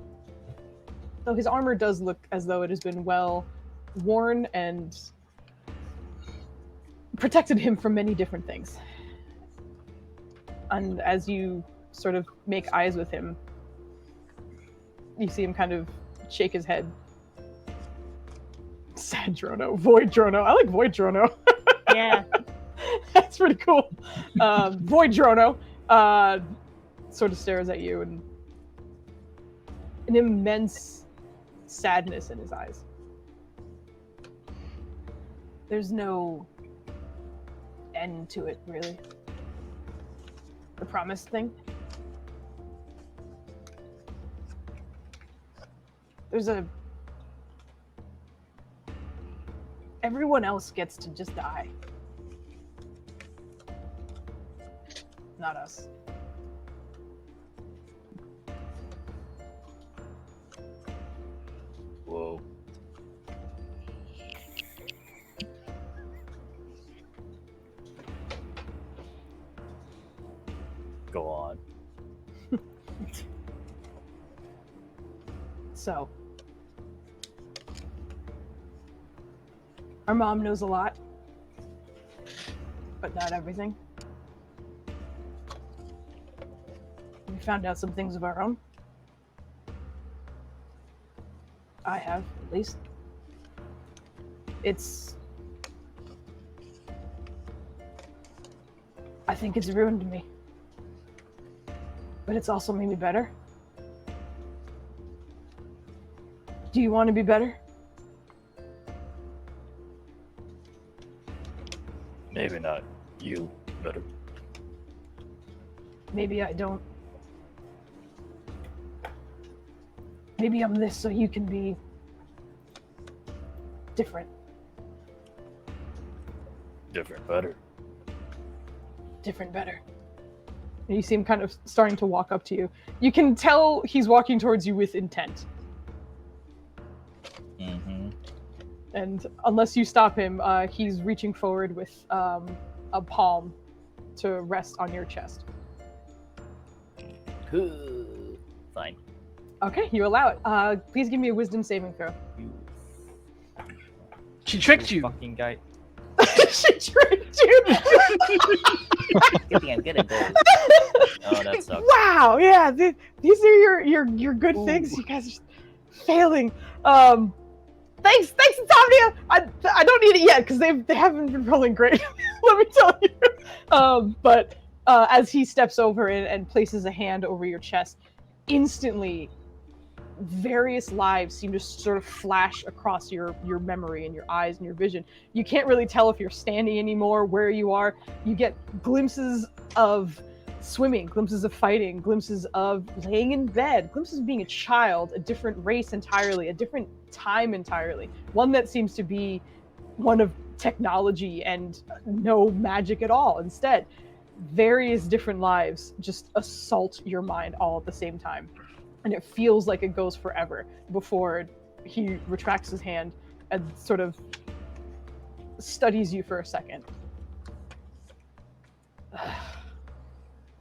Though his armor does look as though it has been well worn and protected him from many different things. And as you sort of make eyes with him, you see him kind of shake his head. Sad Drono, Void Drono. I like Void Drono. Yeah. That's pretty cool. Void Drono sort of stares at you and an immense sadness in his eyes. There's no end to it, really. The promised thing. Everyone else gets to just die. Not us. Whoa. Go on. So, our mom knows a lot, but not everything. We found out some things of our own. I have, at least. I think it's ruined me. But it's also made me better. Do you want to be better? Maybe not you, better. Maybe I don't. Maybe I'm this so you can be different. Different, better. Different, better. And you see him kind of starting to walk up to you. You can tell he's walking towards you with intent. Mm-hmm. And unless you stop him, he's reaching forward with a palm to rest on your chest. Fine. Okay, you allow it. Please give me a wisdom saving throw. You She tricked you. fucking guy. She tricked you! Good thing I'm good at those. Oh, that sucks. Wow, yeah, these are your good things. You guys are just failing. Thanks, Insomnia. I don't need it yet because they haven't been rolling great. Let me tell you. But as he steps over and places a hand over your chest, instantly various lives seem to sort of flash across your memory and your eyes and your vision. You can't really tell if you're standing anymore, where you are. You get glimpses of swimming, glimpses of fighting, glimpses of laying in bed, glimpses of being a child, a different race entirely, a different time entirely, one that seems to be one of technology and no magic at all. Instead, various different lives just assault your mind all at the same time. And it feels like it goes forever before he retracts his hand and sort of studies you for a second.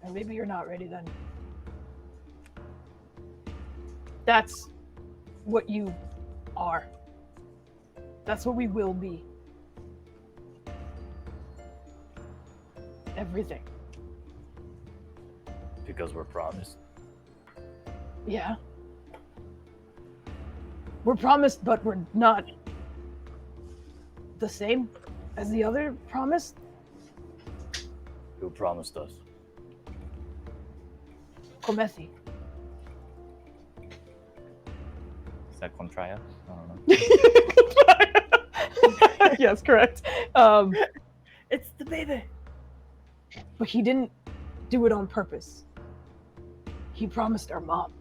And maybe you're not ready then. That's what you are. That's what we will be. Everything. Because we're promised. Yeah. We're promised, but we're not the same as the other promised. Who promised us? Komethi. Is that Contraya? I don't know. Yes, correct. It's the baby. But he didn't do it on purpose. He promised our mom.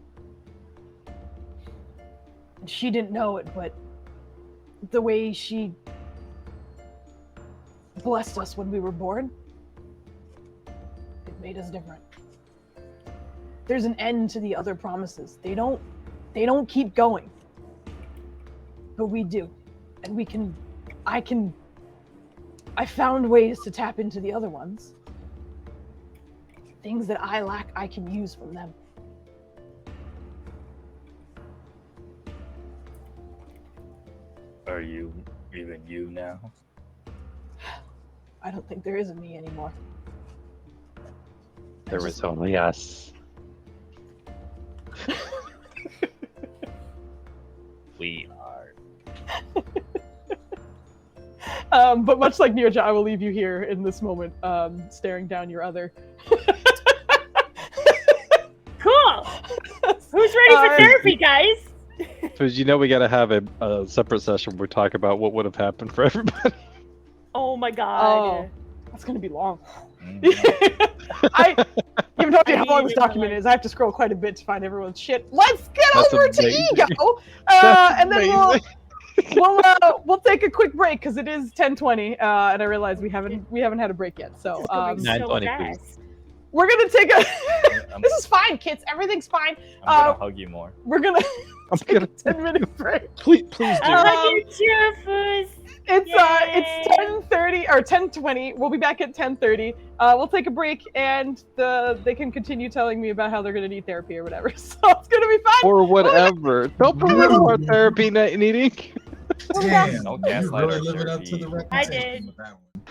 And she didn't know it, but the way she blessed us when we were born, it made us different. There's an end to the other promises. They don't keep going. But we do. And I found ways to tap into the other ones. Things that I lack, I can use from them. Are you even you now? I don't think there is a me anymore. There was only us. We are. But much like Nirja, I will leave you here in this moment, staring down your other. Cool. Who's ready for therapy, guys? Because we got to have a separate session where we talk about what would have happened for everybody. Oh my god. That's gonna be long. Mm. I even told you how long this immediately document like- is. I have to scroll quite a bit to find everyone's shit. Let's get That's over to amazing. Ego, That's and then amazing. we'll take a quick break because it is 10:20, and I realize we haven't had a break yet. So It's going so 9:20, please. fast. we're gonna take a. I'm- This is fine, kids. Everything's fine. I'm gonna hug you more. We're gonna I'm take a gonna 10-minute break. please do. I like you too, Foos. It's Yay. 10:30 or 10:20. We'll be back at 10:30. We'll take a break, and they can continue telling me about how they're gonna need therapy or whatever. So it's gonna be fun. Or whatever. Don't belittle our therapy needing. Damn, Don't you gaslight really our living up to therapy. the reputation I did. with that one.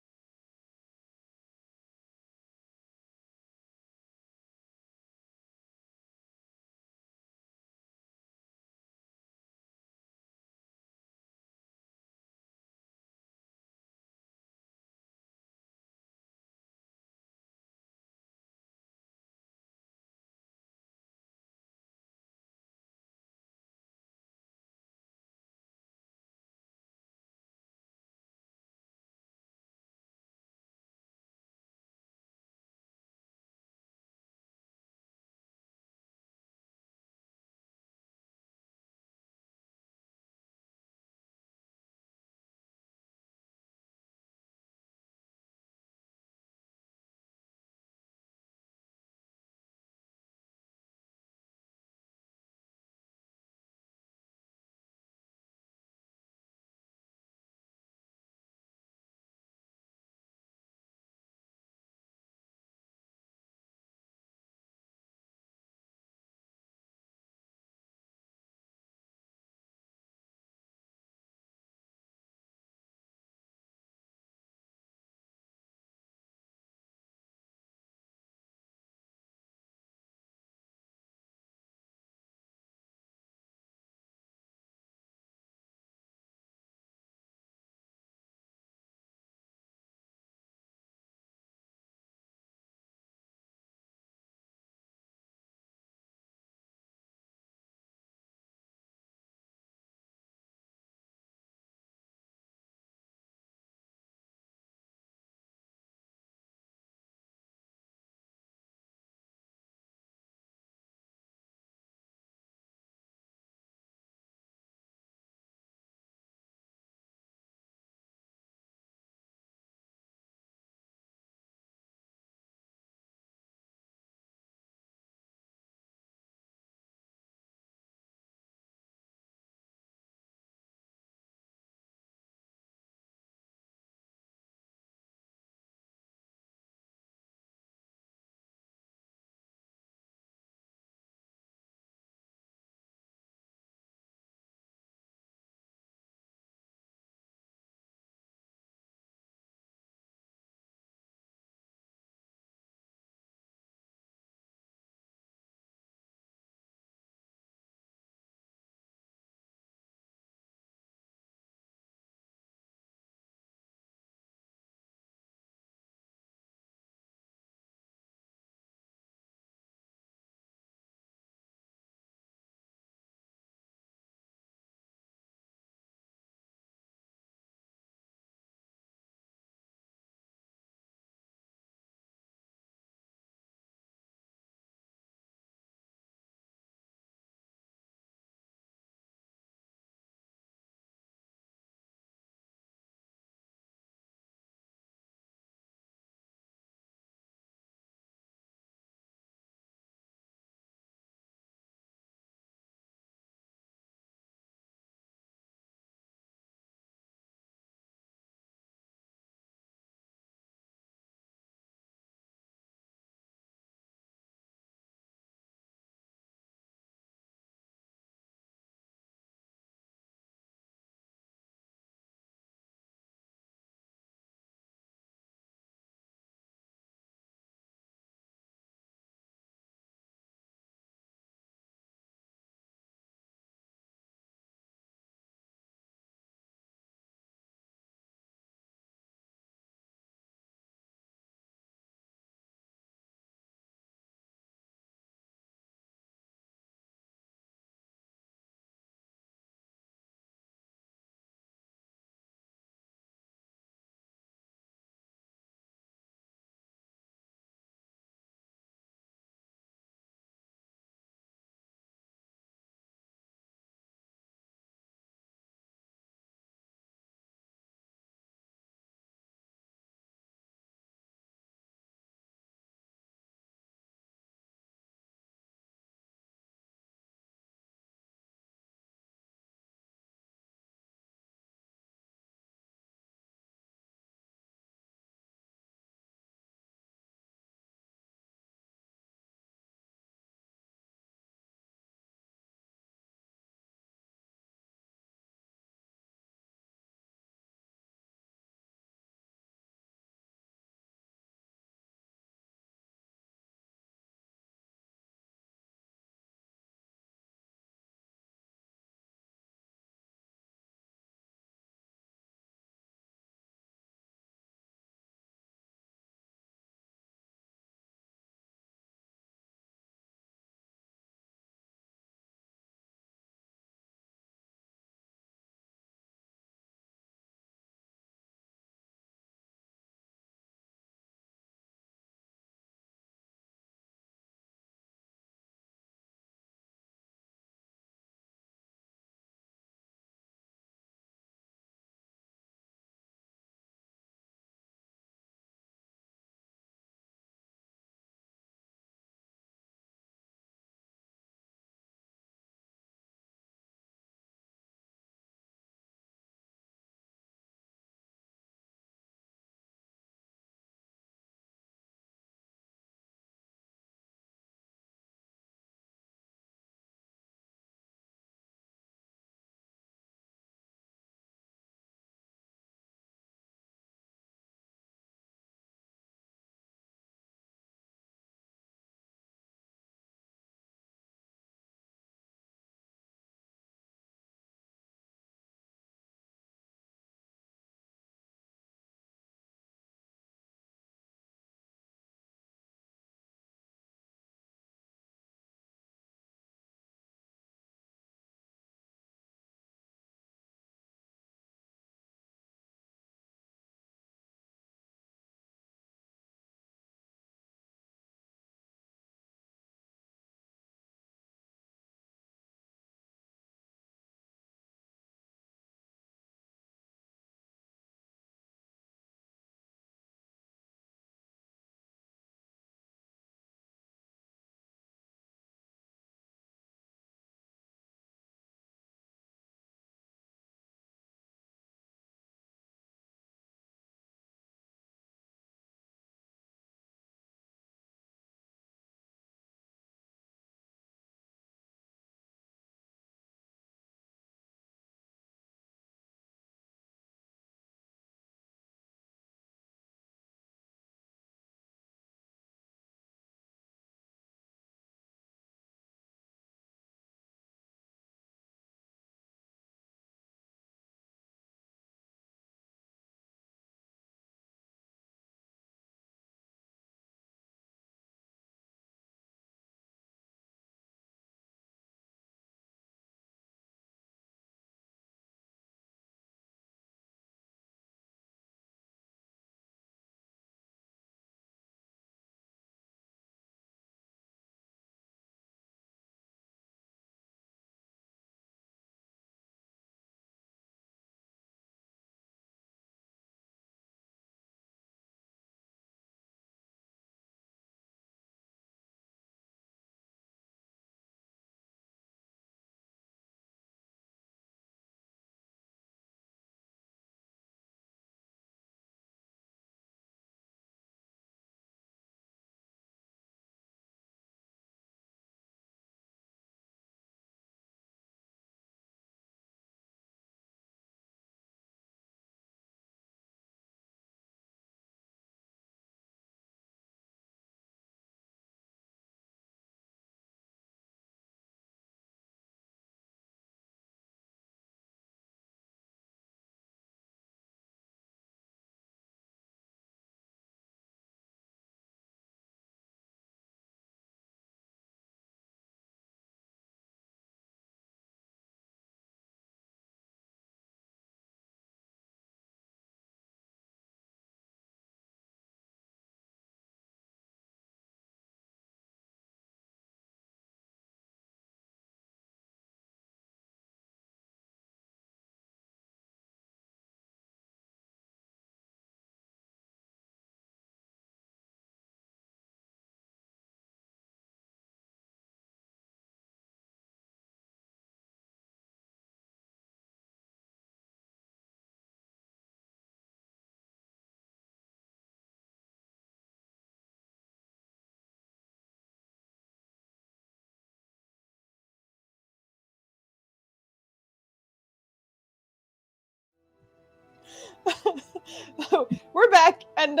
We're back, and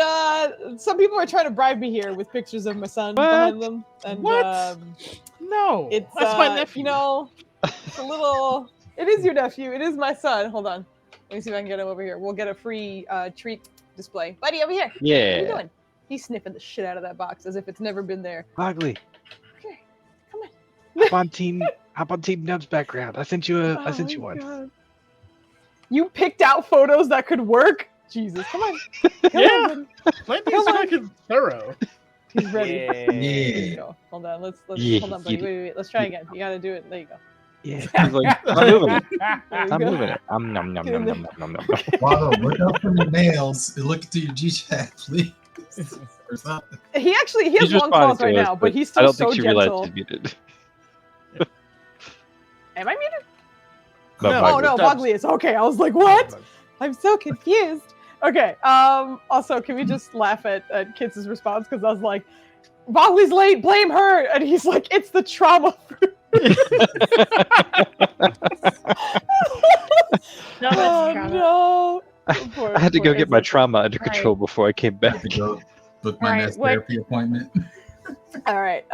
some people are trying to bribe me here with pictures of my son behind them. And What? No, it's that's my nephew. You know, it's a little. It is your nephew. It is my son. Hold on. Let me see if I can get him over here. We'll get a free treat display. Buddy, over here. What are you Yeah. doing? He's sniffing the shit out of that box as if it's never been there. Ugly. Okay, come on. Hop on Team Nub's background. I sent you Oh one. God. You picked out photos that could work? Jesus, come on. Come Yeah. on. Lightning's fucking thorough. He's ready. There Yeah. you go. Hold on. Let's Yeah, hold on, buddy. Wait. Let's try again. You gotta do it. There you go. Yeah. He's like, I'm moving it. There you I'm go. moving it. Nom nom nom nom nom nom nom. Waldo, look up from your nails and look into your G chat, please. Or something. He has He's long claws responding right to us, now, but he's I still don't so think she realized gentle. she's muted. Am I muted? No, No. Oh Bogly. no, Dubs. Bogley is. Okay, I was like, what? I'm so confused. Okay. Also, can we just laugh at Kits' response? Because I was like, Bogley's late, blame her. And he's like, it's the trauma. No, that's Oh trauma. no. I had to go get my Izzy. trauma under Right. control before I came back. To go book my Alright, next what- therapy appointment. All right.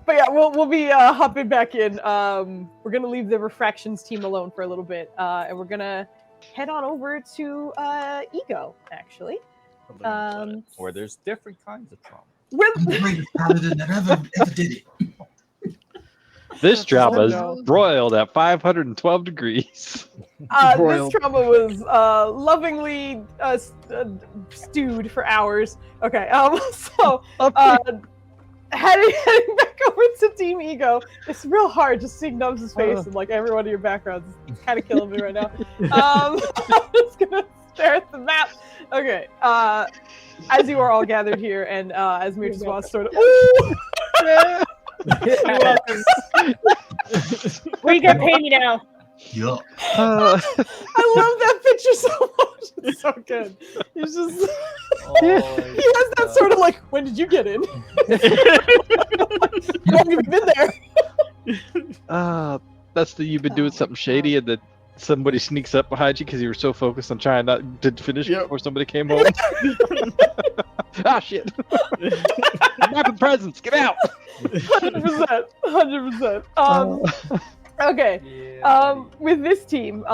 But yeah, we'll be hopping back in. We're gonna leave the Refractions team alone for a little bit, and we're gonna head on over to Ego. Actually, Where there's different kinds of trauma. I'm the greatest paladin that ever did it. This drama is no. broiled at 512 degrees. this Broiled. trauma was lovingly stewed for hours. Okay. So heading back over to Team Ego. It's real hard just seeing Nubs' face and like every one of your backgrounds. It's kind of killing me right now. I'm just gonna stare at the map. Okay. As you are all gathered here, and as Mir just wants sort of. Ooh! You're welcome. Where you gonna pay me now? Yup. I love that picture so much. It's so good. He's just. Oh, He has that sort of like, when did you get in? How long have you been there? That's the you've been doing something shady, and then somebody sneaks up behind you because you were so focused on trying not to finish Yep. before somebody came home. Ah, shit. I'm wrapping presents. Get out. 100%. 100%. Okay. With this team,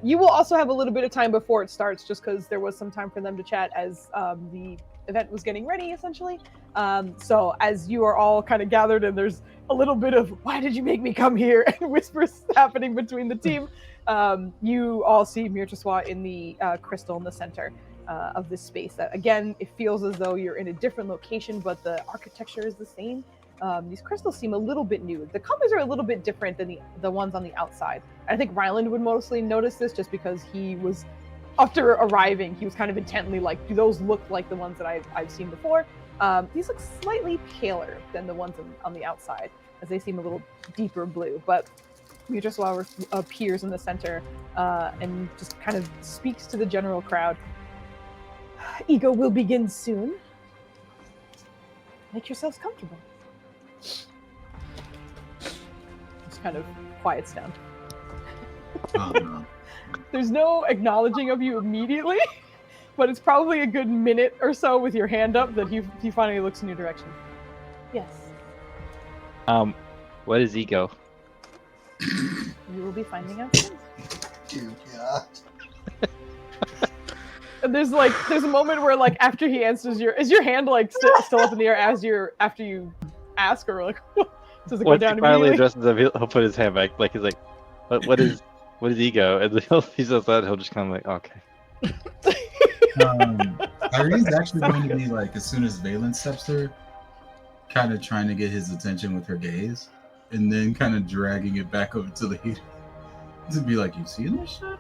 you will also have a little bit of time before it starts, just because there was some time for them to chat as the event was getting ready, essentially. So as you are all kind of gathered, and there's a little bit of "Why did you make me come here?" and whispers happening between the team. You all see Mirtaswa in the crystal in the center of this space. That again, it feels as though you're in a different location, but the architecture is the same. These crystals seem a little bit new. The colors are a little bit different than the ones on the outside. I think Ryland would mostly notice this just because he was, after arriving, he was kind of intently like, do those look like the ones that I've seen before? These look slightly paler than the ones on the outside, as they seem a little deeper blue. But Mudraswa appears in the center and just kind of speaks to the general crowd. Ego will begin soon. Make yourselves comfortable. Just kind of quiets down. Oh, no. There's no acknowledging of you immediately, but it's probably a good minute or so with your hand up that he finally looks in your direction. Yes, What is ego? you will be finding out soon. Dear God. And there's a moment where like after he answers is your hand like still up in the air after you ask, or like does it go Once down he finally immediately? addresses him, he'll put his hand back. Like he's like, what is ego? And then he says that, he'll just kind of like, okay. Irene's actually going to be like, as soon as Valen steps there, kind of trying to get his attention with her gaze, and then kind of dragging it back over to the heater to be like, you see this shit?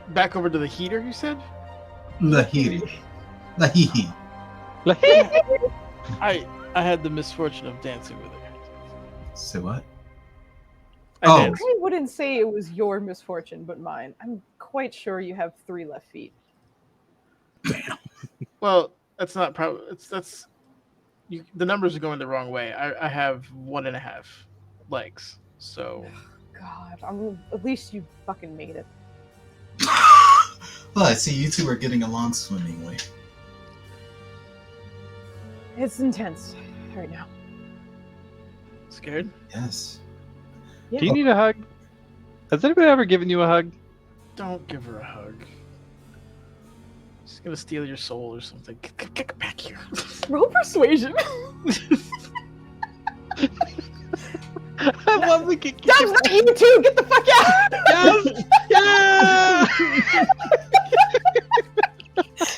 Back over to the heater, you said? The heater. The hee. I had the misfortune of dancing with her. Say what? I Oh. danced. I wouldn't say it was your misfortune, but mine. I'm quite sure you have 3 left feet. Well, that's not probably. The numbers are going the wrong way. I have 1.5 legs. So God, at least you fucking made it. Well, I see you two are getting along swimmingly. It's intense right now. Scared? Yes. Do you need a hug? Has anybody ever given you a hug? Don't give her a hug. She's gonna steal your soul or something. Get back here. Roll persuasion. I love the kick. Dubs, not you too. Get the fuck out. Yeah!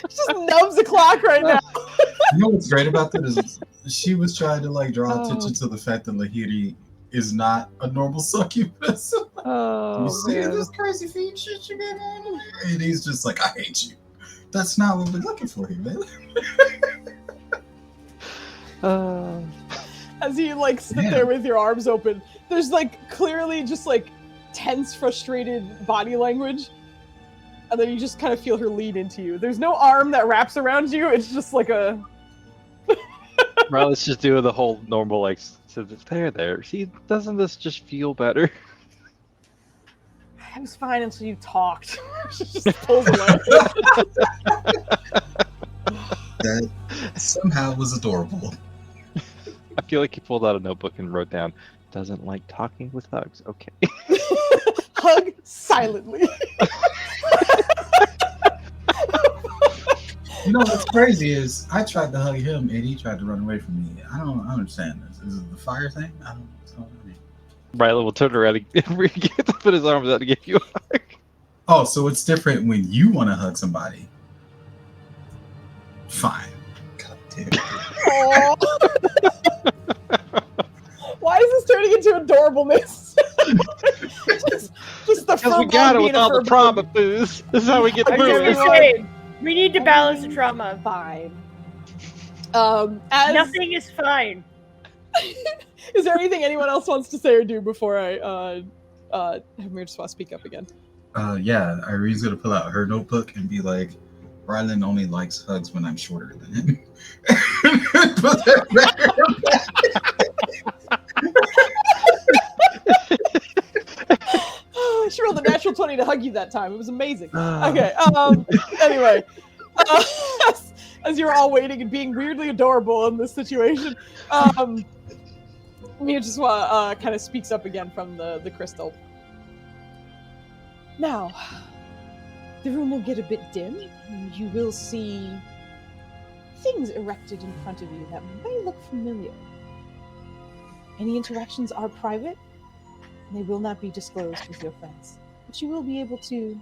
Just nubs the clock right now. You know what's great about that is she was trying to like draw attention to the fact that Lahiri is not a normal succubus. Oh, You see man. this crazy feet shit you got on there? And he's just like, I hate you. That's not what we're looking for here, man. As you like sit Yeah. there with your arms open, there's like clearly just like tense, frustrated body language. And then you just kind of feel her lean into you. There's no arm that wraps around you. It's just like a. Well, let's just do the whole normal, like, so there. See, doesn't this just feel better? I was fine until you talked. She just pulls away. That somehow was adorable. I feel like he pulled out a notebook and wrote down, doesn't like talking with hugs. Okay. Hug silently. You know what's crazy is I tried to hug him and he tried to run away from me. I don't understand this. Is it the fire thing? I don't know. Riley will turn around and get to put his arms out to give you a hug. Oh, so it's different when you want to hug somebody. Fine. God damn it. Aw. Why is this turning into adorableness? just the Because we got it with all the trauma booze. This is how we get the I'm just booze. saying, we need to balance the trauma. Fine. As Nothing is fine. is there anything anyone else wants to say or do before I have Mirswa speak up again? Yeah, Irene's gonna pull out her notebook and be like, Rylan only likes hugs when I'm shorter than him. Put that She rolled a natural 20 to hug you that time. It was amazing. Okay. Anyway, as you're all waiting and being weirdly adorable in this situation, Mirswa kind of speaks up again from the crystal. Now, the room will get a bit dim, and you will see things erected in front of you that may look familiar. Any interactions are private, and they will not be disclosed with your friends. But you will be able to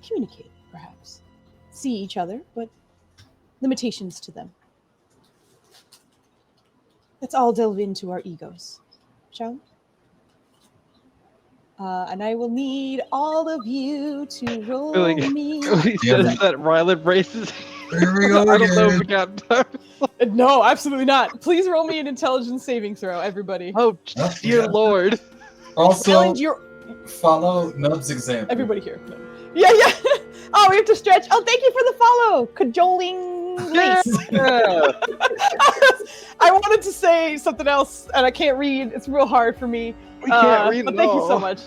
communicate, perhaps. See each other, but limitations to them. Let's all delve into our egos, shall we? And I will need all of you to roll Really? me. When he Yeah. says that, Rylan races. Here we go I don't know if again. we got time. No, absolutely not. Please roll me an intelligence saving throw, everybody. Oh, dear Lord. Also, Challenge your follow Nub's example. everybody here. No. Yeah. Oh, we have to stretch. Oh, thank you for the follow, cajoling lace. Yeah. I wanted to say something else, and I can't read. It's real hard for me. We can't read but it thank you all. so much.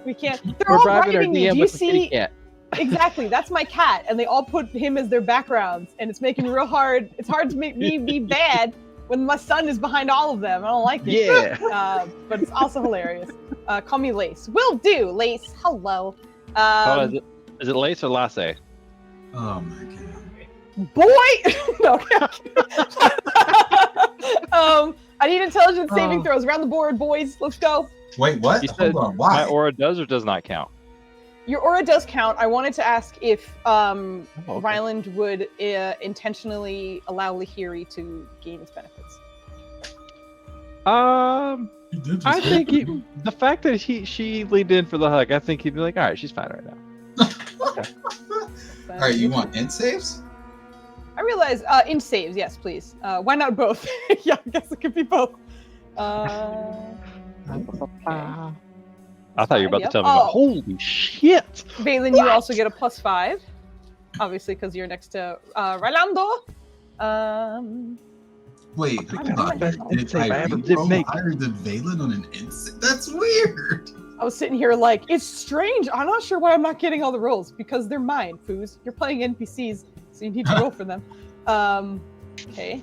We can't. They're We're all bribing our bribing me. Do DM you with a kitty see? cat. Exactly. That's my cat, and they all put him as their backgrounds, and it's making me real hard. It's hard to make me be bad when my son is behind all of them. I don't like it. Yeah. But it's also hilarious. Call me Lace. Will do, Lace. Hello. Oh, is it Lace or Lasse? Oh my god. Boy. No. I need intelligence saving Oh. throws around the board, boys. Let's go. Wait, what? You said Hold on. my Why? aura does or does not count? Your aura does count. I wanted to ask if okay. Ryland would intentionally allow Lahiri to gain its benefits. You did just I think hit the fact that she leaned in for the hug, I think he'd be like, all right, she's fine right now. All right, you want end saves? I realize in saves, yes, please. Why not both? Yeah, I guess it could be both. I thought you were about to tell me, Oh. holy shit! Valen, you also get a +5, obviously, because you're next to Rylando. Wait, I hold don't on. know. Did Say, I Irene did roll make it. higher than Valen on an end save? That's weird. I was sitting here like, it's strange. I'm not sure why I'm not getting all the rolls because they're mine, Foos. You're playing NPCs, so you need to roll for them. Okay.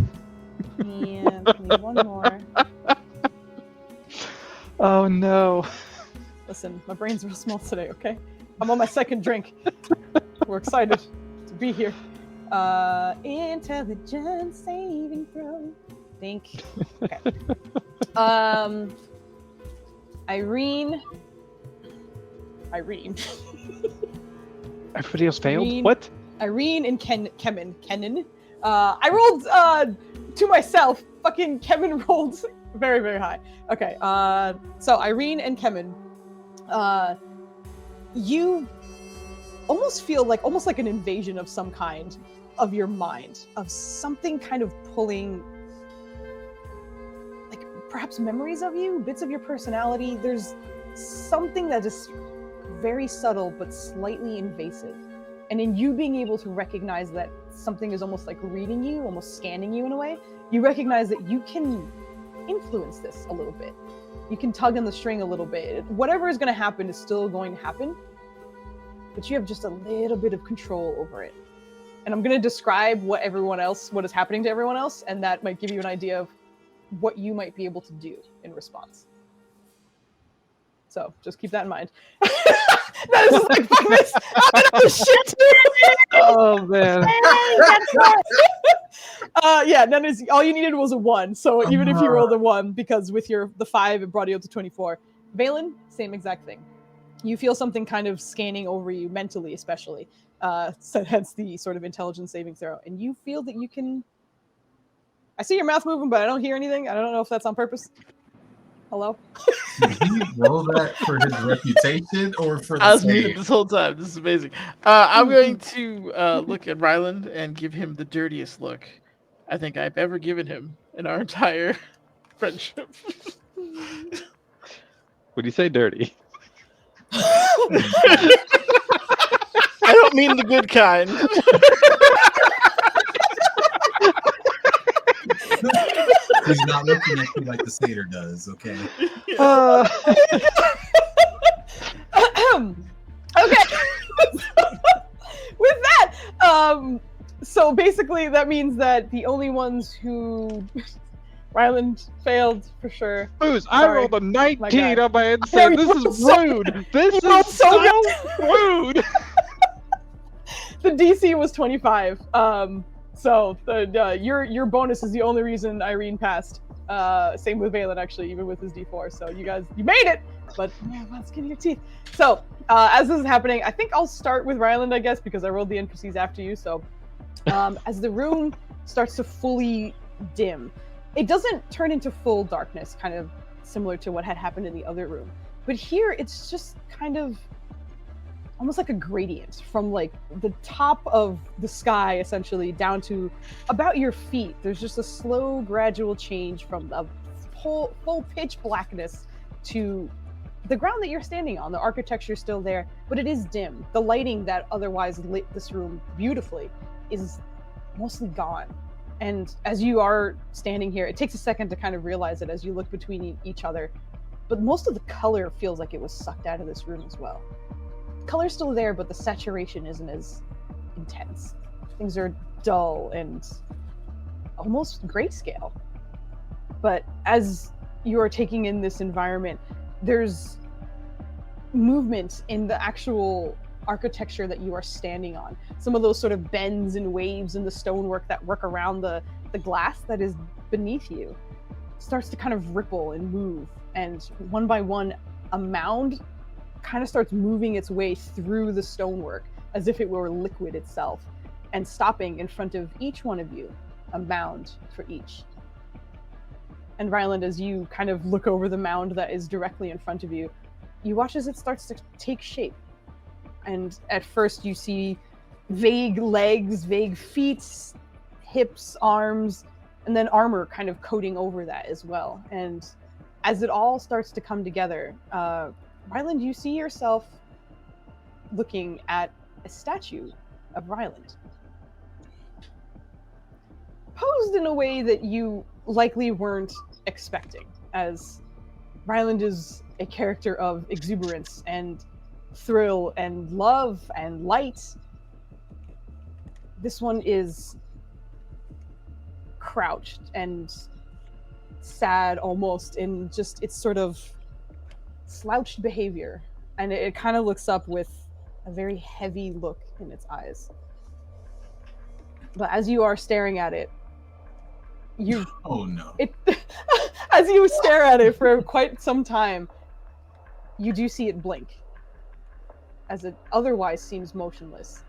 And need one more. Oh no. Listen, my brain's real small today, okay? I'm on my second drink. We're excited to be here. Intelligence saving throw. Think. Okay. Irene. Everybody else failed? Irene. What? Irene and Kenan. I rolled to myself. Fucking Kevin rolled very, very high. Okay. So Irene and Kenan, you almost feel like an invasion of some kind of your mind, of something kind of pulling, like perhaps memories of you, bits of your personality. There's something that is very subtle but slightly invasive. And in you being able to recognize that something is almost like reading you, almost scanning you in a way, you recognize that you can influence this a little bit. You can tug on the string a little bit. Whatever is going to happen is still going to happen, but you have just a little bit of control over it. And I'm going to describe what is happening to everyone else, and that might give you an idea of what you might be able to do in response. So just keep that in mind. That is just like, fuck this. I'm gonna shit. Oh man. Yeah, all you needed was a 1. So even if you rolled a 1, because with the 5, it brought you up to 24. Valen, same exact thing. You feel something kind of scanning over you mentally, especially. So hence the sort of intelligence saving throw. And you feel that you can. I see your mouth moving, but I don't hear anything. I don't know if that's on purpose. Hello? Did he roll that for his reputation or for the I was save? muted this whole time. This is amazing. I'm going to look at Ryland and give him the dirtiest look I think I've ever given him in our entire friendship. Would you say dirty? I don't mean the good kind. He's not looking at you like the satyr does, okay? Okay. With that, so basically that means that the only ones who Ryland failed for sure. Foos, I Sorry. rolled a My 19 God. on my head. Said, you this rolled is so rude. This You rolled is so so rude. The DC was 25. So the your bonus is the only reason Irene passed. Same with Valen, actually, even with his D4. So you made it, but man, skin in your teeth. So as this is happening, I think I'll start with Ryland, I guess, because I rolled the NPCs after you. So as the room starts to fully dim, it doesn't turn into full darkness, kind of similar to what had happened in the other room. But here, it's just kind of almost like a gradient from like the top of the sky essentially down to about your feet. There's just a slow gradual change from the full pitch blackness to the ground that you're standing on. The architecture is still there, but it is dim. The lighting that otherwise lit this room beautifully is mostly gone. And as you are standing here, it takes a second to kind of realize it as you look between each other, but most of the color feels like it was sucked out of this room as well. Color's still there, but the saturation isn't as intense. Things are dull and almost grayscale. But as you are taking in this environment, there's movement in the actual architecture that you are standing on. Some of those sort of bends and waves in the stonework that work around the glass that is beneath you starts to kind of ripple and move. And one by one, a mound kind of starts moving its way through the stonework as if it were liquid itself, and stopping in front of each one of you, a mound for each. And Ryland, as you kind of look over the mound that is directly in front of you, you watch as it starts to take shape. And at first you see vague legs, vague feet, hips, arms, and then armor kind of coating over that as well. And as it all starts to come together, Ryland, you see yourself looking at a statue of Ryland. Posed in a way that you likely weren't expecting, as Ryland is a character of exuberance and thrill and love and light. This one is crouched and sad almost in just its sort of slouched behavior. And it kind of looks up with a very heavy look in its eyes. But as you are staring at it, Oh no. as you stare at it for quite some time, you do see it blink, as it otherwise seems motionless.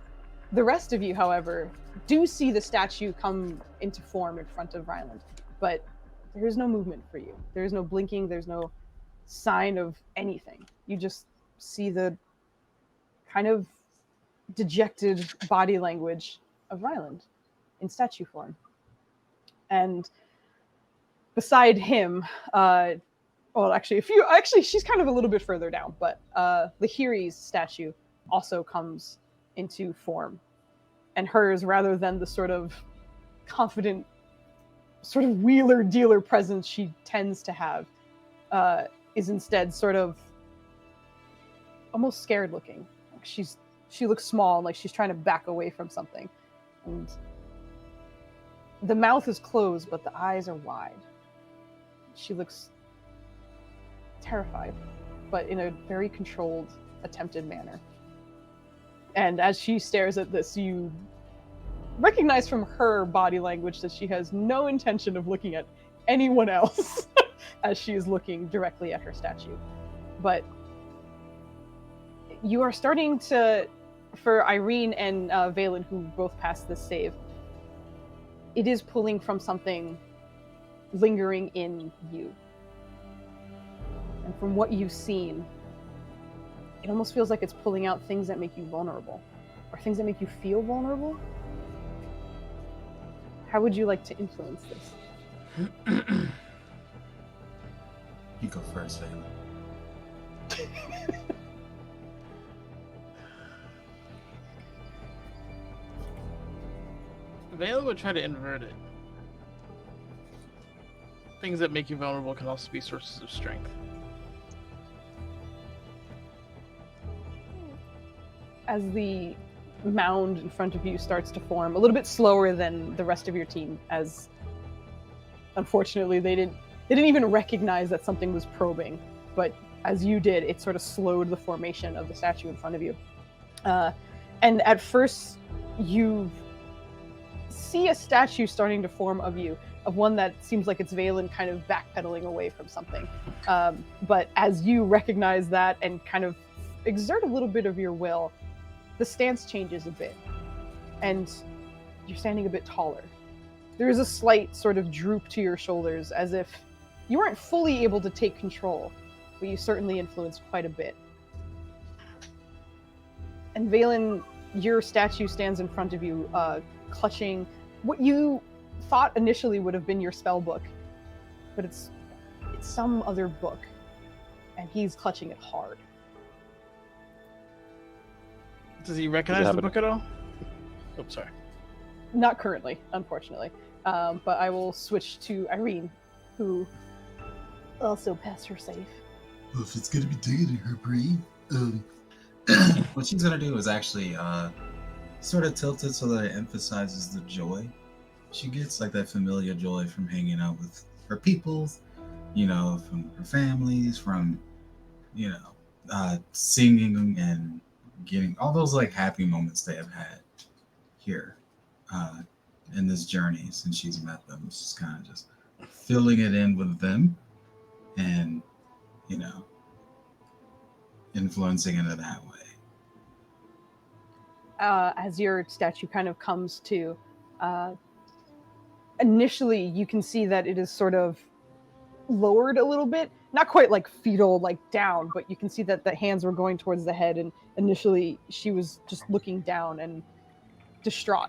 The rest of you, however, do see the statue come into form in front of Ryland, but there is no movement for you. There is no blinking, there's no sign of anything. You just see the kind of dejected body language of Ryland in statue form. And beside him, well, actually, she's kind of a little bit further down, but Lahiri's statue also comes into form. And hers, rather than the sort of confident, sort of wheeler-dealer presence she tends to have, is instead sort of almost scared looking. Like she looks small, like she's trying to back away from something. And the mouth is closed, but the eyes are wide. She looks terrified, but in a very controlled, attempted manner. And as she stares at this, you recognize from her body language that she has no intention of looking at anyone else as she is looking directly at her statue. But you are starting to, for Irene and Valen, who both passed this save, it is pulling from something lingering in you. And from what you've seen, it almost feels like it's pulling out things that make you vulnerable, or things that make you feel vulnerable. How would you like to influence this? You go first, Valen. Valen would try to invert it. Things that make you vulnerable can also be sources of strength. As the mound in front of you starts to form, a little bit slower than the rest of your team, as unfortunately they didn't even recognize that something was probing, but as you did, it sort of slowed the formation of the statue in front of you. And at first, you see a statue starting to form of you, of one that seems like it's Valen kind of backpedaling away from something. But as you recognize that and kind of exert a little bit of your will, the stance changes a bit, and you're standing a bit taller. There is a slight sort of droop to your shoulders, as if you weren't fully able to take control, but you certainly influenced quite a bit. And Valen, your statue stands in front of you, clutching what you thought initially would have been your spell book, but it's some other book, and he's clutching it hard. Does he recognize the book at all? Oh, sorry. Not currently, unfortunately. But I will switch to Irene, who also passed her save. Well, if it's gonna be digging in her brain, what she's gonna do is actually sort of tilt it so that it emphasizes the joy she gets, like that familiar joy from hanging out with her peoples, from her families, from singing and getting all those like happy moments they have had here in this journey since she's met them. It's just kind of just filling it in with them and influencing it that way. As your statue kind of comes to, initially you can see that it is sort of lowered a little bit, not quite like fetal, like down, but you can see that the hands were going towards the head, and initially she was just looking down and distraught.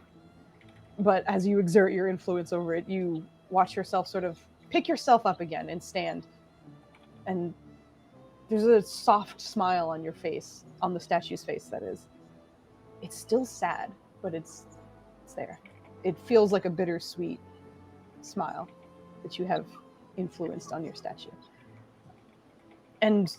But as you exert your influence over it, you watch yourself sort of pick yourself up again and stand, and there's a soft smile on your face, on the statue's face, that is. It's still sad, but it's there. It feels like a bittersweet smile that you have influenced on your statue. And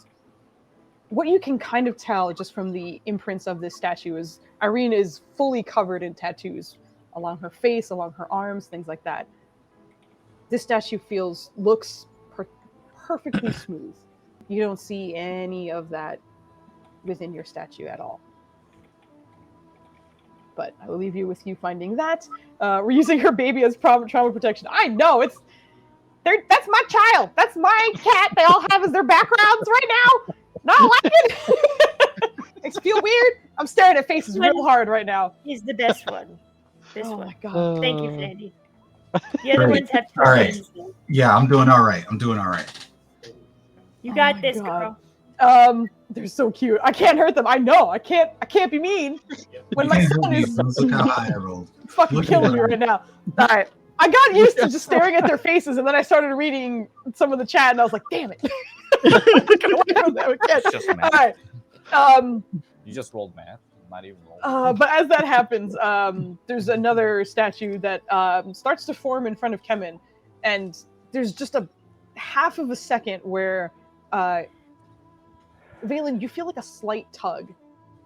what you can kind of tell just from the imprints of this statue is Irene is fully covered in tattoos along her face, along her arms, things like that. This statue looks perfectly smooth. You don't see any of that within your statue at all. But I will leave you with you finding that. We're using her baby as trauma protection. I know, that's my child. That's my cat. They all have as their backgrounds right now. Not like it. Makes me feel weird. I'm staring at faces real hard right now. He's the best one. This Oh one. my god. Thank you, Sandy. The other Great. ones have All right. twins, though. Yeah, I'm doing all right. You Oh got my this, God. girl. They're so cute. I can't hurt them. I know. I can't be mean. When my son is Look how high I rolled. fucking Look at killing that. me right now. All right. I got used to just staring at their faces, and then I started reading some of the chat, and I was like, "Damn it!" Get away from them again. It's just All math. right. You just rolled math, not even rolled. But as that happens, there's another statue that starts to form in front of Kemen, and there's just a half of a second where, Valen, you feel like a slight tug,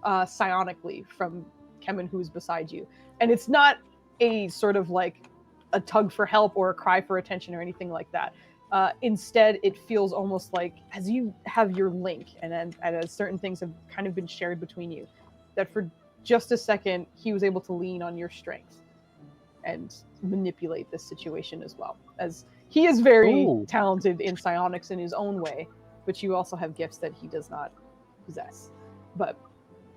psionically from Kemen, who's beside you, and it's not a sort of like a tug for help or a cry for attention or anything like that. Instead, it feels almost like as you have your link, and as certain things have kind of been shared between you, that for just a second, he was able to lean on your strength and manipulate this situation as well. As he is very talented in psionics in his own way, but you also have gifts that he does not possess. But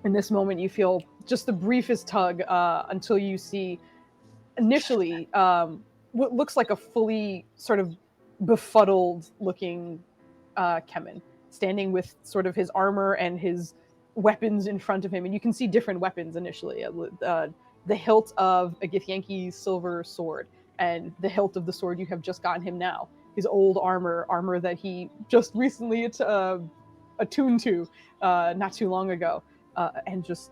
in this moment, you feel just the briefest tug until you see initially what looks like a fully sort of befuddled looking Kemen standing with sort of his armor and his weapons in front of him, and you can see different weapons initially. The hilt of a Githyanki's silver sword, and the hilt of the sword you have just gotten him now. His old armor that he just recently attuned to not too long ago, and just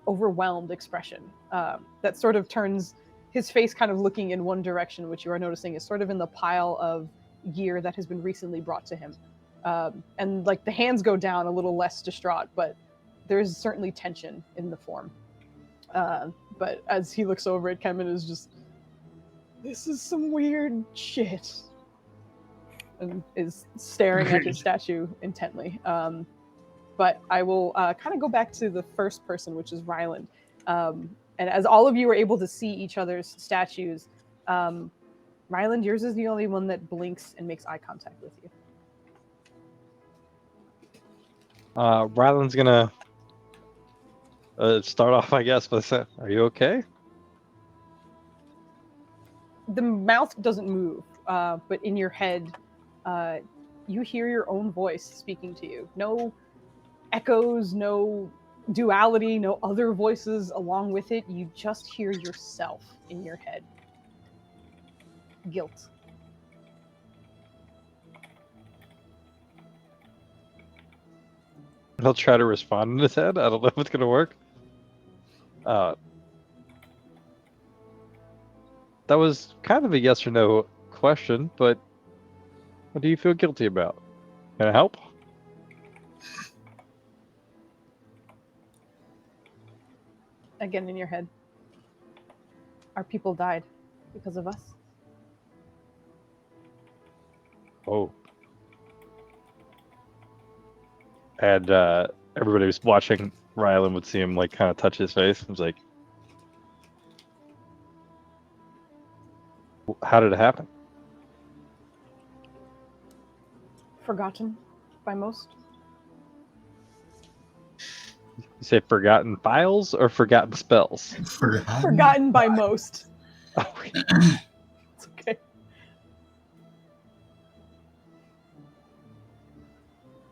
overwhelmed expression that sort of turns his face kind of looking in one direction, which you are noticing is sort of in the pile of gear that has been recently brought to him. And like the hands go down a little less distraught, but there's certainly tension in the form. But as he looks over at Kemen, is just, this is some weird shit, and is staring at his statue intently. But I will kind of go back to the first person, which is Ryland. And as all of you are able to see each other's statues, Ryland, yours is the only one that blinks and makes eye contact with you. Ryland's gonna start off, I guess, by saying, "Are you okay?" The mouth doesn't move, but in your head, you hear your own voice speaking to you. No echoes, no duality, no other voices along with it. You just hear yourself in your head. Guilt. He'll try to respond in his head. I don't know if it's gonna work. That was kind of a yes or no question, but what do you feel guilty about? Can I help? Again in your head. Our people died because of us. Oh. And everybody who's watching Ryland would see him like kind of touch his face. I was like, how did it happen? Forgotten by most. You say forgotten files or forgotten spells? Forgotten by most. Oh, It's okay.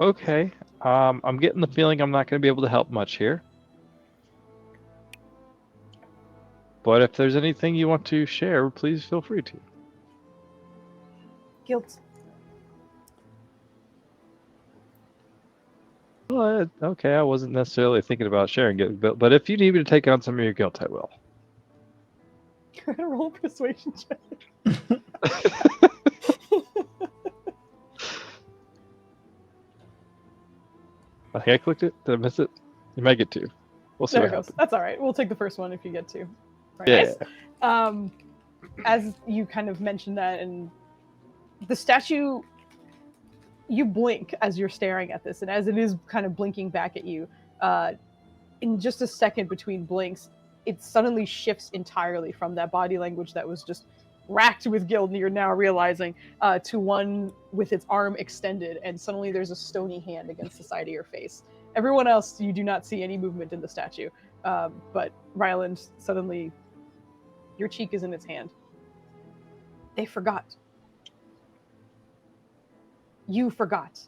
okay. I'm getting the feeling I'm not going to be able to help much here. But if there's anything you want to share, please feel free to. Guilt. Well, okay, I wasn't necessarily thinking about sharing it, but if you need me to take on some of your guilt, I will. You're gonna roll a persuasion check. think I clicked it. Did I miss it? You might get 2. We'll see There what it goes. happens. That's all right. We'll take the first one if you get 2. Very Yeah. nice. As you kind of mentioned that, and the statue, you blink as you're staring at this, and as it is kind of blinking back at you, in just a second between blinks, it suddenly shifts entirely from that body language that was just racked with guilt, and you're now realizing, to one with its arm extended, and suddenly there's a stony hand against the side of your face. Everyone else, you do not see any movement in the statue, but Ryland, suddenly, your cheek is in its hand. They forgot. You forgot.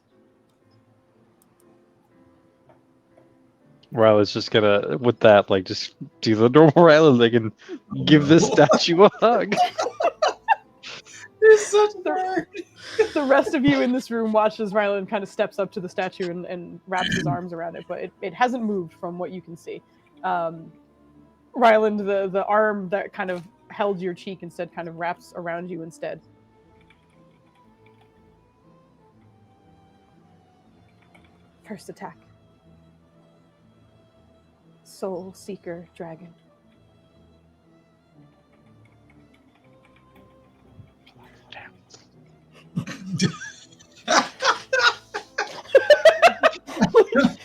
Ryland's just gonna, with that, like, just do the normal Ryland. They can give this statue a hug. You're such a nerd. The rest of you in this room watch as Ryland kind of steps up to the statue and wraps his arms around it, but it hasn't moved from what you can see. Ryland, the arm that kind of held your cheek instead kind of wraps around you instead. First attack. Soul Seeker Dragon.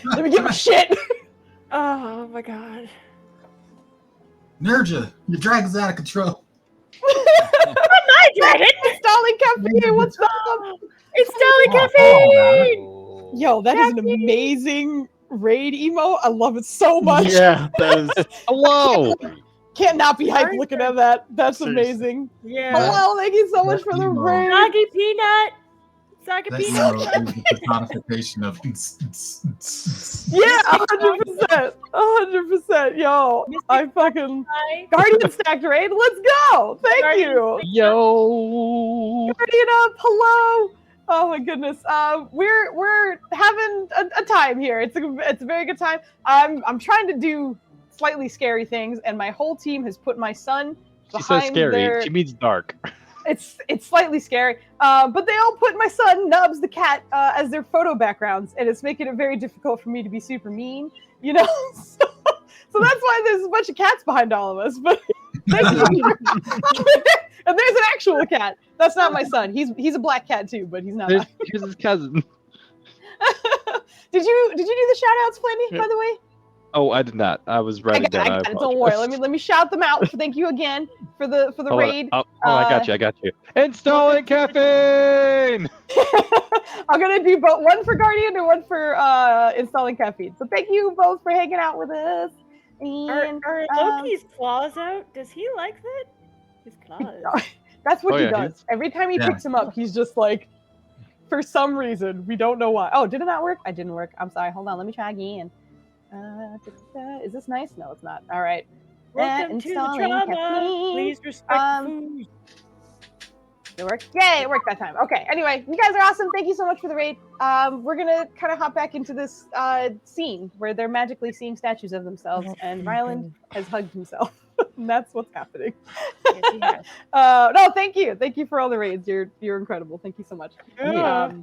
Let me get my shit. Oh my god. Nerja, your dragon's out of control. My dragon! Stalling Cafe, what's up? It's Dolly Cafe! Oh. Yo, that is an amazing raid emo. I love it so much. Yeah, that is. Hello. Can't not be hyped looking at that. That's Seriously. amazing. Yeah. Hello, thank you so much for the Emo. raid. Soggy peanut! Soggy That peanut! emo is the personification of. Yeah, 100%. 100%. Yo, I fucking Hi. Guardian stacked raid. Let's go. Thank Guardian you. Yo. Guardian up. Hello. Oh my goodness. We're having a time here. It's a very good time. I'm trying to do slightly scary things, and my whole team has put my son She says behind scary. their. She means dark. It's slightly scary, but they all put my son Nubs the cat as their photo backgrounds, and it's making it very difficult for me to be super mean, you know. So that's why there's a bunch of cats behind all of us. But thank you. And there's an actual cat. That's not my son. He's a black cat too, but he's not. Here's his cousin. Did you do the shout outs, Flammy, by the way? Oh, I did not. I was writing down. I got it. Don't worry. Let me shout them out. Thank you again for the raid. I got you. Installing caffeine. I'm gonna do both, one for Guardian and one for installing caffeine. So thank you both for hanging out with us. And Are Loki's claws out? Does he like that? His claws. that's what Oh, he yeah, does. Every time he Yeah. picks him up, he's just like, for some reason, we don't know why. Oh, did it not work? I didn't work. I'm sorry. Hold on. Let me try again. Is this nice? No, it's not. All right. Welcome to the Installing drama. caffeine. Please respect the food. It worked. Yay, it worked that time. Okay, anyway, you guys are awesome. Thank you so much for the raid. We're going to kind of hop back into this scene where they're magically seeing statues of themselves, and Ryland has hugged himself. And that's what's happening. Yes, he has. No, thank you. Thank you for all the raids. You're incredible. Thank you so much. Yeah.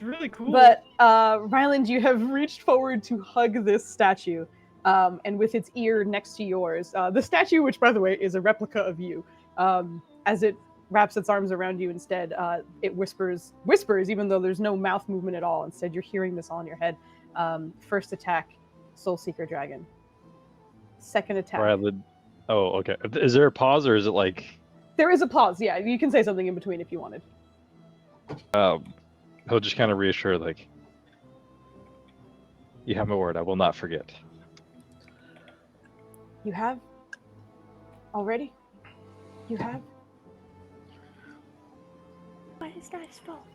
Really cool. But Ryland, you have reached forward to hug this statue, and with its ear next to yours, the statue, which by the way is a replica of you, as it wraps its arms around you instead, it whispers, even though there's no mouth movement at all. Instead, you're hearing this all in your head. First attack, Soul Seeker Dragon. Second attack. Ryland. Oh, okay. Is there a pause or is it like? There is a pause. Yeah, you can say something in between if you wanted. He'll just kind of reassure, like, you have my word. I will not forget. You have? Already? You have? But it's not his fault.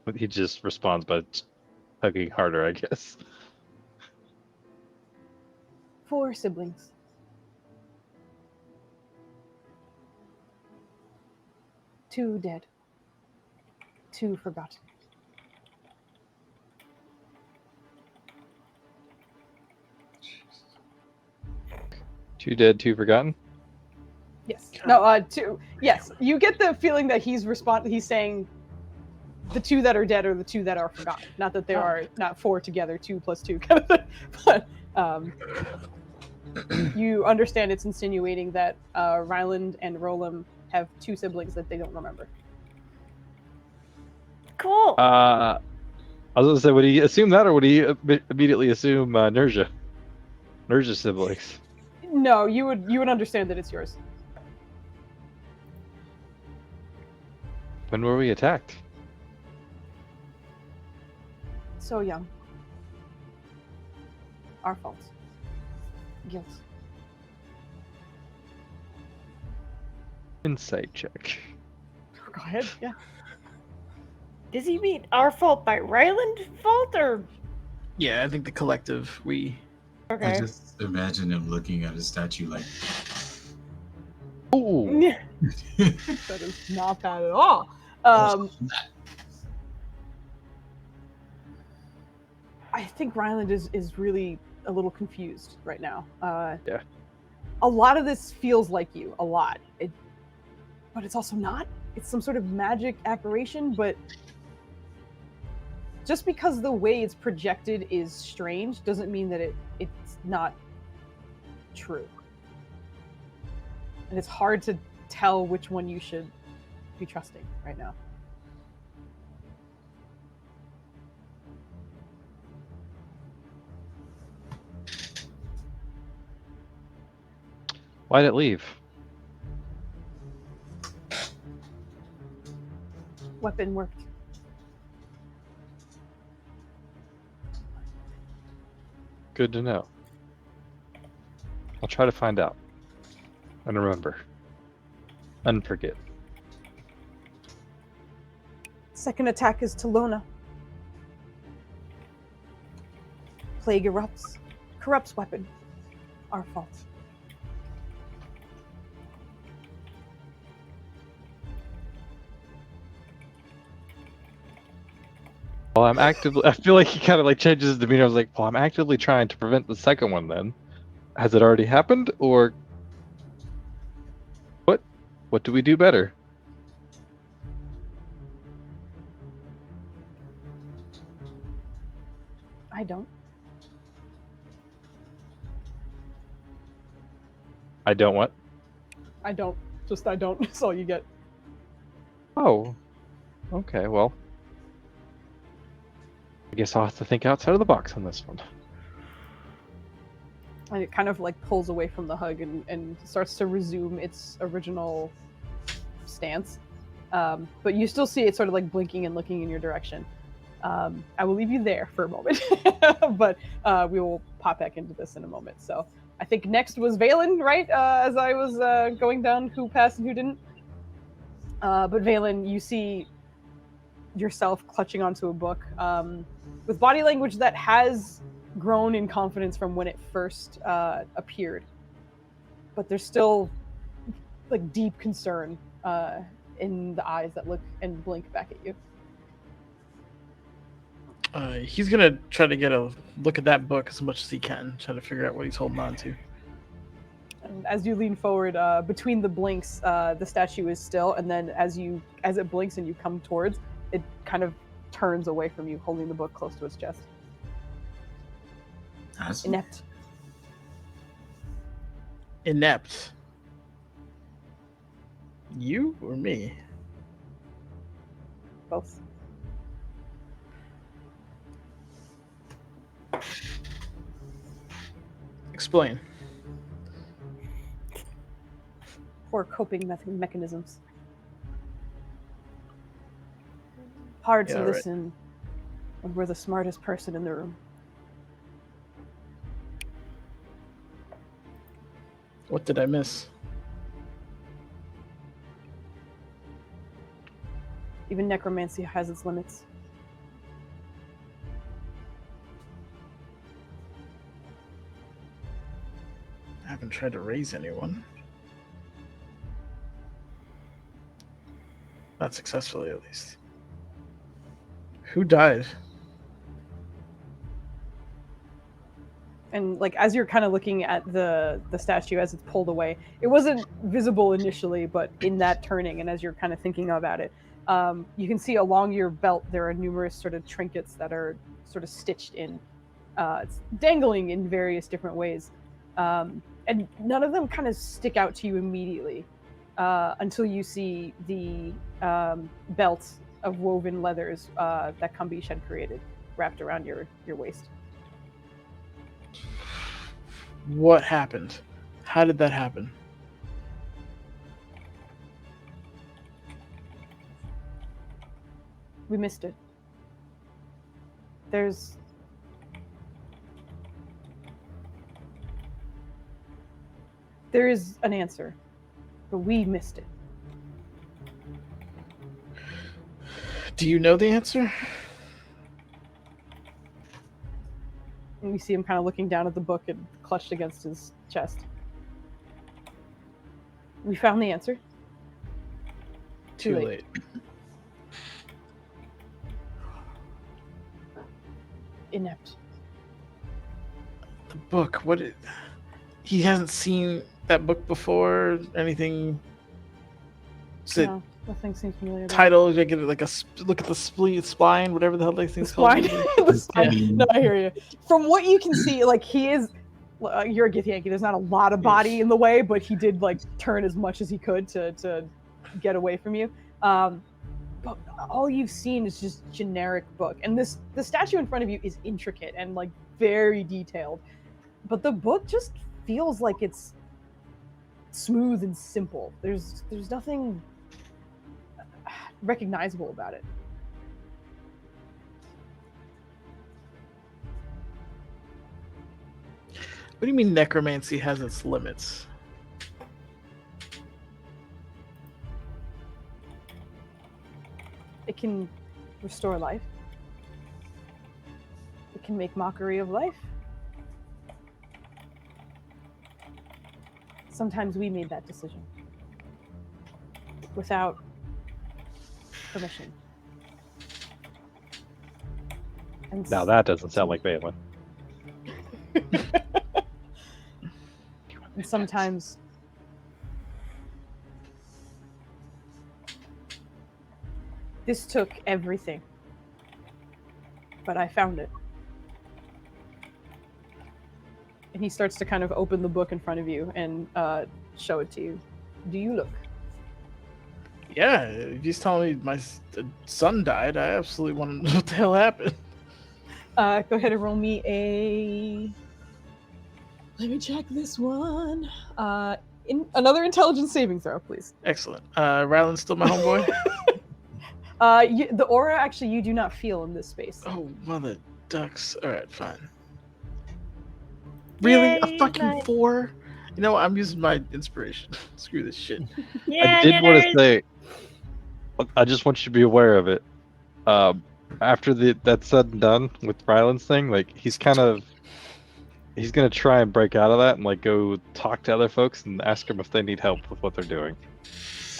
But he just responds by hugging harder, I guess. 4 siblings. 2 dead. 2 forgotten. Two dead, 2 forgotten. Yes. No, 2. Yes. You get the feeling that he's saying the two that are dead are the two that are forgotten. Not that there are not 4 together, 2 plus 2 kind of thing. But you understand it's insinuating that Ryland and Rolam have 2 siblings that they don't remember. Cool. I was gonna say, would he assume that, or would he immediately assume Nerja? Nerja's siblings. No, you would understand that it's yours. When were we attacked? So young. Our fault. Guilt. Insight check. Go ahead. Yeah. Does he mean our fault by Ryland fault or? Yeah, I think the collective we. I Okay. just imagine him looking at a statue like, Ooh. That is not bad at all. I think Ryland is really a little confused right now. Yeah. A lot of this feels like you, a lot. But it's also not. It's some sort of magic apparition, but just because the way it's projected is strange doesn't mean that it's not true. And it's hard to tell which one you should be trusting right now. Why'd it leave? Weapon worked. Good to know. I'll try to find out. And remember. Unforget. Second attack is to Lona. Plague erupts. Corrupts weapon. Our fault. Well, I'm actively. I feel like he kind of like changes his demeanor. I was like, well, I'm actively trying to prevent the second one. Then, has it already happened, or what? What do we do better? I don't. I don't what? I don't. Just I don't. That's all you get. Oh, okay. Well, I guess I'll have to think outside of the box on this one. And it kind of like pulls away from the hug and starts to resume its original stance. But you still see it sort of like blinking and looking in your direction. I will leave you there for a moment, but we will pop back into this in a moment. So I think next was Valen, right? As I was going down who passed and who didn't. But Valen, you see yourself clutching onto a book with body language that has grown in confidence from when it first appeared. But there's still like deep concern in the eyes that look and blink back at you. He's gonna try to get a look at that book as much as he can, try to figure out what he's holding on to. And as you lean forward, between the blinks, the statue is still, and then as it blinks and you come towards, it kind of turns away from you, holding the book close to its chest. Inept. Inept. You or me? Both. Explain. Poor coping mechanisms. Hard to Yeah, right. listen when we're the smartest person in the room. What did I miss? Even necromancy has its limits. I haven't tried to raise anyone. Not successfully, at least. Who died? And like as you're kind of looking at the statue as it's pulled away, it wasn't visible initially, but in that turning, and as you're kind of thinking about it, you can see along your belt there are numerous sort of trinkets that are sort of stitched in, it's dangling in various different ways, and none of them kind of stick out to you immediately until you see the belt of woven leathers that Kambish had created wrapped around your waist. What happened? How did that happen? We missed it. There's There is an answer, but we missed it. Do you know the answer? And we see him kind of looking down at the book and clutched against his chest. We found the answer. Too late. Inept. The book. What? He hasn't seen that book before. Anything? Is it No, nothing seems familiar. title? I get it like a look at the spline, whatever the hell they thing's called. The spine. No, I hear you. From what you can see, like he is. You're a Githyanki. There's not a lot of body in the way, but he did like turn as much as he could to get away from you. But all you've seen is just generic book, and the statue in front of you is intricate and like very detailed, but the book just feels like it's smooth and simple. There's nothing recognizable about it. What do you mean necromancy has its limits? It can restore life. It can make mockery of life. Sometimes we made that decision without permission. And Now that doesn't sound like Balin. And sometimes this took everything, but I found it. And he starts to kind of open the book in front of you and show it to you. Do you look? Yeah, if he's telling me my son died, I absolutely want to know what the hell happened. Go ahead and roll me a... Let me check this one. Another intelligence saving throw, please. Excellent. Ryland's still my homeboy? The aura, actually, you do not feel in this space. Oh, mother ducks. Alright, fine. Really? Yay, A fucking nice. 4? You know what? I'm using my inspiration. Screw this shit. Yeah, I did want to nerds. say, I just want you to be aware of it. After that's said and done with Ryland's thing, like he's gonna try and break out of that and like go talk to other folks and ask them if they need help with what they're doing.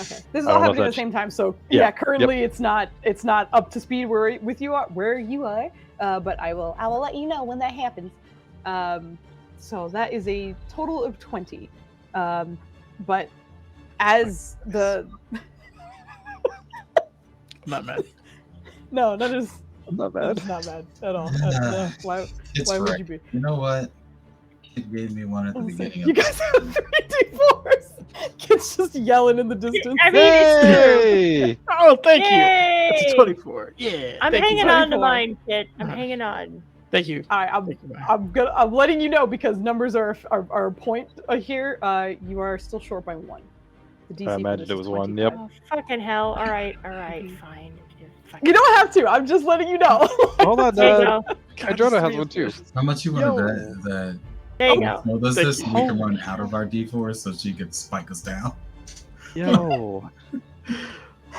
Okay, this is I all don't know if happening at the that's- same time, so Yeah, currently it's not up to speed where you are, but I will let you know when that happens. So that is a total of 20. But as the Not mad. no, that is Not that bad. is not bad at all. Why It's would right. you be? You know what? It gave me one at the beginning. You guys have 3 d4s. Kids just yelling in the distance. I mean, it's true. Hey! Oh, thank you. That's a Yay! 24. Yeah. I'm thank you. hanging on to 24. mine, Kit. I'm Uh-huh. hanging on. Thank you. All right, Thank you. Bye. I'm letting you know because numbers are a point here. You are still short by 1. The DC I for imagined this it is was 1, 25. yep. Oh, fucking hell. All right, Mhm. fine. You don't have to. I'm just letting you know. Hold on, There you go. Hydrona has one too. How much you Yo. wanted that There you go. Well, does Thank this you. so we can run out of our D4s so she could spike us down? Yo.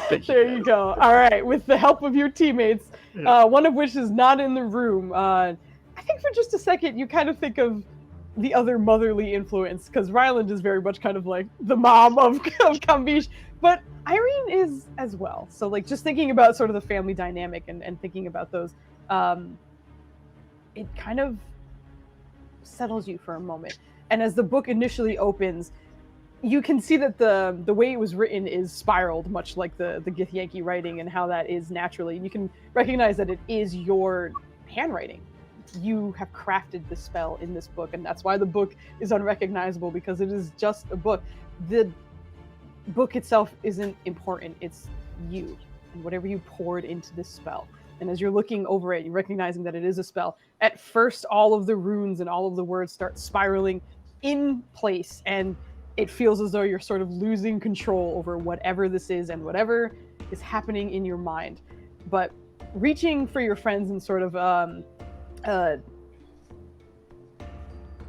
Thank There you go. All right, with the help of your teammates, Yeah. one of which is not in the room. I think for just a second you kind of think of the other motherly influence because Ryland is very much kind of like the mom of Kambish, but Irene is as well. So like just thinking about sort of the family dynamic and thinking about those, it kind of settles you for a moment. And as the book initially opens, you can see that the way it was written is spiraled, much like the Githyanki writing and how that is naturally. You can recognize that it is your handwriting. You have crafted the spell in this book, and that's why the book is unrecognizable, because it is just a book. The book itself isn't important. It's you and whatever you poured into this spell. And as you're looking over it, you're recognizing that it is a spell. At first, all of the runes and all of the words start spiraling in place, and it feels as though you're sort of losing control over whatever this is and whatever is happening in your mind. But reaching for your friends in sort of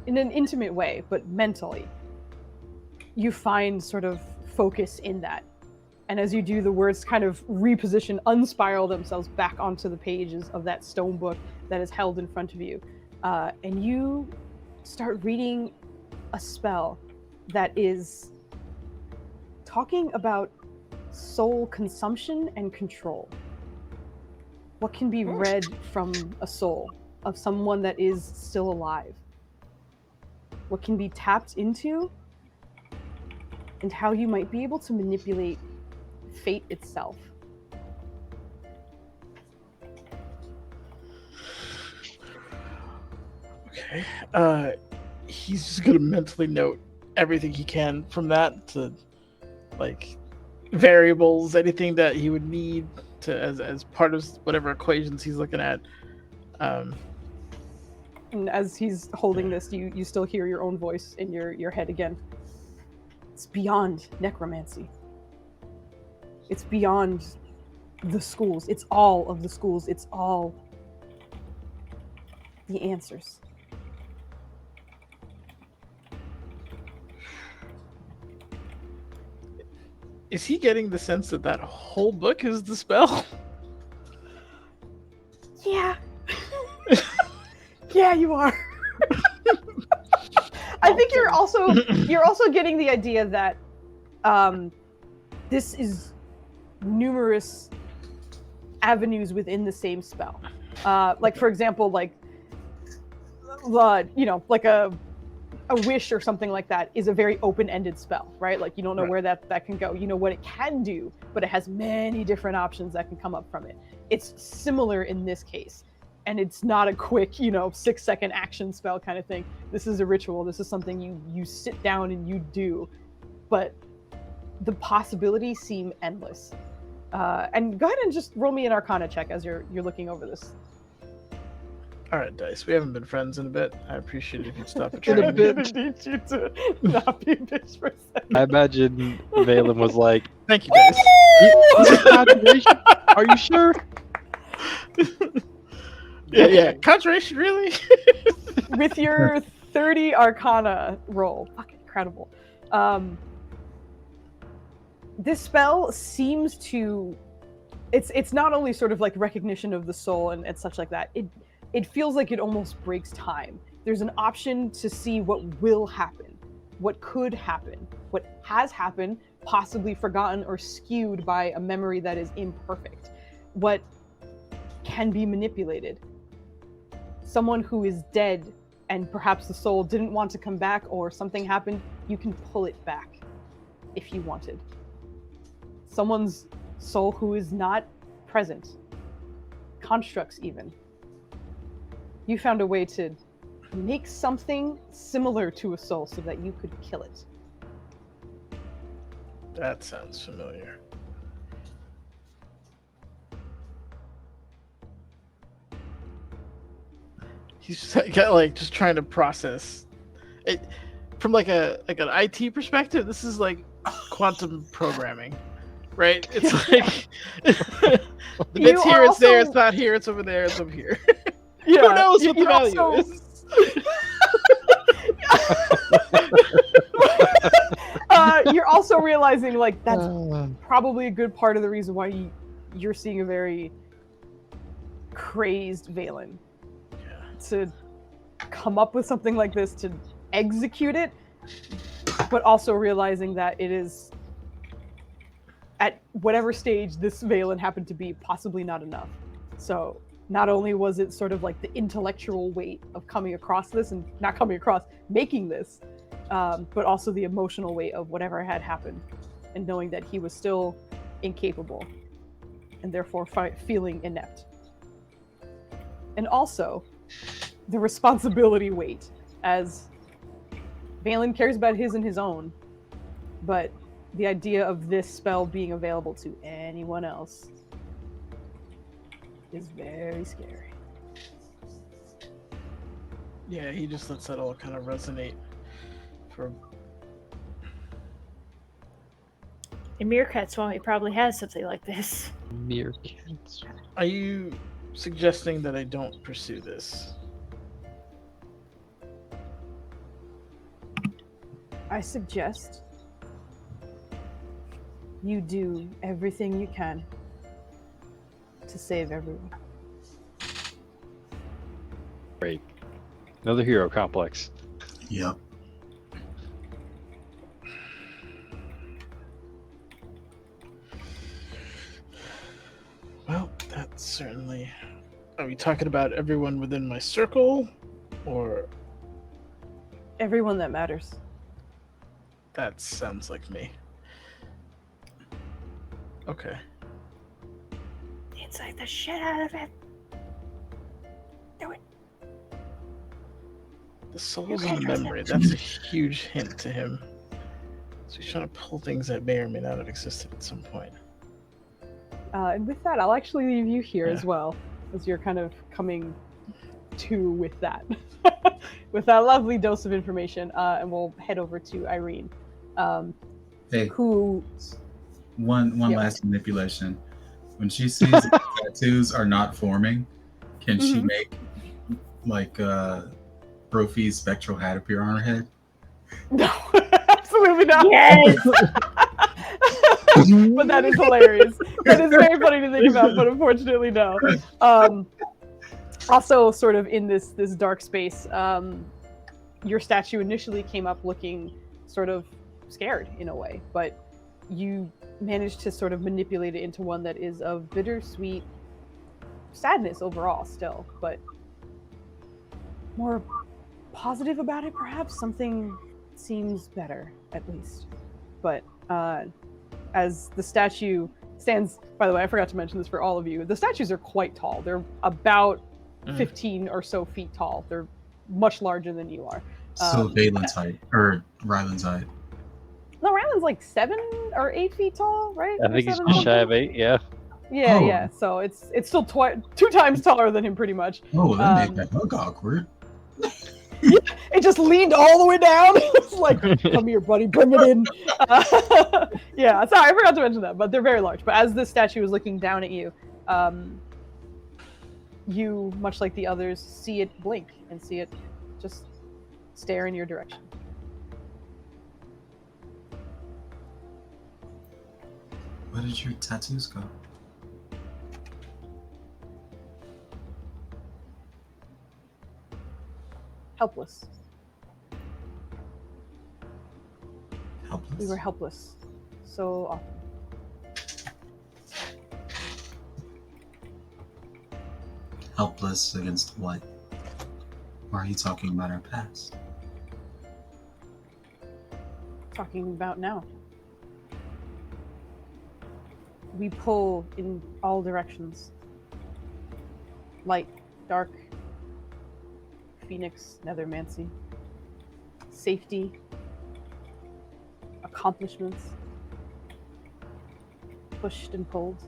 in an intimate way, but mentally, you find sort of focus in that. And as you do, the words kind of reposition, unspiral themselves back onto the pages of that stone book that is held in front of you. And you start reading a spell that is talking about soul consumption and control. What can be read from a soul of someone that is still alive? What can be tapped into, and how you might be able to manipulate fate itself. Okay. He's just gonna mentally note everything he can from that, to like variables, anything that he would need to as part of whatever equations he's looking at. And as he's holding this, you still hear your own voice in your head again. It's beyond necromancy. It's beyond the schools. It's all of the schools. It's all the answers. Is he getting the sense that that whole book is the spell? Yeah. Yeah, you are. I think you're also getting the idea that this is numerous avenues within the same spell. Like, for example, like like a wish or something like that is a very open-ended spell, right? Like, you don't know where that can go. You know what it can do, but it has many different options that can come up from it. It's similar in this case. And it's not a quick, 6-second action spell kind of thing. This is a ritual. This is something you sit down and you do. But the possibilities seem endless. And go ahead and just roll me an Arcana check as you're looking over this. All right, Dice. We haven't been friends in a bit. I appreciate it if you'd stop In a betraying me. bit. I need you to not be a bitch for a second. I imagine Valen was like, Thank you, Dice. "Is it conjuration? Are you sure?" Yeah. Conjuration, really? With your 30 Arcana roll. Fucking incredible. This spell seems to... It's not only sort of like recognition of the soul and such like that. It feels like it almost breaks time. There's an option to see what will happen, what could happen, what has happened, possibly forgotten or skewed by a memory that is imperfect, what can be manipulated. Someone who is dead and perhaps the soul didn't want to come back or something happened, you can pull it back if you wanted. Someone's soul who is not present, constructs even. You found a way to make something similar to a soul so that you could kill it. That sounds familiar. He's just trying to process it from like an IT perspective. This is like quantum programming, right? It's like the bit's here, it's there, it's not here, it's over there, it's over here. Yeah, Who knows what the value is? You're also realizing like that's probably a good part of the reason why you're seeing a very crazed Valen. To come up with something like this, to execute it, but also realizing that it is, at whatever stage this Valen happened to be, possibly not enough. So not only was it sort of like the intellectual weight of coming across this and not coming across, making this, but also the emotional weight of whatever had happened, and knowing that he was still incapable, and therefore feeling inept. And also the responsibility weight, as Valen cares about his and his own, but the idea of this spell being available to anyone else is very scary. Yeah, he just lets that all kind of resonate for. In Meerkat Swamp, he probably has something like this. Meerkats. Are you suggesting that I don't pursue this? I suggest you do everything you can to save everyone. Great. Another hero complex. Yep. Well, that's certainly. Are we talking about everyone within my circle? Or. Everyone that matters. That sounds like me. Okay. Inside the shit out of it. Do it. The soul's in the memory. That's a huge hint to him. So he's trying to pull things that may or may not have existed at some point. And with that, I'll actually leave you here as Yeah. well, as you're kind of coming to with that. With that lovely dose of information, and we'll head over to Irene. Hey, Who... one Yeah. last manipulation. When she sees that the tattoos are not forming, can she Mhm. make like Brophy's spectral hat appear on her head? No, absolutely not. Yes! But that is hilarious. That is very funny to think about, but unfortunately, no. Also, sort of in this dark space, your statue initially came up looking sort of scared in a way, but you managed to sort of manipulate it into one that is of bittersweet sadness overall still, but more positive about it, perhaps. Something seems better, at least. But as the statue stands, by the way, I forgot to mention this for all of you, the statues are quite tall. They're about 15 or so feet tall. They're much larger than you are. So Valen's height, or Ryland's height. No, Ryland's like 7 or 8 feet tall, right? I Or think he's 7 just shy of something? 8, yeah. Yeah, Oh. yeah. So it's still 2 times taller than him, pretty much. Oh, that made that look awkward. It just leaned all the way down. It's like, come here, buddy, bring it in. Yeah, sorry, I forgot to mention that, but they're very large. But as this statue is looking down at you, you, much like the others, see it blink and see it just stare in your direction. Where did your tattoos go? Helpless. Helpless. We were helpless so often. Helpless against what? Or are you talking about our past? Talking about now. We pull in all directions. Light, dark, Phoenix, Nethermancy, safety, accomplishments, pushed and pulled,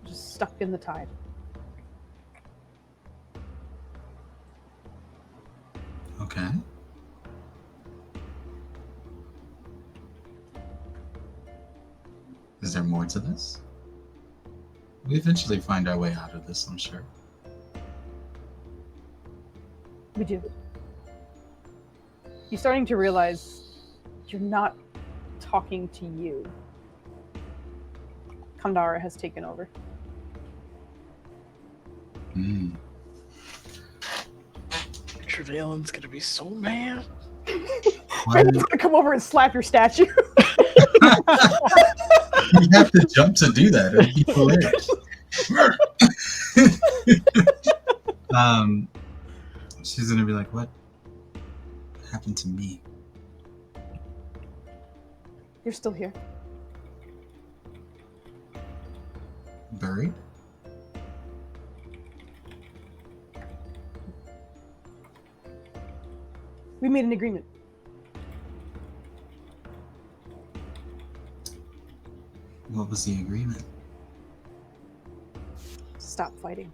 just stuck in the tide. Okay. Is there more to this? We eventually find our way out of this, I'm sure. We do. You're starting to realize you're not talking to you. Kandara has taken over. Hmm. Trevelyan's gonna be so mad. Why Brandon's gonna come over and slap your statue. you have to jump to do that? It'd be hilarious. She's gonna be like, "What happened to me?" You're still here. Buried? We made an agreement. What was the agreement? Stop fighting.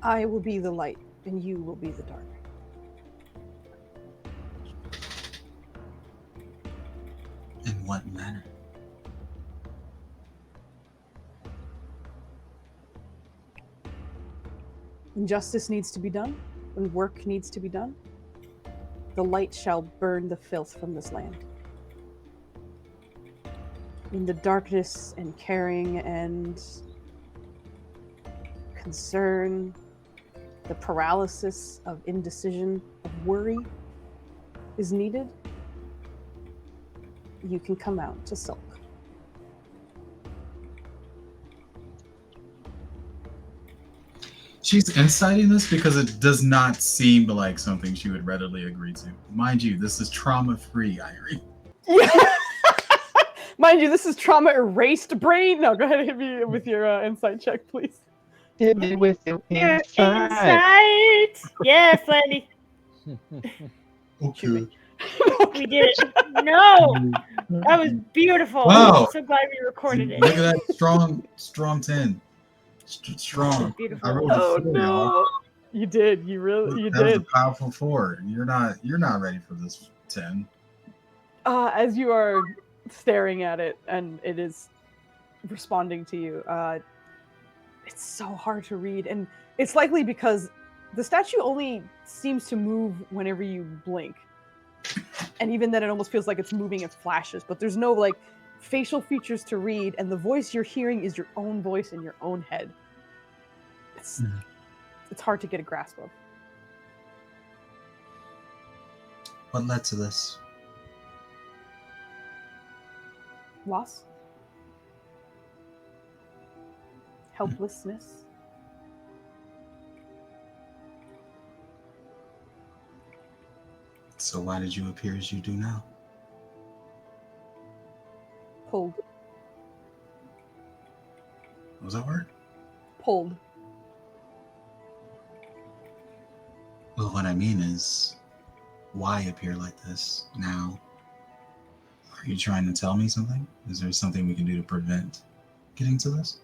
I will be the light, and you will be the dark. In what manner? When justice needs to be done, when work needs to be done, the light shall burn the filth from this land. In the darkness and caring and concern, the paralysis of indecision, of worry is needed, you can come out to sulk. She's inciting this because it does not seem like something she would readily agree to. Mind you, this is trauma-free, Irene. Yeah. Mind you, this is trauma erased brain. No, go ahead and hit me with your insight check, please. Hit me with your Your insight. insight. Yeah, Flandy. Okay. We did it. No, that was beautiful. Wow. I'm so glad we recorded it. Look at that strong 10. Strong. Beautiful. I rolled Oh a 4, y'all. no! You did. You really. That was a powerful 4. You're not ready for this 10. As you are staring at it and it is responding to you, it's so hard to read, and it's likely because the statue only seems to move whenever you blink, and even then it almost feels like it's moving in flashes, but there's no like facial features to read, and the voice you're hearing is your own voice in your own head. It's hard to get a grasp of. What led to this? Loss, helplessness, So why did you appear as you do now? pulled. What was that word? Pulled. Well, what I mean is, why appear like this now? Are you trying to tell me something? Is there something we can do to prevent getting to this?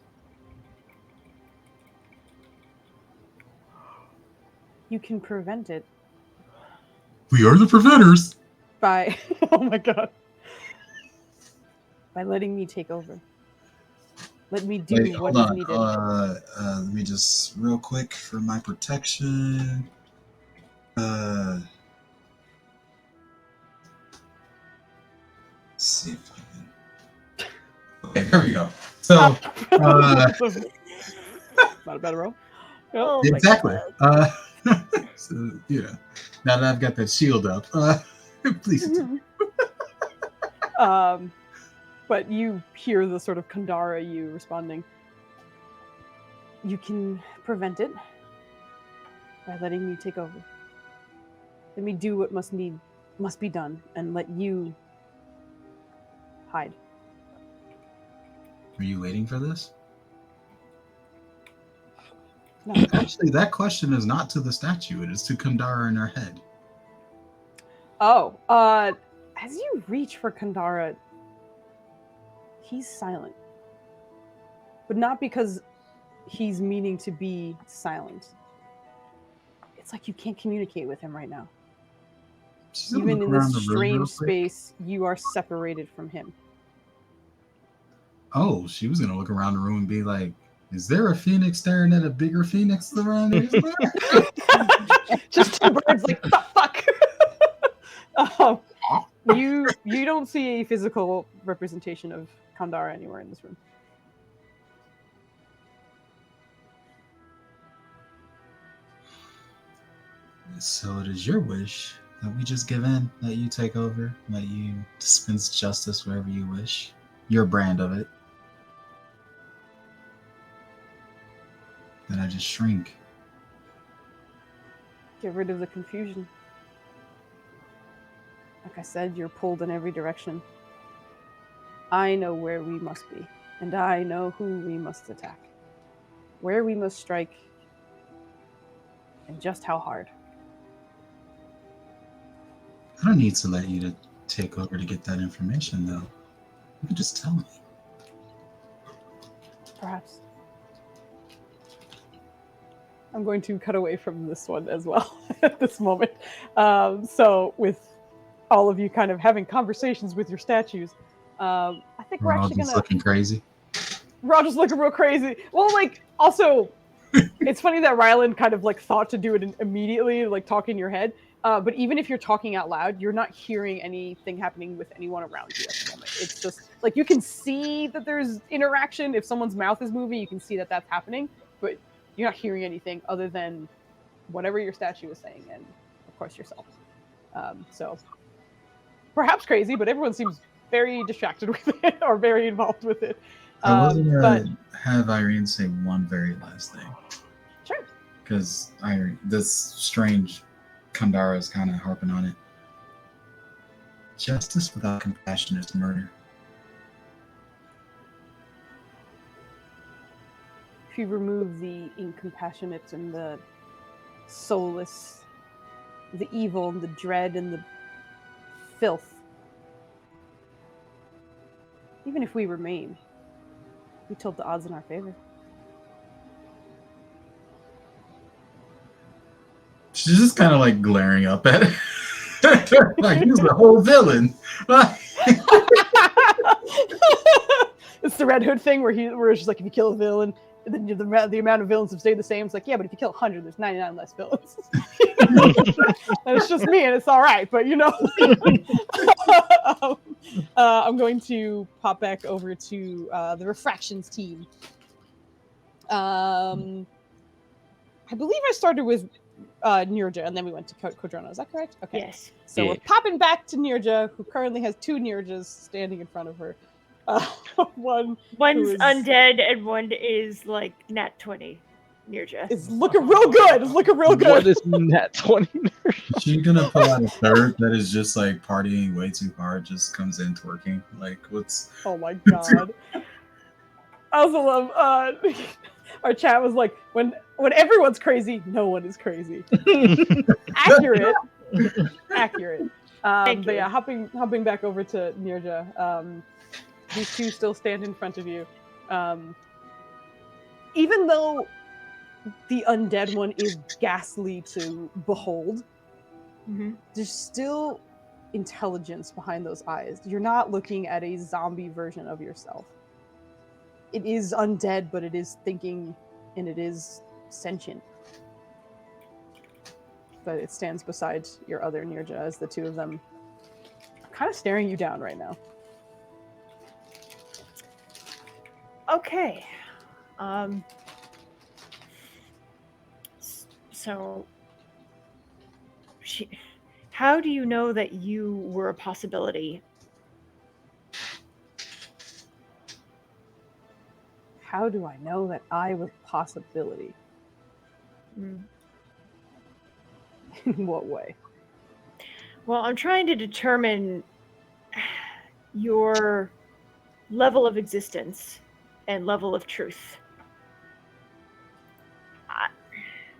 You can prevent it We are the preventers. by oh my god, by letting me take over. Let me do Wait, what hold is on. needed. Let me just real quick for my protection. Let's see if I can. Okay, there we go. So, Not a bad roll. Oh my exactly. God. So, now that I've got that shield up, please. But you hear the sort of Kandara you responding. You can prevent it by letting me take over. Let me do what must be done, and let you hide. Are you waiting for this? No. Actually, that question is not to the statue. It is to Kandara in her head. Oh, as you reach for Kandara, he's silent. But not because he's meaning to be silent. It's like you can't communicate with him right now. She's gonna Even look in around this the room real strange quick. space, you are separated from him. Oh, she was gonna look around the room and be like, "Is there a phoenix staring at a bigger phoenix around there?" Just two birds like the fuck. You don't see a physical representation of Kandara anywhere in this room. So it is your wish that we just give in, that you take over, that you dispense justice wherever you wish. Your brand of it. That I just shrink. Get rid of the confusion. Like I said, you're pulled in every direction. I know where we must be, and I know who we must attack, where we must strike, and just how hard. I don't need to let you to take over to get that information, though. You can just tell me. Perhaps. I'm going to cut away from this one as well at this moment. So with all of you kind of having conversations with your statues, I think we're actually just gonna. looking crazy. We're all just looking real crazy. Well, like also, it's funny that Ryland kind of like thought to do it immediately, like talk in your head. But even if you're talking out loud, you're not hearing anything happening with anyone around you at the moment. It's just like you can see that there's interaction. If someone's mouth is moving, you can see that that's happening, but you're not hearing anything other than whatever your statue is saying, and of course yourself. So perhaps crazy, but everyone seems very distracted with it or very involved with it. I wasn't but gonna have Irene say one very last thing. Sure. Because this strange Kandara is kind of harping on it. Justice without compassion is murder. If you remove the incompassionate and the soulless, the evil and the dread and the filth, even if we remain, we tilt the odds in our favor. She's just kind of like glaring up at it. Like, he's the whole villain. It's the Red Hood thing where it's just like, if you kill a villain, then the amount of villains have stayed the same. It's like, yeah, but if you kill 100, there's 99 less villains. And it's just me, and it's all right. But I'm going to pop back over to the Refractions team. I believe I started with Nirja, and then we went to Kodrona. Is that correct? Okay. Yes. So Yeah. we're popping back to Nirja, who currently has 2 Nirjas standing in front of her. One's undead, and one is like nat 20. Nirja. It's looking real good. It's looking real good. What is nat 20? She's gonna pull out a third that is just like partying way too hard, just comes in twerking. Like, what's. Oh my god. I also love our chat was like, when everyone's crazy, no one is crazy. Accurate. But yeah, hopping back over to Nirja. These 2 still stand in front of you. Even though the undead one is ghastly to behold, there's still intelligence behind those eyes. You're not looking at a zombie version of yourself. It is undead, but it is thinking and it is sentient. But it stands beside your other Nirja as the 2 of them are kind of staring you down right now. Okay. So, how do you know that you were a possibility? How do I know that I was a possibility? In what way? Well, I'm trying to determine your level of existence and level of truth.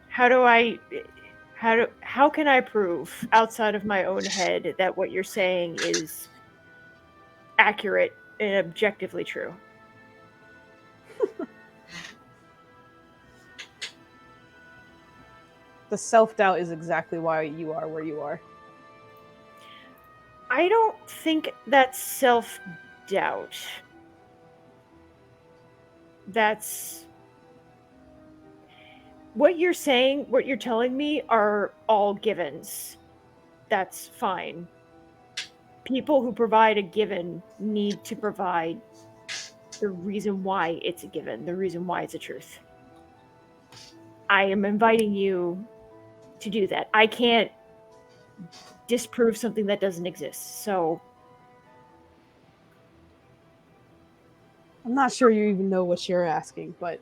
How can I prove outside of my own head that what you're saying is accurate and objectively true? The self-doubt is exactly why you are where you are. I don't think that's self-doubt. That's what you're saying, what you're telling me are all givens. That's fine. People who provide a given need to provide the reason why it's a given, the reason why it's a truth. I am inviting you to do that. I can't disprove something that doesn't exist. So I'm not sure you even know what you're asking, but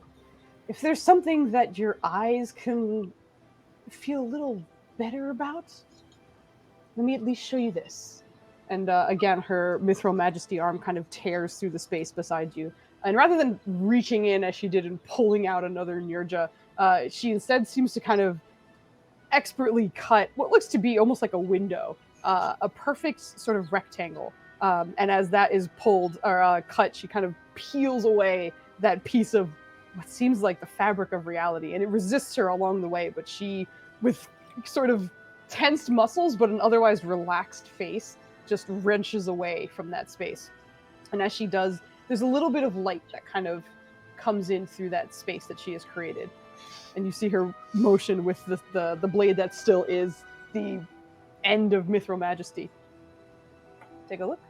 if there's something that your eyes can feel a little better about, let me at least show you this. And again, her Mithril Majesty arm kind of tears through the space beside you. And rather than reaching in as she did and pulling out another Nirja, she instead seems to kind of expertly cut what looks to be almost like a window, a perfect sort of rectangle. And as that is pulled or cut, she kind of peels away that piece of what seems like the fabric of reality. And it resists her along the way, but she, with sort of tensed muscles but an otherwise relaxed face, just wrenches away from that space. And as she does, there's a little bit of light that kind of comes in through that space that she has created. And you see her motion with the blade that still is the end of Mithril Majesty. Take a look.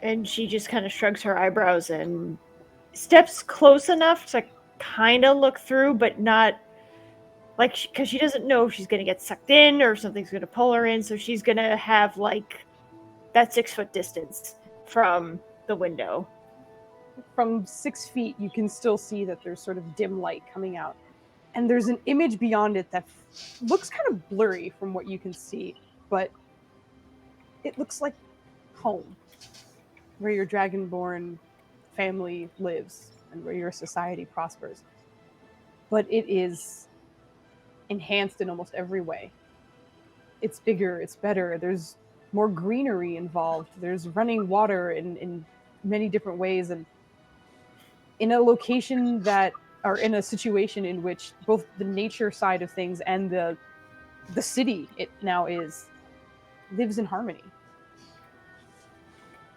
And she just kind of shrugs her eyebrows and steps close enough to kind of look through, but not like, because she doesn't know if she's going to get sucked in or if something's going to pull her in. So she's going to have like that 6 foot distance from the window. From 6 feet, you can still see that there's sort of dim light coming out. And there's an image beyond it that looks kind of blurry from what you can see, but it looks like home, where your dragonborn family lives and where your society prospers. But it is enhanced in almost every way. It's bigger, it's better, there's more greenery involved, there's running water in many different ways, and in a location that, or in a situation in which both the nature side of things and the city it now is lives in harmony.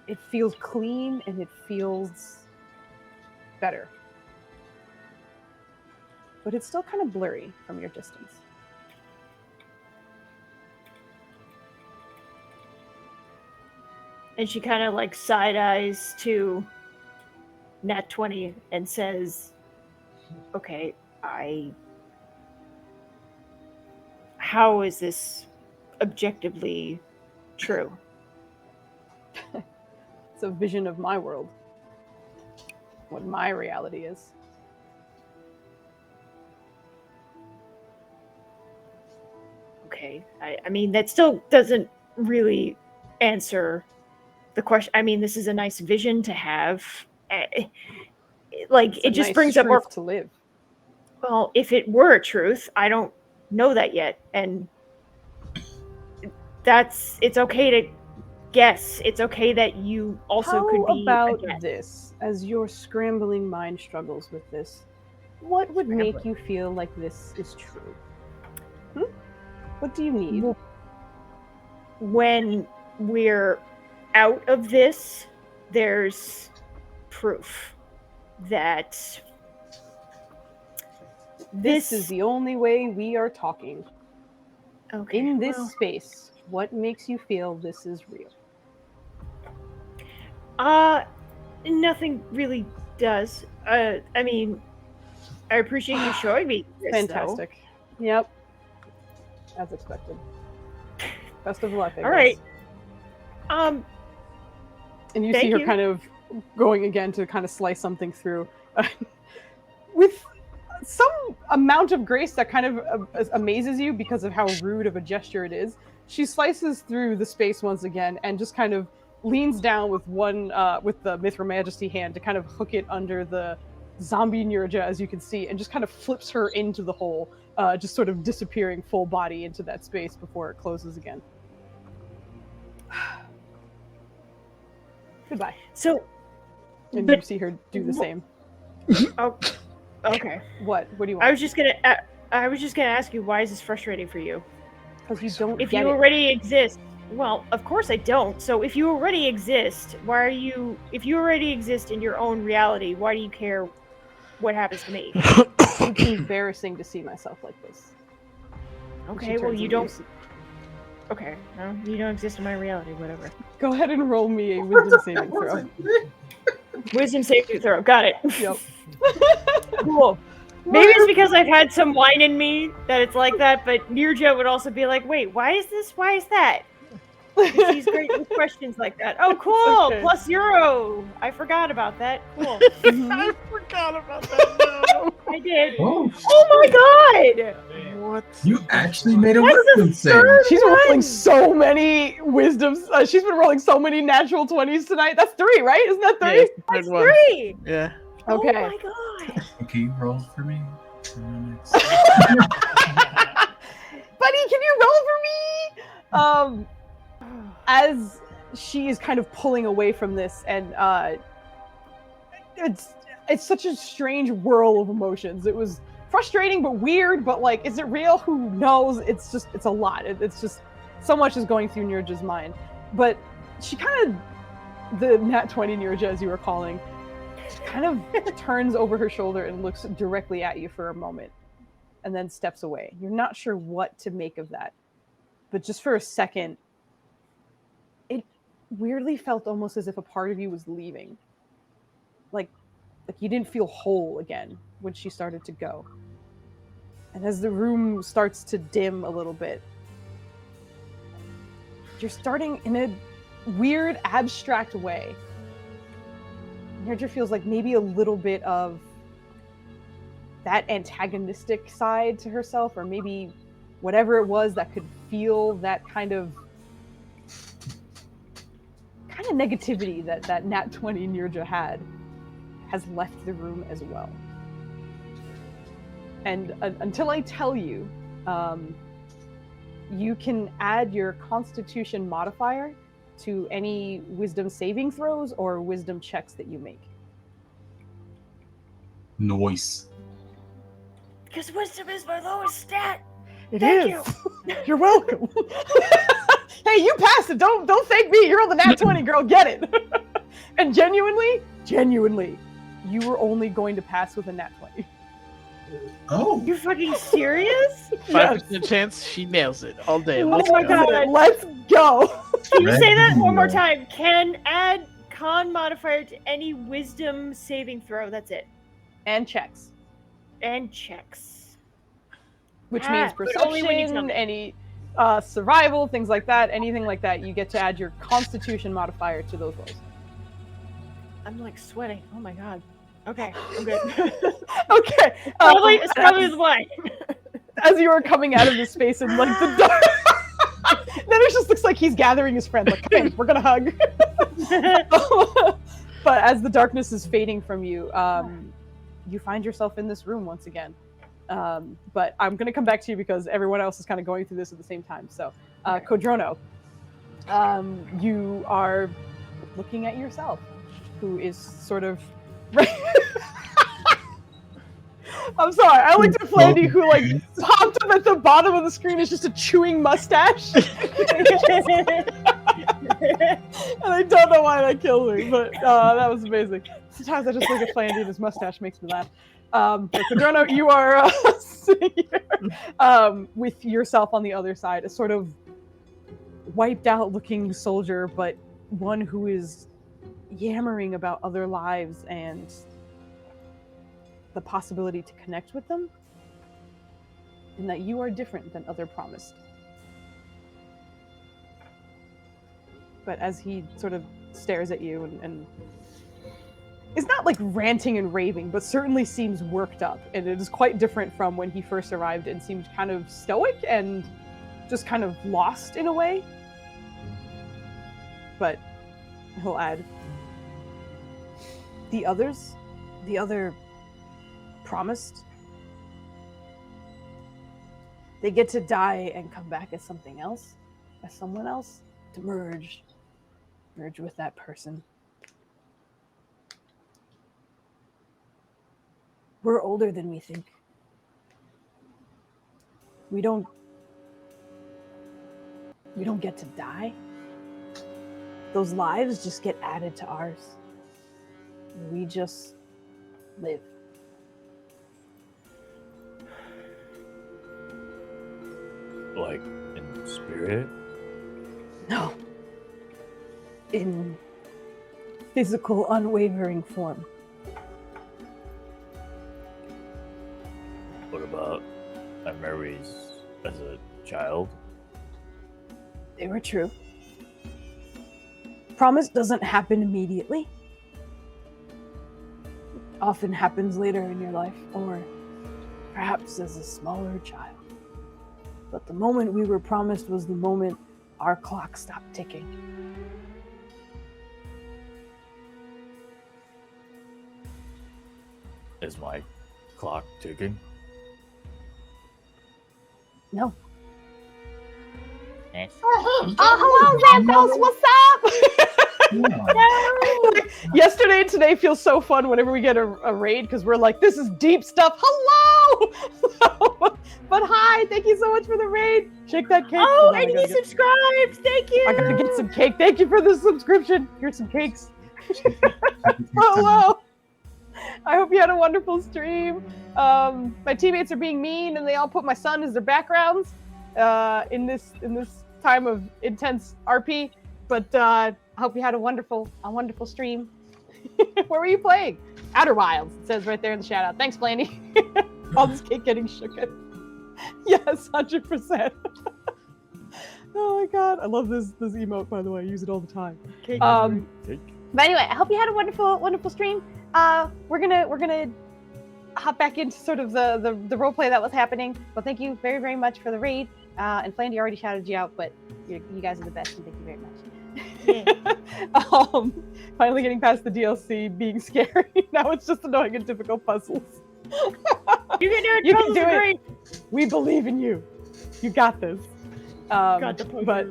It feels clean and it feels better. But it's still kind of blurry from your distance. And she kind of like side eyes to Nat 20 and says, okay, how is this objectively true? It's a vision of my world. What my reality is. Okay. I mean, that still doesn't really answer the question. I mean, this is a nice vision to have. Like, it just brings up more to live. Well, if it were a truth, I don't know that yet. And it's okay to guess. It's okay that you also could be. How about this? As your scrambling mind struggles with this, what would make you feel like this is true? What do you need? When we're out of this, there's proof that this is the only way we are talking. Okay. In this space, what makes you feel this is real? Nothing really does. I mean, I appreciate you showing me this, Fantastic. Though. Yep. As expected. Best of luck, I All guess. right. And you see her kind of going again to kind of slice something through with some amount of grace that kind of amazes you because of how rude of a gesture it is. She slices through the space once again and just kind of leans down with with the Mithril Majesty hand to kind of hook it under the zombie Nirja, as you can see, and just kind of flips her into the hole, just sort of disappearing full body into that space before it closes again. Goodbye. So, and you see her do the same. Oh, okay. What do you want? I was just gonna ask you, why is this frustrating for you? Because you don't. If you already exist, well, of course I don't. So if you already exist, why are you? If you already exist in your own reality, why do you care what happens to me? It's embarrassing to see myself like this. Okay, well you don't. Okay, no, you don't exist in my reality. Whatever. Go ahead and roll me a wisdom saving throw. Wisdom saving throw. Got it. Yep. Cool. Maybe it's because I've had some wine in me that it's like that, but Nirja would also be like, wait, why is this? Why is that? She's great with questions like that. Oh, cool. Okay. +0. I forgot about that. Cool. I forgot about that. No. I did. Oh my god. What? You actually made a That's wisdom the save. third She's been rolling one. so many wisdoms. She's been rolling so many natural 20s tonight. That's 3, right? Isn't that 3? Yeah, it's the third That's one. 3. Yeah. Okay. Oh my god. Okay, you roll for me. Buddy, can you roll for me? As she is kind of pulling away from this, and it's such a strange whirl of emotions. It was frustrating but weird, but like, is it real? Who knows? It's a lot. It's just so much is going through Nirja's mind. But she kind of, the Nat 20 Nirja, as you were calling, she kind of turns over her shoulder and looks directly at you for a moment, and then steps away. You're not sure what to make of that. But just for a second, it weirdly felt almost as if a part of you was leaving. Like you didn't feel whole again when she started to go. And as the room starts to dim a little bit, you're starting in a weird, abstract way. Nirja feels like maybe a little bit of that antagonistic side to herself, or maybe whatever it was that could feel that kind of negativity that Nat 20 Nirja had, has left the room as well. And until I tell you, you can add your Constitution modifier to any wisdom saving throws or wisdom checks that you make. Noise. Because wisdom is my lowest stat. It Thank is. You're welcome. Hey, you passed it. Don't thank me. You're on the Nat 20, girl. Get it. And genuinely, you were only going to pass with a Nat 20. Oh. You fucking serious? 5% chance she nails it all day. Oh Let's my go. god. Let's go. Can you say that Let's one more go. time? Can add con modifier to any wisdom saving throw. That's it. And checks. And checks. Which means but only when you tell perception, me. any survival, things like that, anything like that, you get to add your Constitution modifier to those rolls. I'm like sweating. Oh my god. Okay, I'm good. Okay. It's probably the wine. As you are coming out of the space in like the dark, then it just looks like he's gathering his friends. Like, come in, we're gonna hug. But as the darkness is fading from you, you find yourself in this room once again. But I'm gonna come back to you because everyone else is kind of going through this at the same time. So, Kodrono, you are looking at yourself, who is sort of. I'm sorry. I looked at Flandy, who like popped up at the bottom of the screen is just a chewing mustache, and I don't know why that killed me, but that was amazing. Sometimes I just look at Flandy and his mustache makes me laugh. But Kodrono, you are sitting here with yourself on the other side, a sort of wiped out looking soldier, but one who is yammering about other lives and the possibility to connect with them, and that you are different than other promised. But as he sort of stares at you and is not like ranting and raving, but certainly seems worked up, and it is quite different from when he first arrived and seemed kind of stoic and just kind of lost in a way. But he'll add, the other promised, they get to die and come back as something else, as someone else, to merge with that person. We're older than we think. We don't get to die. Those lives just get added to ours. We just live. Like in spirit? No. In physical, unwavering form. What about my memories as a child? They were true. Promise doesn't happen immediately. It often happens later in your life, or perhaps as a smaller child. But the moment we were promised was the moment our clock stopped ticking. Is my clock ticking? No. Eh. Hello, Xanthos, what's up? Yesterday and today feels so fun whenever we get a raid because we're like, this is deep stuff. Hello! But hi, thank you so much for the raid. Shake that cake. Oh, Hold on, and he subscribed. Thank you. I gotta get some cake. Thank you for the subscription. Here's some cakes. Hello. I hope you had a wonderful stream. My teammates are being mean, and they all put my son as their backgrounds in this time of intense RP. But I hope you had a wonderful stream. Where were you playing? Outer Wilds. It says right there in the shout out. Thanks, Blaney. All this cake getting shooketh. Yes, 100%. Oh my god, I love this emote. By the way, I use it all the time. Cake. But anyway, I hope you had a wonderful stream. We're gonna hop back into sort of the role play that was happening. Well, thank you very, very much for the raid. And Flandy already shouted you out, but you guys are the best, and thank you very much. Yeah. Finally getting past the DLC being scary. Now it's just annoying and difficult puzzles. You can do it. You can puzzles do are it. great. We believe in you. You got this. Got the puzzle. But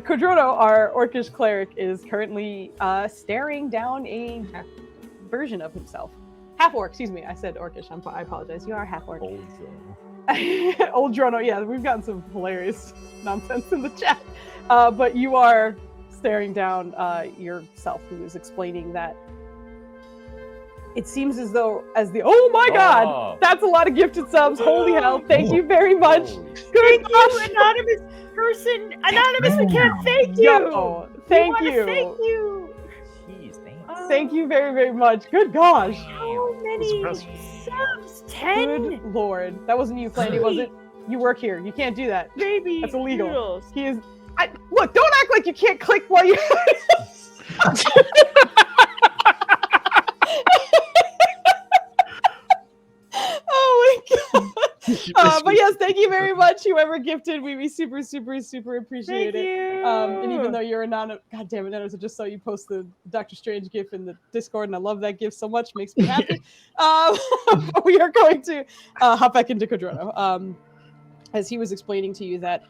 Kodrono, our orcish cleric, is currently staring down a version of himself. Half orc, excuse me. I said orcish. I apologize. You are half orc. Old Joe. Old Drono, yeah, we've gotten some hilarious nonsense in the chat. But you are staring down yourself, who is explaining that it seems as though, oh my god, Oh. that's a lot of gifted subs. Holy hell, thank you very much. Holy Good Thank you, anonymous person. Anonymous, we can't thank you. Yo, thank we wanna you. Thank you. Jeez, thanks. Thank you very, very much. Good gosh. How many impressive. subs? 10? Good lord. That wasn't you, Flandy, was it? You work here. You can't do that. Baby That's illegal. noodles. He is. Look, don't act like you can't click while you. Oh my god. But yes, thank you very much, whoever gifted. We super, super, super appreciate Thank it. you. And even though you're a god damn it, I just saw you post the Doctor Strange gif in the Discord, and I love that gif so much. Makes me happy. But we are going to hop back into Kodrono. As he was explaining to you that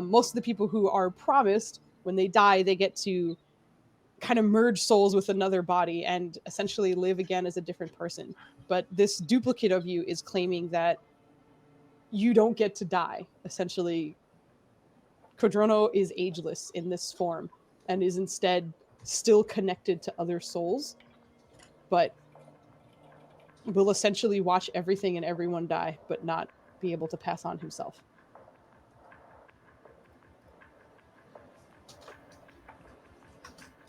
most of the people who are promised, when they die, they get to kind of merge souls with another body and essentially live again as a different person. But this duplicate of you is claiming that you don't get to die. Essentially, Kodrono is ageless in this form and is instead still connected to other souls, but will essentially watch everything and everyone die, but not be able to pass on himself.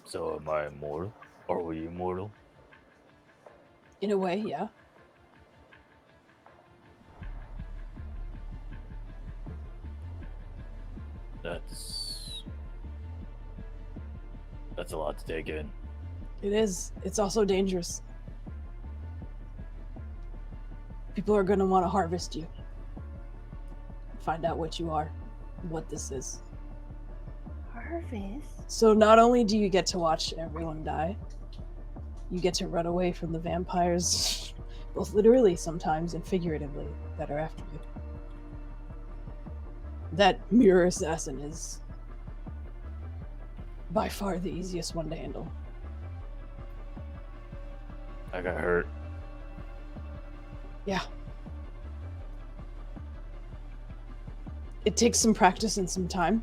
So am I immortal? Are we immortal? In a way, yeah. That's a lot to take in. It is. It's also dangerous. People are going to want to harvest you. Find out what you are, what this is. Harvest? So not only do you get to watch everyone die, you get to run away from the vampires, both literally sometimes and figuratively, that are after you. That mirror assassin is by far the easiest one to handle. I got hurt. Yeah. It takes some practice and some time.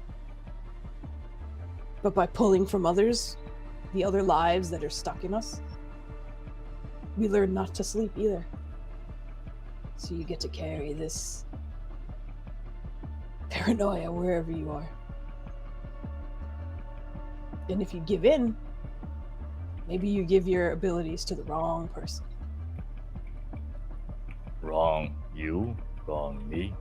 But by pulling from others, the other lives that are stuck in us, we learn not to sleep either. So you get to carry this paranoia wherever you are. And if you give in, maybe you give your abilities to the wrong person. Wrong you? Wrong me?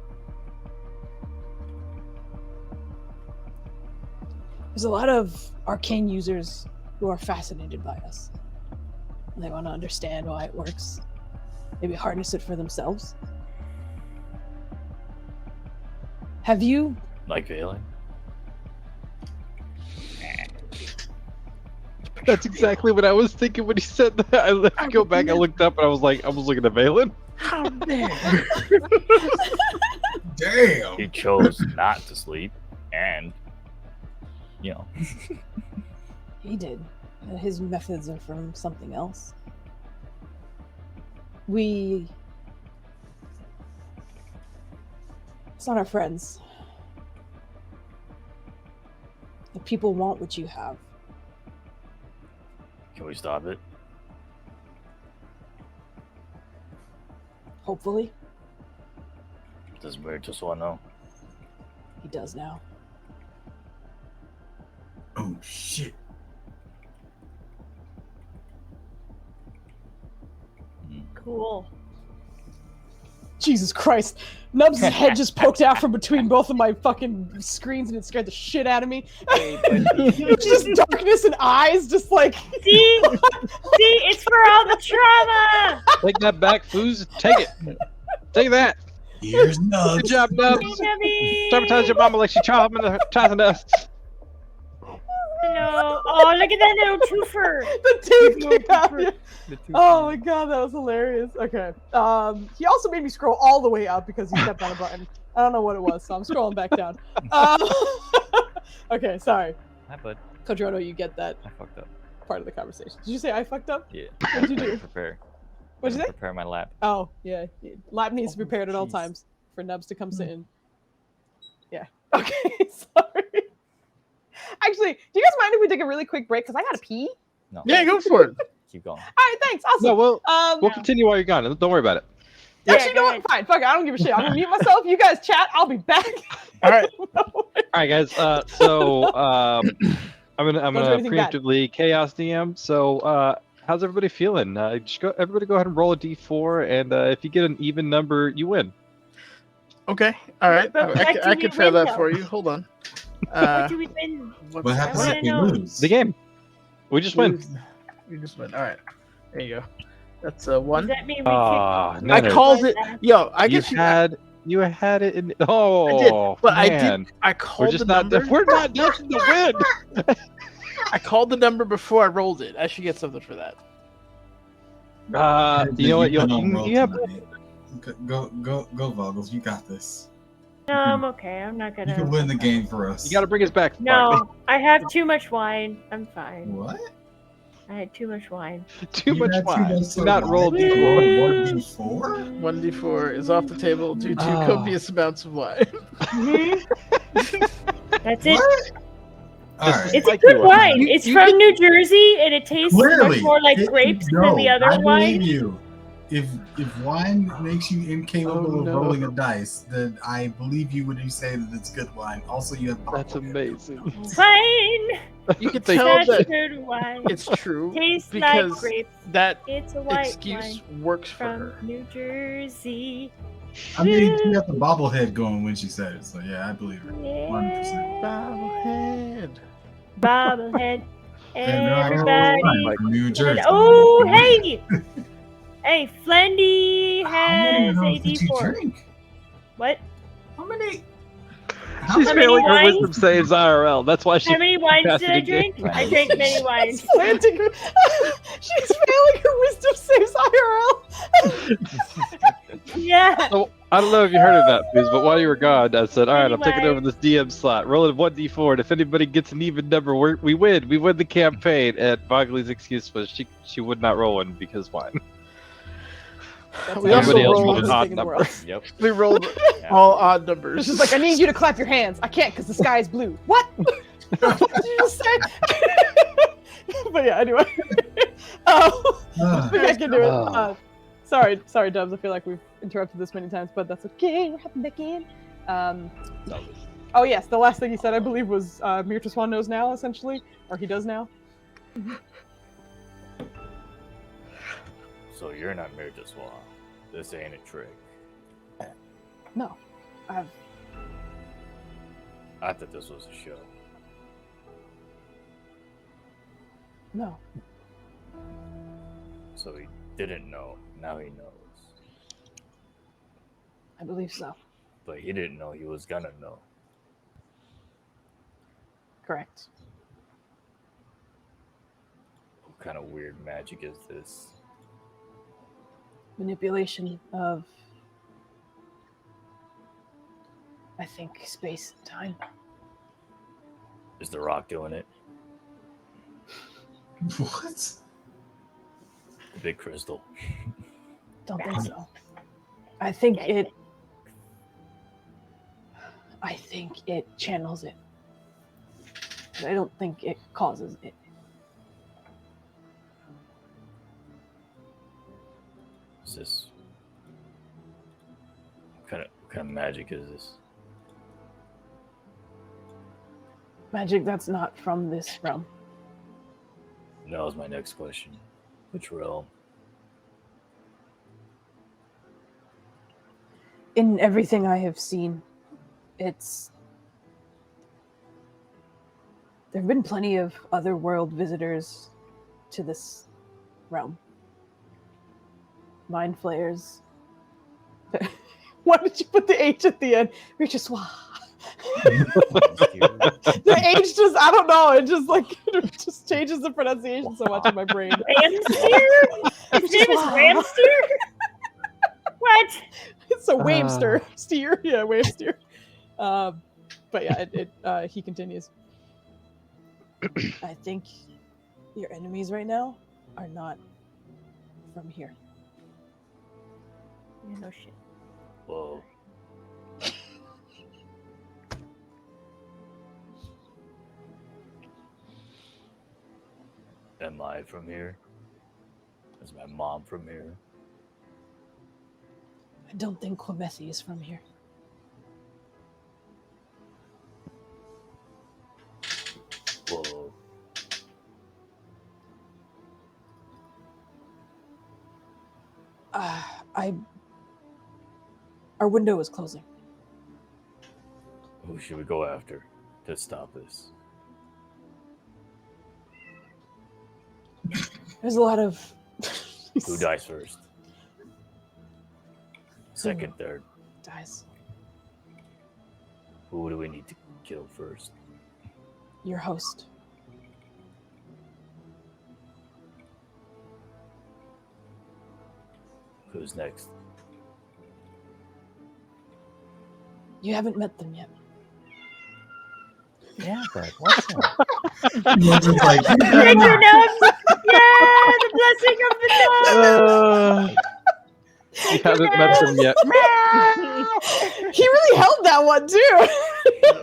There's a lot of arcane users who are fascinated by us. They want to understand why it works. Maybe harness it for themselves. Have you? Like Valen? That's exactly what I was thinking when he said that. I go back, I looked up, and I was looking at Valen. How dare? Damn. He chose not to sleep, and He did. His methods are from something else. It's not our friends. The people want what you have. can we stop it? Hopefully, Does Mir just want to know? he does now. Oh shit. Cool. Jesus Christ. Nubs' head just poked out from between both of my fucking screens and it scared the shit out of me. Just darkness and eyes, just like... See? See? It's for all the trauma! Take that back, Foos. Take it. Take that. Here's Good Nubs. job, Nubs. Nubby! Traumatize your mama like she traumatizing us. No. Oh, look at that little twofer. The teeth came out. Oh my god, that was hilarious. Okay. He also made me scroll all the way up because he stepped on a button. I don't know what it was, so I'm scrolling back down. Okay, sorry. Hi, bud. Kodrono, you get that I fucked up. part of the conversation. Did you say I fucked up? Yeah. What'd you do? Prepare. What'd you say? Prepare my lap. Oh, yeah. Lab needs to be prepared at all jeez. times for Nubs to come sit in. Yeah. Okay, sorry. Actually, do you guys mind if we take a really quick break? Because I gotta pee. No. Yeah, go for it. Keep going. All right, thanks. Awesome. No, we'll No. continue while you're gone. Don't worry about it. Yeah, Actually, you know go what? Fine. Fuck it. I don't give a shit. I'm gonna mute myself. You guys chat. I'll be back. All right. All right, guys. So I'm Don't do gonna anything bad. preemptively chaos DM. So how's everybody feeling? Everybody go ahead and roll a d4, and if you get an even number, you win. Okay. All right. But what do I we can fail win, that though? for you. Hold on. What do we win? What's What happens wanna if we know. lose? The game. We just win. You just win. All right. There you go. That's a one. Does that mean we Ah, kick? no, I no. called it. Yo, I You guess you. you had it in. Oh, I did, but I man. did. I We're called just the not. number. We're not destined to win. I called the number before I rolled it. I should get something for that. You know what? You've been on roll You have. tonight. Go, Vogels. You got this. No, I'm okay. I'm not You gonna. can win the game for us. You got to bring us back. Mark. No, I have too much wine. I'm fine. What? I had too much wine. Too You much had wine. much Do not roll wine? d4. Woo! D4? 1d4 is off the table due to Ah. copious amounts of wine. Mhm. That's it. What? All right. It's Like a good you are. wine. You- It's you from can- New Jersey, and it tastes Clearly, much more like it- grapes no, than the other I wine. believe you. If wine makes you incapable Oh, of no. rolling a dice, then I believe you when you say that it's good wine. Also, you have That's bottlehead. amazing. Wine. You can Thank tell That's that good wine. it's true Tastes like because grapes. that It's a white excuse wine works for from her. New Jersey. I mean, she got the bobblehead going when she said it, so yeah, I believe her. 100%. Yeah. Bobblehead. Bobblehead. And now I have Everybody. wine from New Jersey. Oh, hey! Hey, Flendy How has many a of those did you D4. drink? What? How many? She's How many failing her wines? wisdom saves IRL. That's why she. How many wines passed did it I again. drink? I drank many wines. Slanting. She's failing her wisdom saves IRL. Yeah. So, I don't know if you heard of that, Fooz, but while you were gone, I said, all right, I'm taking Anyway. over this DM slot. Roll it 1d4, and if anybody gets an even number, we win. We win the campaign. And Bogley's excuse was she would not roll one because why? We also Everybody else rolled rolled an odd in the number. world. Yep. We rolled Yeah. all odd numbers. It's just like, I need you to clap your hands. I can't because the sky is blue. What? What did you just say? But yeah, anyway. I think I can do it. Sorry, Dubs. I feel like we've interrupted this many times, but that's okay. We're hopping back in. Oh yes, the last thing he said, I believe, was Mirtaswan knows now, essentially, or he does now. So you're not Mirtaswa. This ain't a trick. No, I've I thought this was a show. no. So he didn't know. Now he knows. I believe so. But he didn't know he was gonna know. Correct. What kind of weird magic is this? Manipulation of, I think, space and time. Is the rock doing it? What? The big crystal. Don't think so. I think it channels it. But I don't think it causes it. Is this? What kind of magic is this? Magic that's not from this realm. That was my next question. Which realm? In everything I have seen, it's... There have been plenty of other world visitors to this realm. Mind flayers. Why did you put the H at the end? Richaswa. The H just, I don't know, it just like, it just changes the pronunciation so much in my brain. Ramsteer? His name is Ramsteer? What? It's a Wamster steer. Yeah, Wamster. But yeah, he continues. I think your enemies right now are not from here. Yeah, no shit. Whoa. Am I from here? Is my mom from here? I don't think Quamethi is from here. Whoa. Our window is closing. Who should we go after to stop this? There's a lot of... Who dies first? Second, third. Dies. Who do we need to kill first? Your host. Who's next? You haven't met them yet. Yeah, but what's that? You're just like, Thank you, Nubs! Yeah, the blessing of the Nubs! You haven't met them yet. He really held that one too.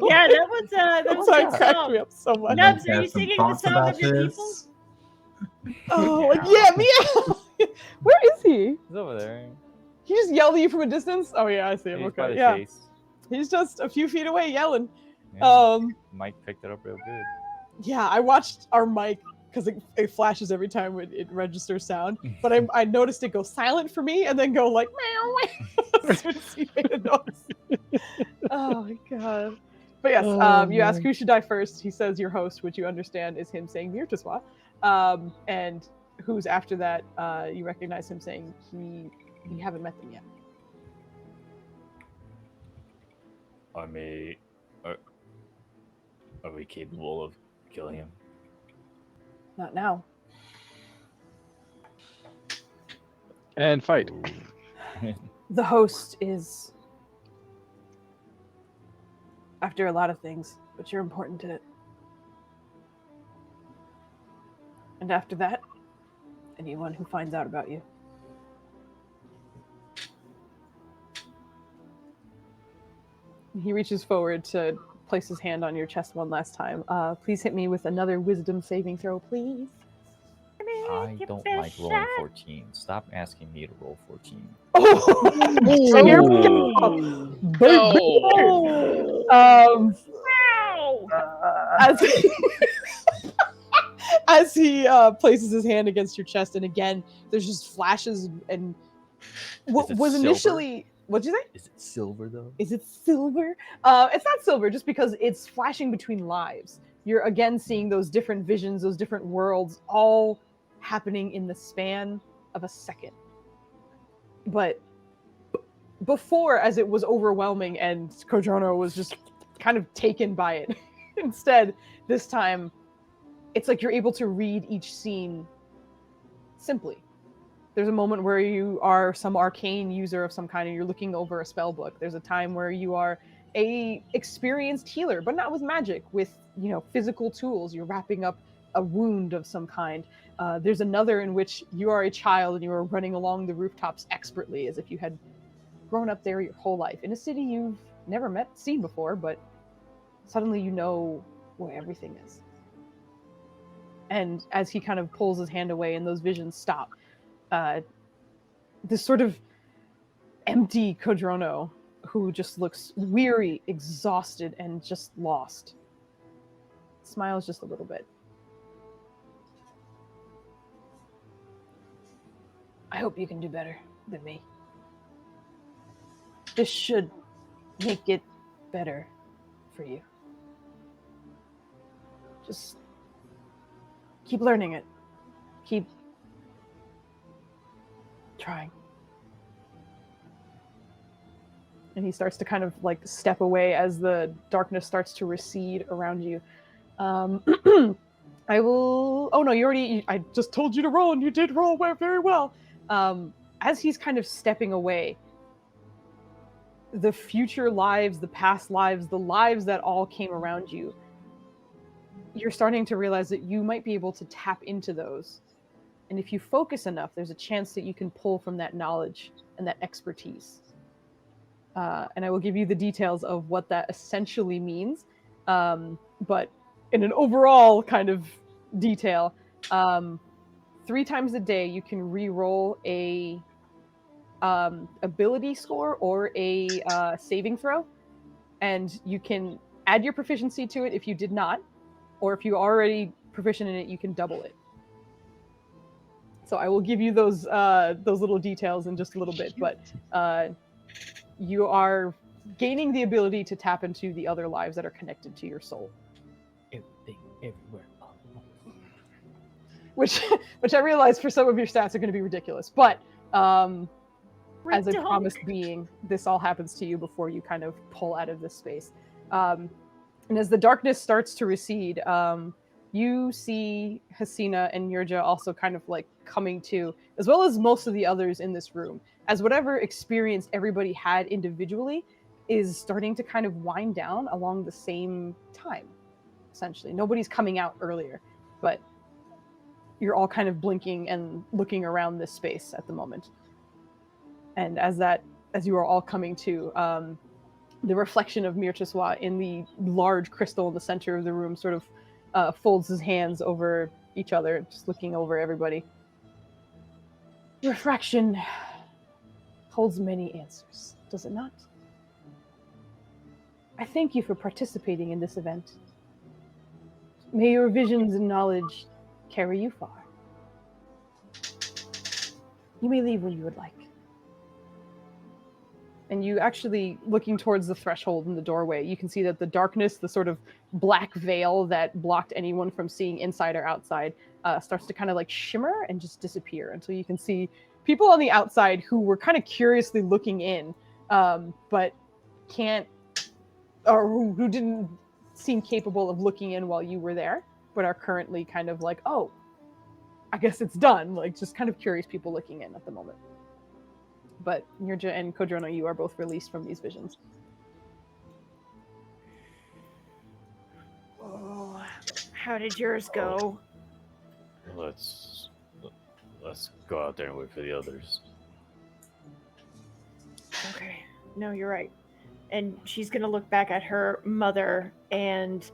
Yeah, that was That a good cracked song. me up so much. Nubs, are Have you some singing the thoughts song about of your this? people? Oh, like, yeah, Mia. Where is he? He's over there. He just yelled at you from a distance. Oh yeah, I see him. He's by Okay, the yeah, chase. he's just a few feet away yelling. Yeah. Mike picked it up real good. Yeah, I watched our mic because it flashes every time it registers sound. But I noticed it go silent for me and then go like meow as soon as he made a noise. Oh my god. But yes, you ask who should die first. He says your host, which you understand is him saying Mirtaswa. And who's after that, you recognize him saying you haven't met them yet. Are we capable of killing him? Not now. And fight. The host is after a lot of things, but you're important to it. And after that, anyone who finds out about you. He reaches forward to place his hand on your chest one last time. Please hit me with another wisdom saving throw, please. I don't like rolling 14. Stop asking me to roll 14. Oh, here we go. No. As he places his hand against your chest, and again, there's just flashes and what Is it was silver? initially. What'd you say? Is it silver though? Is it silver? It's not silver, just because it's flashing between lives. You're again seeing those different visions, those different worlds, all happening in the span of a second. But before, as it was overwhelming and Kodrono was just kind of taken by it. Instead, this time, it's like you're able to read each scene simply. There's a moment where you are some arcane user of some kind and you're looking over a spell book. There's a time where you are a experienced healer, but not with magic, with physical tools. You're wrapping up a wound of some kind. There's another in which you are a child and you are running along the rooftops expertly, as if you had grown up there your whole life in a city you've never seen before, but suddenly you know where everything is. And as he kind of pulls his hand away and those visions stop, this sort of empty Kodrono, who just looks weary, exhausted, and just lost, smiles just a little bit. I hope you can do better than me. This should make it better for you. Just keep learning it. Keep trying. And he starts to kind of like step away as the darkness starts to recede around you. I will... Oh no, I just told you to roll and you did roll very well. As he's kind of stepping away, the future lives, the past lives, the lives that all came around you, you're starting to realize that you might be able to tap into those. And if you focus enough, there's a chance that you can pull from that knowledge and that expertise. And I will give you the details of what that essentially means. But in an overall kind of detail, 3 times a day you can re-roll a ability score or a saving throw, and you can add your proficiency to it if you did not, or if you're already proficient in it, you can double it. So I will give you those little details in just a little bit, but you are gaining the ability to tap into the other lives that are connected to your soul. Everything, everywhere. Which I realize for some of your stats are going to be ridiculous, but as a promised being, this all happens to you before you kind of pull out of this space. And as the darkness starts to recede, you see Hasina and Yurja also kind of like coming to, as well as most of the others in this room, as whatever experience everybody had individually is starting to kind of wind down along the same time, essentially. Nobody's coming out earlier, but you're all kind of blinking and looking around this space at the moment. And as you are all coming to, the reflection of Mirchiswa in the large crystal in the center of the room sort of folds his hands over each other, just looking over everybody. Refraction holds many answers, does it not? I thank you for participating in this event. May your visions and knowledge carry you far. You may leave when you would like. And you actually, looking towards the threshold in the doorway, you can see that the darkness, the sort of black veil that blocked anyone from seeing inside or outside, starts to kind of like shimmer and just disappear until you can see people on the outside who were kind of curiously looking in, but can't, or who didn't seem capable of looking in while you were there, but are currently kind of like, oh, I guess it's done. Like, just kind of curious people looking in at the moment. But Nirja and Kodrono, you are both released from these visions. Oh, how did yours go? Let's go out there and wait for the others. Okay. No, you're right. And she's going to look back at her mother and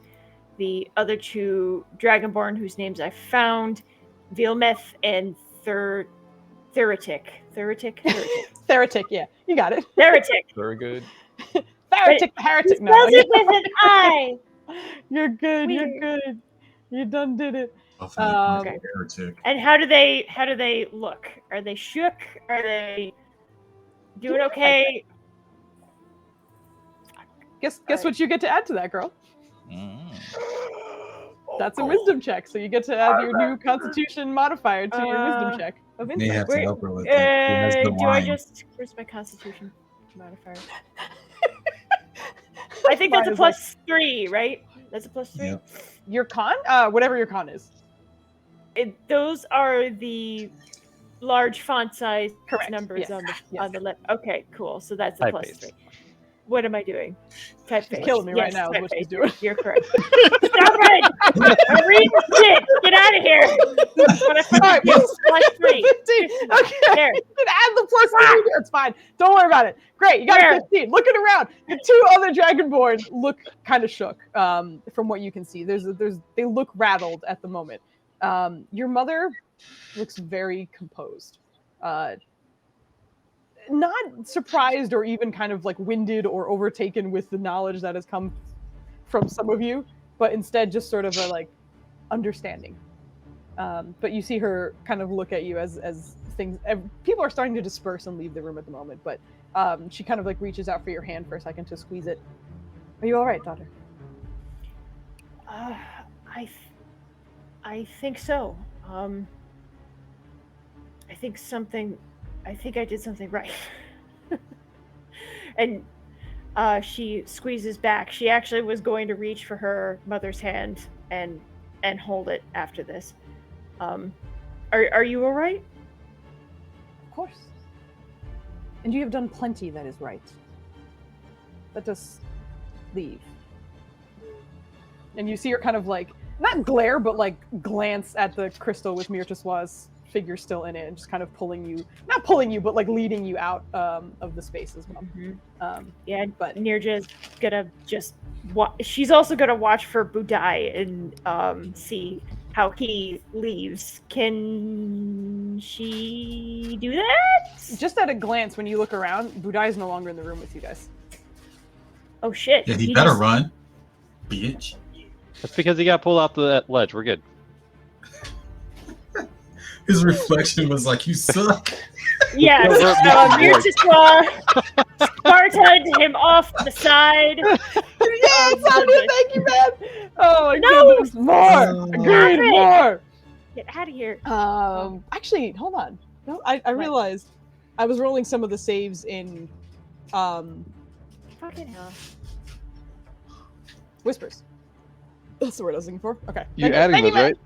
the other 2 Dragonborn whose names I found, Vilmeth and Theritic. Theritic, yeah. You got it. Theritic. Very good. Theritic the heretic. No, spells it with an I. You're good, Weird. you're good. You done did it. Okay. And how do they look? Are they shook? Are they doing okay? Guess what you get to add to that, girl? That's a wisdom check, so you get to add your new Constitution modifier to your wisdom check of They insight. have to help her with that. Do I just... Where's my Constitution? modifier. I think that's a +3, right? That's a +3. Yep. Your con? Whatever your con is. Those are the large font size Correct. numbers Yes. on the left. Okay, cool. So that's a Typeface. +3. What am I doing? Typeface. She's killing me right now is what she's typeface. doing. You're correct. Stop it! I'm reading shit! Get out of here! What I All right, +3. 15. Okay. There. You can add the +3. It's fine. Don't worry about it. Great. You got There. a 15. Looking around, the two other Dragonborn look kind of shook. From what you can see, they look rattled at the moment. Your mother looks very composed. Not surprised or even kind of like winded or overtaken with the knowledge that has come from some of you, but instead just sort of a like understanding. But you see her kind of look at you as things. People are starting to disperse and leave the room at the moment, but she kind of like reaches out for your hand for a second to squeeze it. Are you all right, daughter? I think so. I think I did something right. And she squeezes back. She actually was going to reach for her mother's hand and hold it after this. Are you all right? Of course. And you have done plenty that is right. Let us leave. And you see her kind of like, not glare, but like glance at the crystal with Mirtiswa's figure still in it and just kind of not pulling you, but like leading you out of the space as well. Mm-hmm. Yeah, but Nirja's gonna just she's also gonna watch for Budai and see how he leaves. Can she do that? Just at a glance, when you look around, Budai is no longer in the room with you guys. Oh shit. Yeah, he better run, bitch. That's because he got pulled off that ledge. We're good. His reflection was like, "You suck." Yeah, Mirtiswa Sparta'd him off the side. Yes, thank you, man. Oh my goodness, more, agreed, more. Get out of here. Actually, hold on. No, I realized I was rolling some of the saves in Fucking hell. Whispers. That's the word I was looking for. Okay. You adding those, right?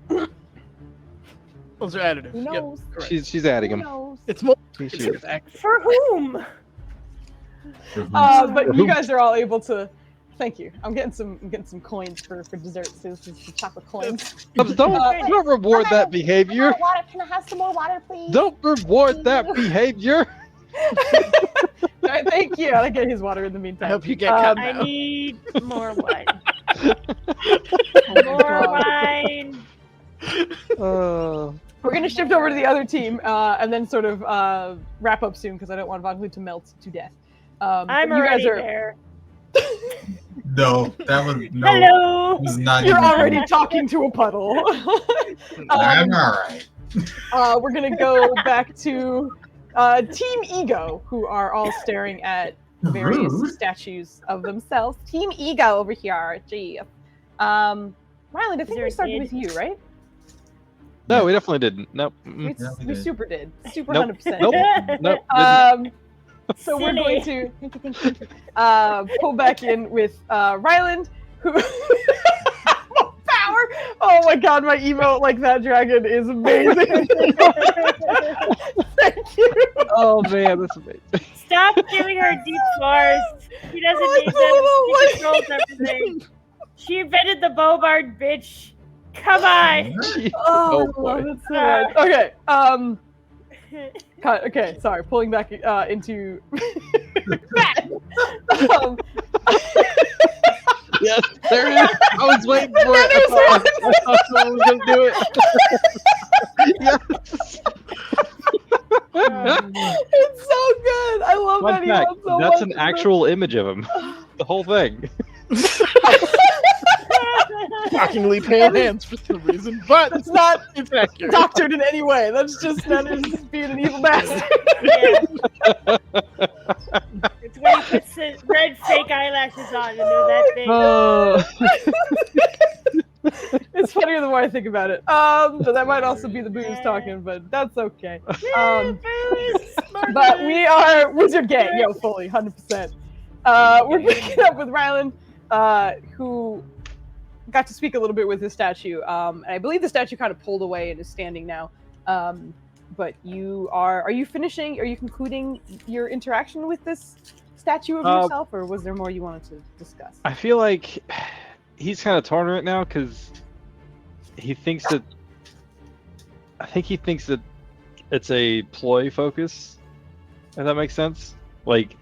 Those are additive. Who knows? Yep, She's adding Who them. knows? it's more. She It's is. For whom? But you guys are all able to. Thank you. I'm getting some coins for desserts. There's some chocolate coins. Don't reward that behavior. Can I have some more water, please? Don't reward that behavior. Alright, thank you. I'll get his water in the I meantime. hope you get cut I now. need more wine. Oh, More wine. We're gonna shift over to the other team and then sort of wrap up soon because I don't want Vodka to melt to death. I'm but you guys already are. there. No, that was no. Hello. It was not. You're even already talking to a puddle. I'm all right. We're gonna go back to Team Ego, who are all staring at various Rude. statues of themselves. Team Ego over here. Gee. Ryland, I think there we a started kid? with you, right? No, we definitely didn't. Nope. We, Yeah, we we did. super did. Super Nope. 100%. Nope. Nope. Didn't. So we're Silly. going to pull back in with Ryland, who power. Oh my god, my emote like that dragon is amazing. Thank you. Oh man, that's amazing. Stop giving her deep floors. She doesn't Oh, need it's a them. little She controls everything. She invented the Bobard, bitch. Come on. Oh, Oh, I love boy. it so much. Okay. Cut. Okay, sorry. Pulling back into that. Yes, there it is. I was waiting for it. I thought someone was gonna do it. Yes. It's so good. I love Fun that fact, emote so that's much. an actual image of him. The whole thing. Shockingly pale hands for some reason, but That's not it's accurate. doctored in any way. That's just that is being an evil bastard. Yeah. It's when he puts the red fake eyelashes on and they're that big. Oh. It's funnier the more I think about it. But that might also be the booze talking, but that's okay. Booze, smart But we are Wizard Gang, fully, 100%. We're picking up with Ryland, who got to speak a little bit with his statue. And I believe the statue kind of pulled away and is standing now. But are you concluding your interaction with this statue of yourself, or was there more you wanted to discuss? I feel like he's kind of torn right now because he thinks that it's a ploy focus, if that makes sense. Like,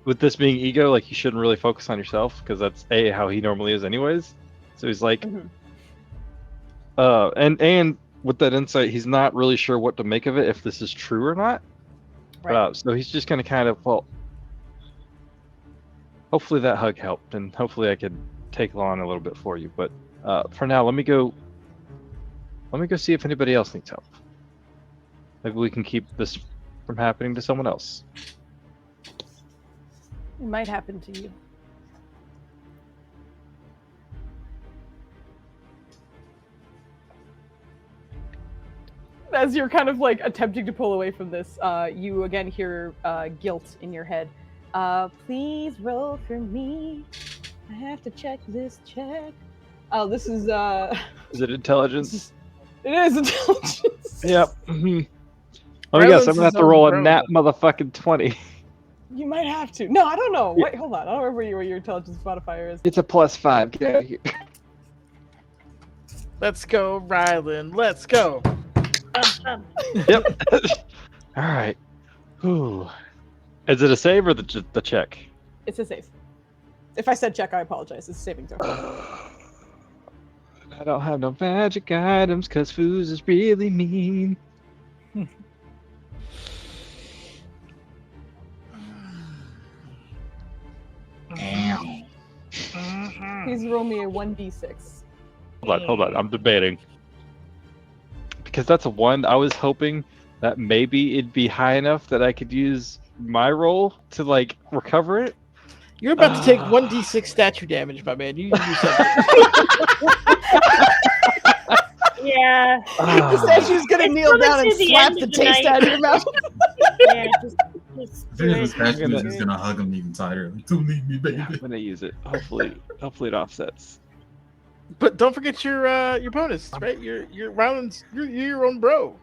with this being ego, like, you shouldn't really focus on yourself because that's how he normally is anyways. So he's like, and with that insight, he's not really sure what to make of it, if this is true or not. Right. So he's just going to kind of, hopefully that hug helped, and hopefully I could take on a little bit for you. But for now, let me go see if anybody else needs help. Maybe we can keep this from happening to someone else. It might happen to you. As you're kind of like attempting to pull away from this, you again hear guilt in your head. Please roll for me. I have to check this check. Oh, this is Is it intelligence? It is intelligence. Yep. Let me guess, I'm gonna have to roll a nat motherfucking 20. You might have to. No, I don't know. Wait, hold on. I don't remember what your intelligence modifier is. It's a +5. Get out of here. Let's go, Ryland. Let's go. Yep. All right. Ooh. Is it a save or the check? It's a save. If I said check, I apologize. It's a saving throw. I don't have no magic items because Foos is really mean. Please roll me a 1d6. Hold on. I'm debating. Because that's a 1. I was hoping that maybe it'd be high enough that I could use my roll to, like, recover it. You're about to take 1d6 statue damage, my man. You need to do something. Yeah. The statue's gonna kneel down and slap the taste out of your mouth. Yeah, just I think the statue is just gonna hug him even tighter. Like, don't leave me, baby. I'm gonna use it. Hopefully it offsets. But don't forget your bonus, right? You're Ryland's. You're your own bro.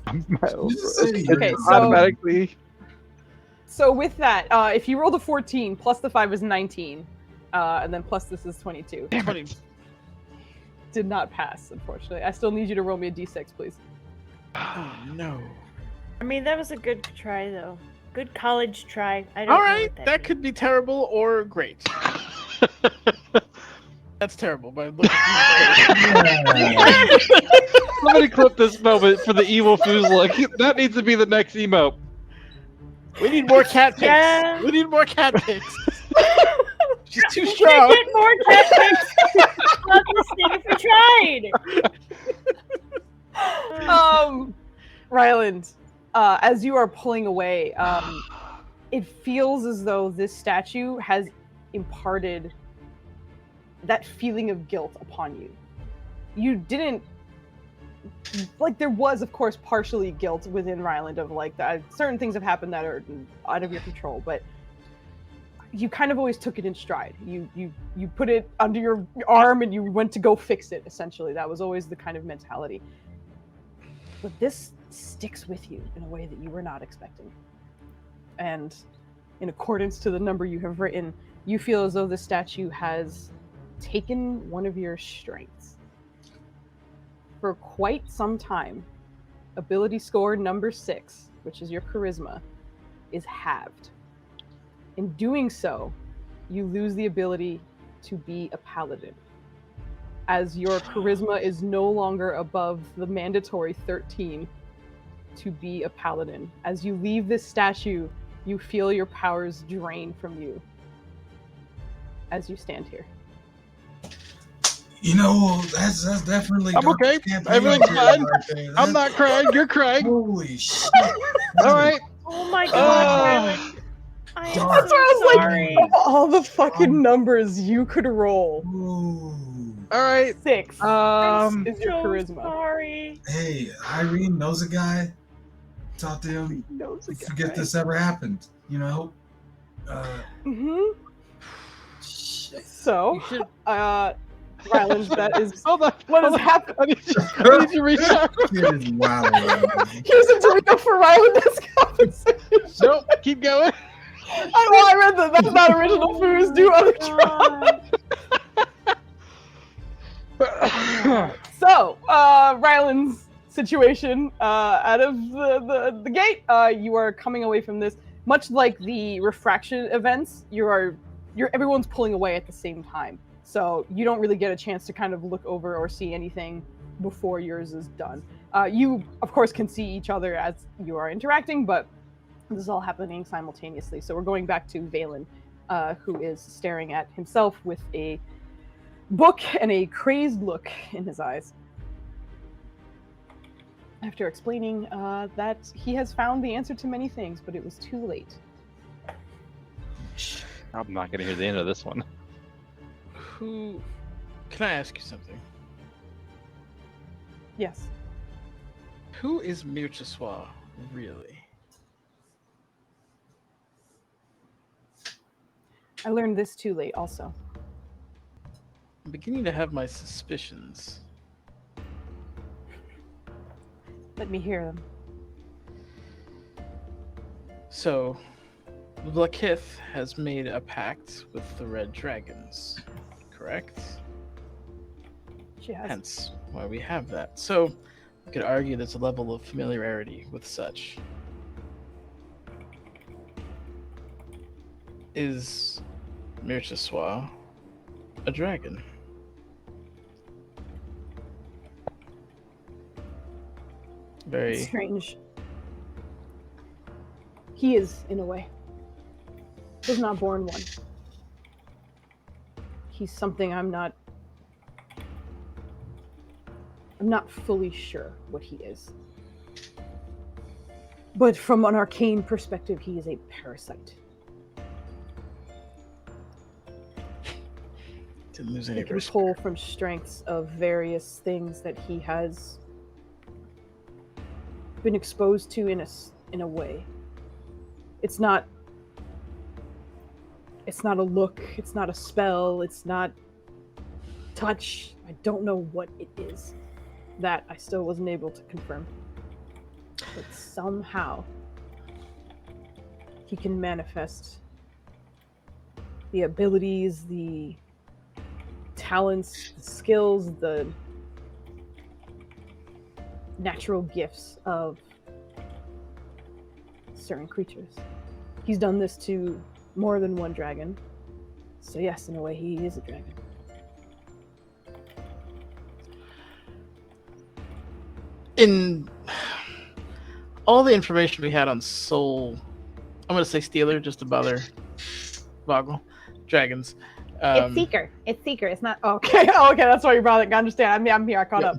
I'm my own bro. Okay, automatically. So with that, if you rolled a 14, plus the 5 is 19, and then plus this is 22. 20. Did not pass, unfortunately. I still need you to roll me a d6, please. Oh no. I mean, that was a good try, though. Good college try. I don't All know right, what that could be terrible or great. That's terrible, but Somebody clip this moment for the evil Foos look. That needs to be the next emote. We need more cat pics. Yeah. We need more cat pics. She's too We strong. could get more cat pics on this thing if we tried. Ryland, as you are pulling away, it feels as though this statue has imparted that feeling of guilt upon you. You didn't, like, there was, of course, partially guilt within Ryland of, like, that certain things have happened that are out of your control, but you kind of always took it in stride. You put it under your arm and you went to go fix it, essentially. That was always the kind of mentality. But this sticks with you in a way that you were not expecting. And in accordance to the number you have written, you feel as though the statue has taken one of your strengths. For quite some time, ability score number 6, which is your charisma, is halved. In doing so, you lose the ability to be a paladin, as your charisma is no longer above the mandatory 13 to be a paladin. As you leave this statue, you feel your powers drain from you as you stand here. You know, that's definitely. I'm okay. Everything's fine. I'm not crying. You're crying. Holy shit! All right. Oh my god, Ryland. I am That's so why I was sorry. like, of all the fucking numbers you could roll, Ooh. All right. 6 I'm is your so charisma. sorry. Hey, Irene knows a guy. talk to him. Knows the Forget guy. this ever happened. You know. Mm-hmm. Shit. So, You should. Ryland, that is Hold on. what hold is on. happening. I need you to reach out. It is wild. Here's a Dorito for Ryland as compensation. Nope. Keep going. I read that. That's not original Foos. Do other God. So, Ryland's situation, out of the gate, you are coming away from this. Much like the refraction events, everyone's pulling away at the same time. So you don't really get a chance to kind of look over or see anything before yours is done. You, of course, can see each other as you are interacting, but this is all happening simultaneously. So we're going back to Valen, who is staring at himself with a book and a crazed look in his eyes. After explaining that he has found the answer to many things, but it was too late. I'm not going to hear the end of this one. Who? Can I ask you something? Yes. Who is Mirchiswa really? I learned this too late also. I'm beginning to have my suspicions. Let me hear them. So, Vlakith has made a pact with the Red Dragons, correct? She has. Hence why we have that. So, we could argue there's a level of familiarity with such. Is Mirchiswa a dragon? Very Strange. He is, in a way. Was not born one. He's something I'm not fully sure what he is. But from an arcane perspective, he is a parasite. didn't lose He any can respect. pull from strengths of various things that he has been exposed to in a way. It's not a look, it's not a spell, it's not touch. I don't know what it is. That I still wasn't able to confirm. But somehow he can manifest the abilities, the talents, the skills, the natural gifts of certain creatures. He's done this to more than one dragon. So yes, in a way, he is a dragon. In all the information we had on Soul, I'm going to say Stealer just to bother Boggle. Dragons. It's Seeker. It's Seeker. It's not. Okay. Oh, okay. That's why you brought it. I understand. I'm here. I caught up.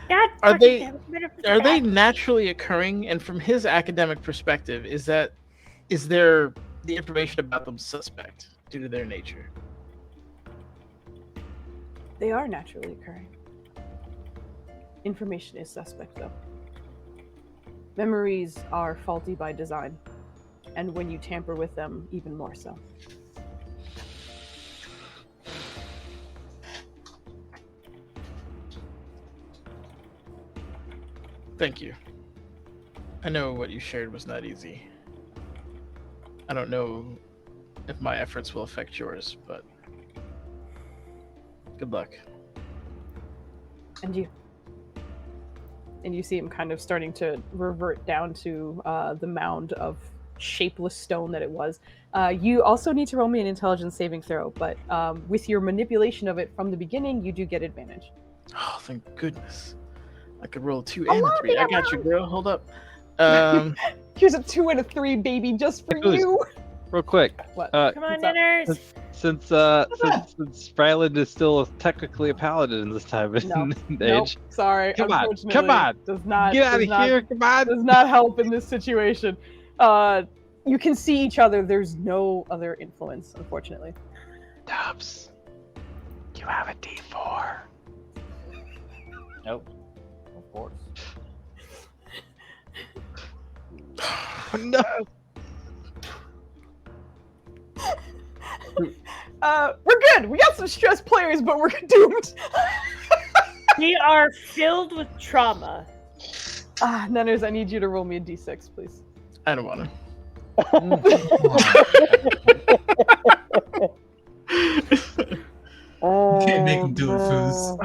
God, Are they- fucking damn it, Are they naturally occurring? And from his academic perspective, is there the information about them suspect due to their nature? They are naturally occurring. Information is suspect, though. Memories are faulty by design, and when you tamper with them, even more so. Thank you. I know what you shared was not easy. I don't know if my efforts will affect yours, but good luck. And you see him kind of starting to revert down to the mound of shapeless stone that it was. You also need to roll me an intelligence saving throw, but with your manipulation of it from the beginning, you do get advantage. Oh, thank goodness. I could roll a 2 I and a wanna 3. be I got you, alone. girl. Hold up. Here's a 2 and a 3, baby, just for Who's- you. Real quick, What? Come on, What's up? dinners. since Ryland is still technically a paladin this time in No. age, Nope. Sorry. Come on, Unfortunately, come on. Does not. get out does of not- here! Come on! Does not help in this situation. You can see each other. There's no other influence, unfortunately. Dubs, you have a D4. Nope. Of course. No. We're good. We got some stressed players, but we're doomed. We are filled with trauma. Nanners, I need you to roll me a d6, please. I don't want to. You can't make him do it, Foos.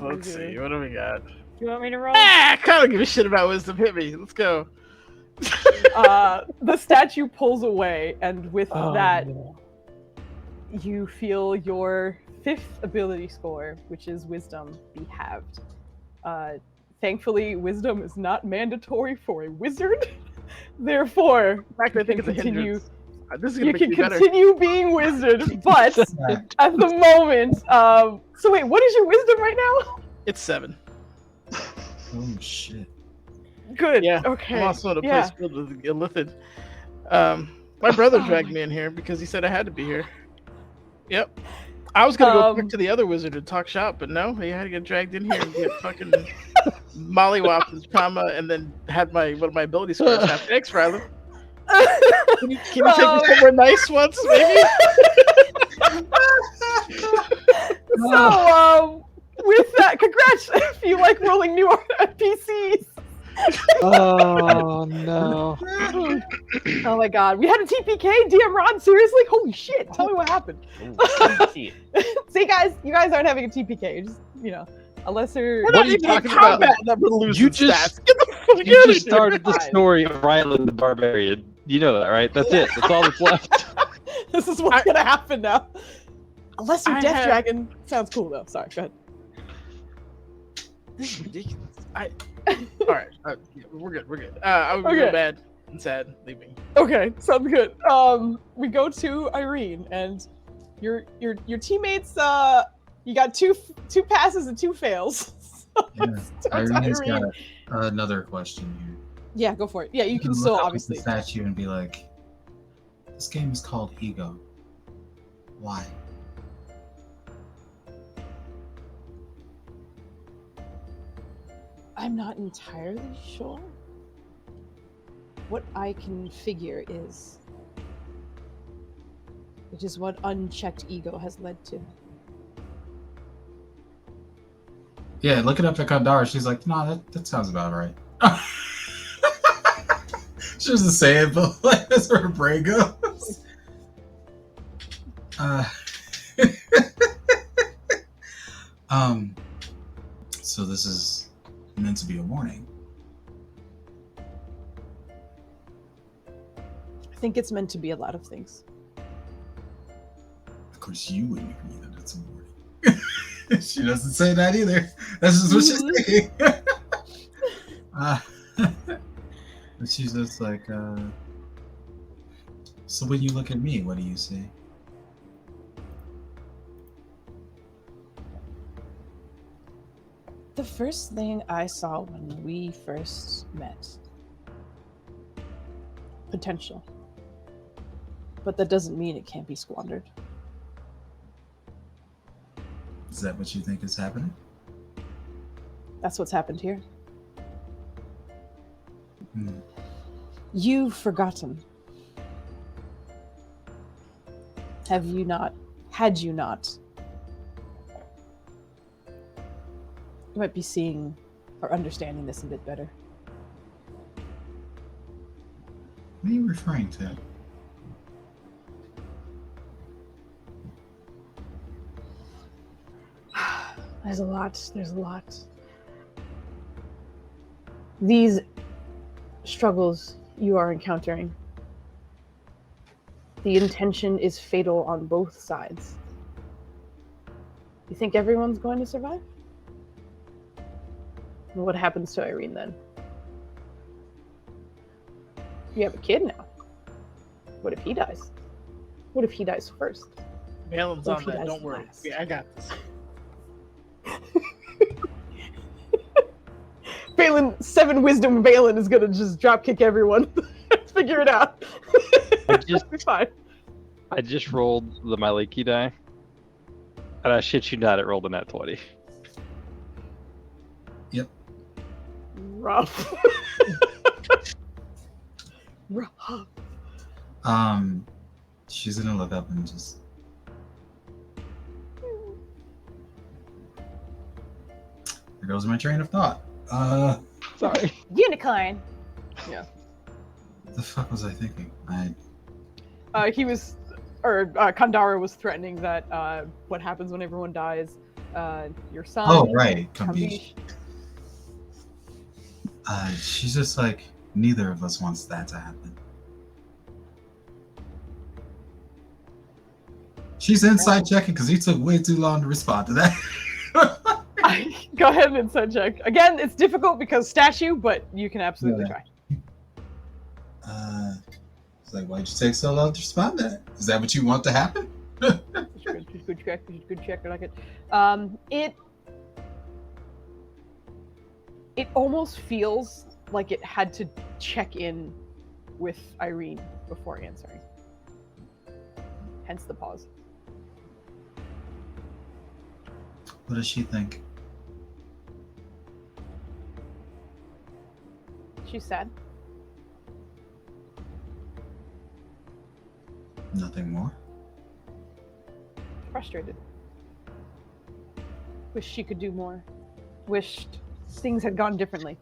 Let's see. What do we got? Do you want me to roll? I don't give a shit about wisdom. Hit me. Let's go. The statue pulls away, and with that, no. you feel your 5th ability score, which is wisdom, be halved. Thankfully, wisdom is not mandatory for a wizard. Therefore, In fact, I think it's a hindrance. This is you gonna can make me better. continue being wizard, but at the moment, so wait, what is your wisdom right now? It's 7. Oh shit. Good. Yeah. Okay. I'm also in a yeah. place filled with illithid. My brother dragged me in here because he said I had to be here. Yep. I was gonna go back to the other wizard and talk shop, but no, he had to get dragged in here and get fucking mollywopped with trauma, and then had one of my ability scores half. Thanks, Rylan. Can you take me somewhere nice once, maybe? So, with that, congrats if you like rolling new NPCs. Oh no. Oh my god, we had a TPK, DM Ron, seriously? Holy shit, tell me what happened. See, guys, you guys aren't having a TPK, just, unless you're... We're not even talking in combat, about? and I'm gonna lose You some just- stats. Get the fuck You out of just here. started the story of Rylan the Barbarian. You know that, right? That's it. That's all that's left. This is what's gonna happen now. Unless you're I Death have- Dragon. Sounds cool though, sorry, go ahead. This is ridiculous. Alright, yeah, we're good. I would be real Okay. bad and sad leaving. Okay, sounds good. We go to Irene, and your teammates. You got two passes and 2 fails. So Yeah. it's Irene's Irene. got another question here. Yeah, go for it. Yeah, you can look still up at obviously. the statue and be like, "This game is called Ego. Why?" I'm not entirely sure. What I can figure is, which is what unchecked ego has led to. Yeah, look it up at Kandara. She's like, "No, that sounds about right." She doesn't say it, but like that's where her brain goes. So this is meant to be a warning. I think it's meant to be a lot of things. Of course, you wouldn't agree that it's a warning. She doesn't say that either. That's just what she's saying. But she's just like, so when you look at me, what do you see? The first thing I saw when we first met, potential. But that doesn't mean it can't be squandered. Is that what you think is happening? That's what's happened here. Hmm. You've forgotten. Have you not? Had you not? You might be seeing or understanding this a bit better. What are you referring to? There's a lot. These struggles you are encountering, the intention is fatal on both sides. You think everyone's going to survive? What happens to Irene then? You have a kid now. What if he dies? What if he dies first? Valen's What on if he that. dies Don't worry. last? Yeah, I got this. Balin, 7 wisdom Balin is gonna just dropkick everyone. Figure it out. just- It's fine. I just rolled the Maliki die, and I shit you not, it rolled a nat 20. Rough. She's gonna look up and just. There goes my train of thought. Sorry. Unicorn. What the fuck was I thinking? He was, or Kandara was threatening that what happens when everyone dies. Your son. Oh, right, Kambish. She's just like, neither of us wants that to happen. She's inside checking because he took way too long to respond to that. Go ahead and inside check. Again, it's difficult because statue, but you can absolutely try. It's like, why'd you take so long to respond to that? Is that what you want to happen? Good check. I like it. It almost feels like it had to check in with Irene before answering. Hence the pause. What does she think? She's sad. Nothing more? Frustrated. Wished she could do more. Wished things had gone differently.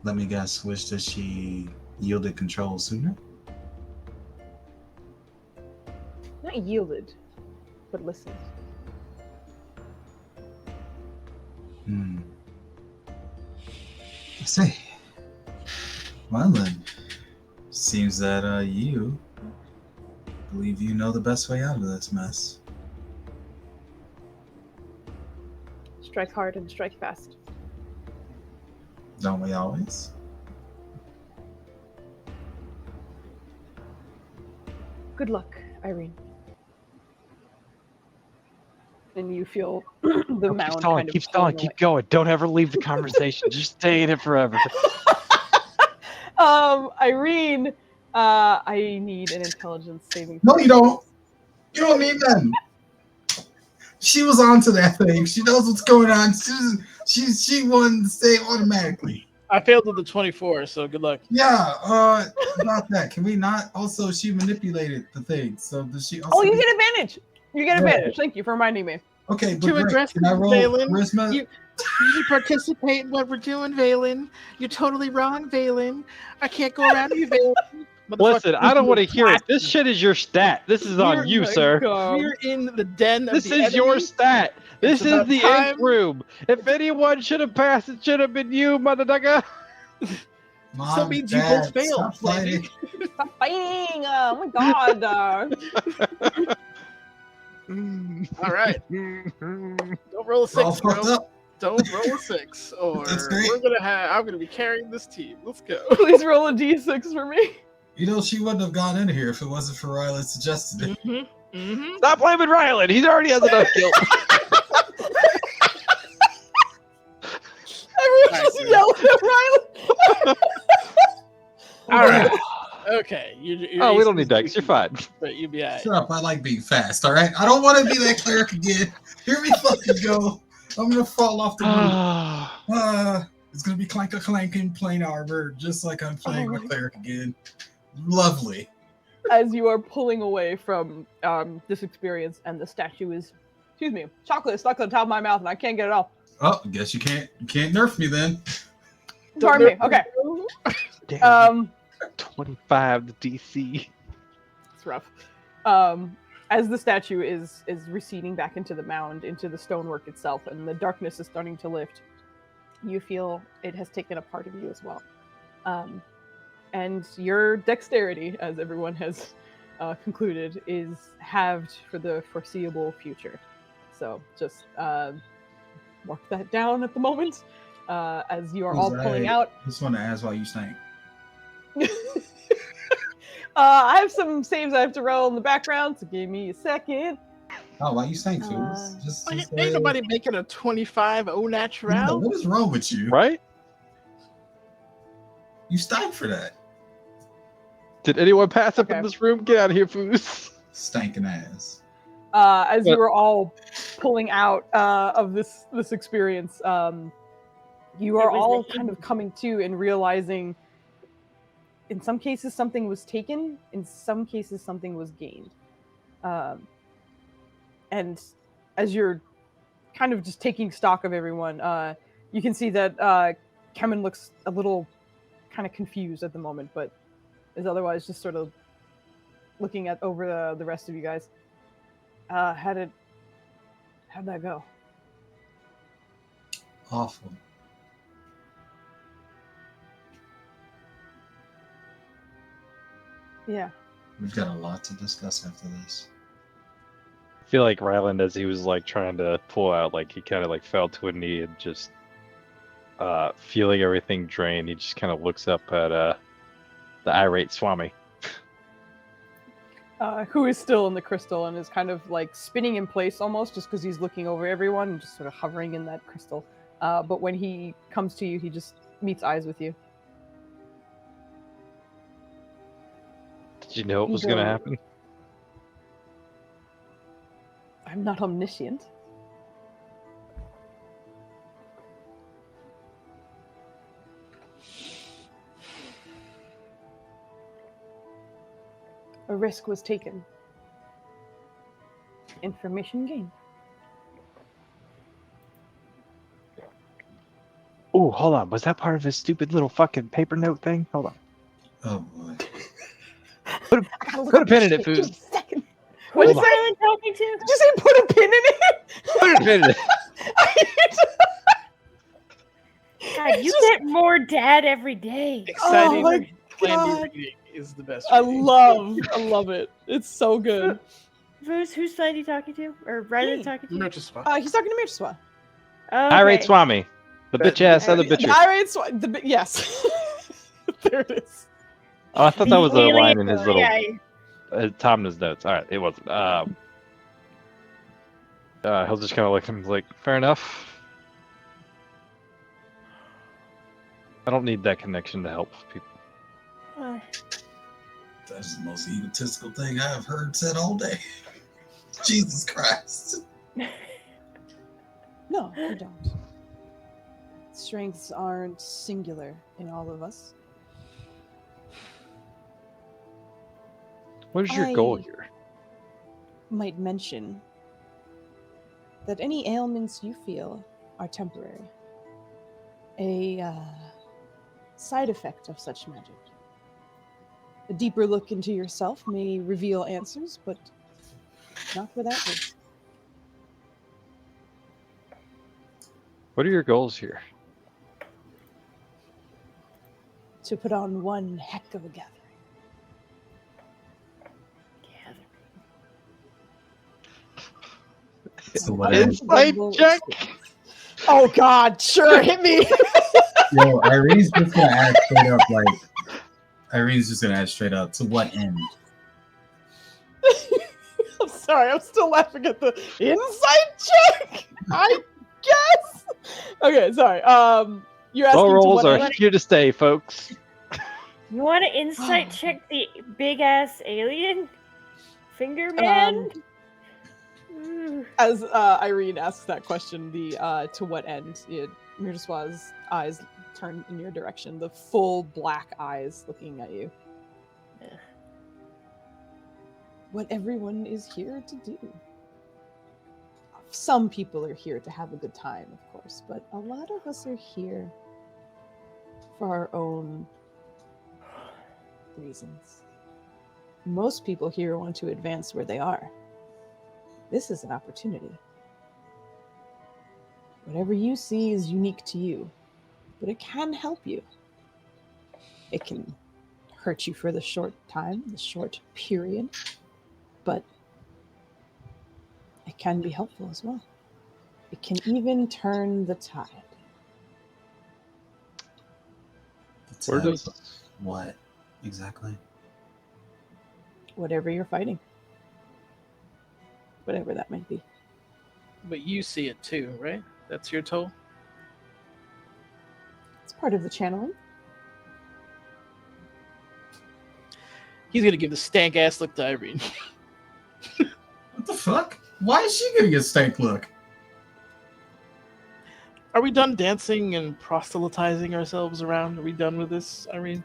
Let me guess, wish that she yielded control sooner? Not yielded, but listened. I see. Well then, seems that you believe you know the best way out of this mess. Strike hard and strike fast. Don't we always? Good luck, Irene. And you feel the mound kind of keep stalling, keep going. Don't ever leave the conversation. Just stay in it forever. Irene, I need an intelligence saving No, throw. you don't. You don't need none. She was onto that thing. She knows what's going on. She won the save automatically. I failed with the 24, so good luck. Yeah, about that. Can we not? Also, she manipulated the thing. So does she also? Oh, you get advantage. You get Yeah. advantage. Thank you for reminding me. Okay, but To great. address Can I roll Valen, charisma? You participate in what we're doing, Valen. You're totally wrong, Valen. I can't go around you, Valen. Listen, I don't want to hear it. This shit is your stat. This is on you, my sir. God. We're in the den of This the is your enemy. stat. This It's is about the time. end room. If anyone should have passed, it should have been you, motherfucker. Mom, So means you Dad, both failed, Stop fighting. Stop fighting! Oh my God! All right. Don't roll a We're all 6, fucked bro. up. Don't roll a 6, or That's great. I'm gonna be carrying this team. Let's go. Please roll a d6 for me. You know, she wouldn't have gone in here if it wasn't for Riley suggested it. Mm-hmm. Mm-hmm. Stop blaming Rylan. He already has enough guilt. Everyone Nice, just dude. yelled at Riley. All right. Okay. Oh, we don't need dice. You're fine. But you'll be all right. Shut up. I like being fast, all right? I don't want to be that cleric again. Here we fucking go. I'm going to fall off the roof. It's going to be clanking plain armor, just like I'm playing with cleric again. Lovely. As you are pulling away from this experience, and the statue is, chocolate is stuck on the top of my mouth, and I can't get it off. Oh, I guess you can't nerf me then. Pardon me. Okay. Damn, 25 to DC. It's rough. As the statue is receding back into the mound, into the stonework itself, and the darkness is starting to lift, you feel it has taken a part of you as well. And your dexterity, as everyone has concluded, is halved for the foreseeable future. So just mark that down at the moment, as you are all pulling out. I just want to ask why you stank. I have some saves I have to roll in the background, so give me a second. Oh, why you stank, fools? Ain't nobody making a 25 au natural. What is wrong with you? Right? You stank for that. Did anyone pass up in this room? Get out of here, Foos. Stanking ass. As you were all pulling out of this experience, You It are was all a kind of coming to and realizing in some cases something was taken, in some cases something was gained. And as you're kind of just taking stock of everyone, you can see that Kemen looks a little kind of confused at the moment, but is otherwise just sort of looking at over the rest of you guys. How'd that go? Awful. Yeah. We've got a lot to discuss after this. I feel like Ryland, as he was like trying to pull out, like he kind of like fell to a knee and just feeling everything drain. He just kind of looks up at the irate Swami. Who is still in the crystal and is kind of like spinning in place almost just because he's looking over everyone and just sort of hovering in that crystal. But when he comes to you, he just meets eyes with you. Did you know what He was going to goes, happen? I'm not omniscient. A risk was taken. Information gained. Oh, hold on. Was that part of his stupid little fucking paper note thing? Hold on. Oh boy. I gotta look Put a up pin this in it, shit. Give me Foos. a second. Who's What'd you say? Ryland talking to? Did you say put a pin in it? Put a pin in it. God, It's you just- get more dad every day. Exciting. Oh my Plan God. B reading is the best. I reading. love it. It's so good. Whose side are you talking to? Or Ryland Me. talking to? Nurtuswa. He's talking to Mirswa. Oh, Irate okay. Swami. The That- bitch ass the- other The bitcher. irate yes. There it is. Oh, I thought that was a alien line in his little guy. Tomna's notes. All right, it wasn't. He'll just kind of look at him like, fair enough. I don't need that connection to help people. That's the most egotistical thing I've heard said all day. Jesus Christ. No, you don't. Strengths aren't singular in all of us. What is your goal I- here? Might mention that any ailments you feel are temporary. A side effect of such magic. A deeper look into yourself may reveal answers, but not without risk. What are your goals here? To put on one heck of a gathering. So An what Insight unforgettable check? experience. Oh God, sure, hit me. Yo, Irene's just gonna ask straight up, like, Irene's just gonna ask straight up, to what end? I'm sorry, I'm still laughing at the insight check. I guess. Okay, sorry. You're asking Low to rolls what are end? here to stay, folks. You want to insight check the big ass alien finger man? Ooh. As Irene asks that question, the to what end? Mirswa's eyes turn in your direction, the full black eyes looking at you. Ugh. What everyone is here to do. Some people are here to have a good time, of course, but a lot of us are here for our own reasons. Most people here want to advance where they are. This is an opportunity. Whatever you see is unique to you, but it can help you. It can hurt you for the short time, the short period, but it can be helpful as well. It can even turn the tide. Where does What exactly? Whatever you're fighting. Whatever that might be. But you see it too, right? That's your toll? It's part of the channeling. He's gonna give the stank ass look to Irene. What the fuck? Why is she gonna get stank look? Are we done dancing and proselytizing ourselves around? Are we done with this, Irene?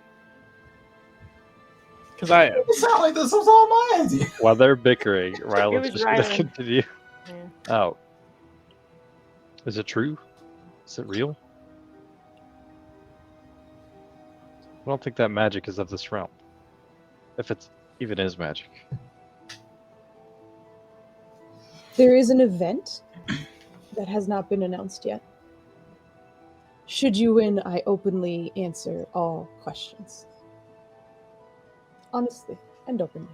Because I am. It sounded like this was all my idea. While they're bickering, It Rylan's was just going to Rylan. continue. Yeah. Oh. Is it true? Is it real? I don't think that magic is of this realm. If it's even is magic. There is an event that has not been announced yet. Should you win, I openly answer all questions. Honestly and openly.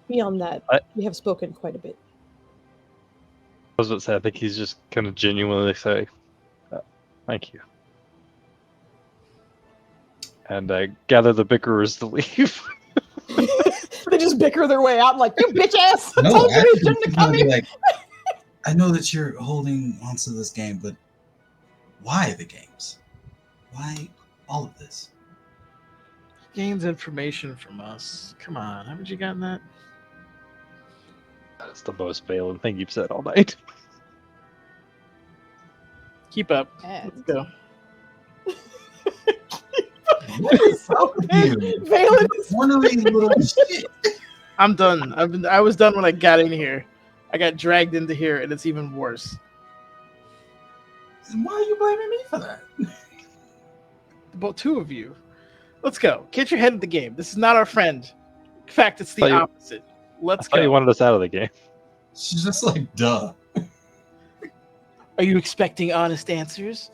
Beyond that, we have spoken quite a bit. I was about to say, I think he's just kind of genuinely saying, thank you. And I gather the bickerers to leave. They just bicker their way out. I'm like, you bitch ass! I No, told you you actually, shouldn't have come here. like, I know that you're holding onto this game, but why the games? Why all of this? Gains information from us. Come on, haven't you gotten that? That's the most Valen thing you've said all night. Keep up. And- Let's go. So You Valen is ornery little shit. I'm done. I was done when I got in here. I got dragged into here, and it's even worse. Why are you blaming me for that? About two of you. Let's go. Get your head in the game. This is not our friend. In fact, it's the Thought you- opposite. Let's I thought you go. wanted us out of the game. She's just like, duh. Are you expecting honest answers?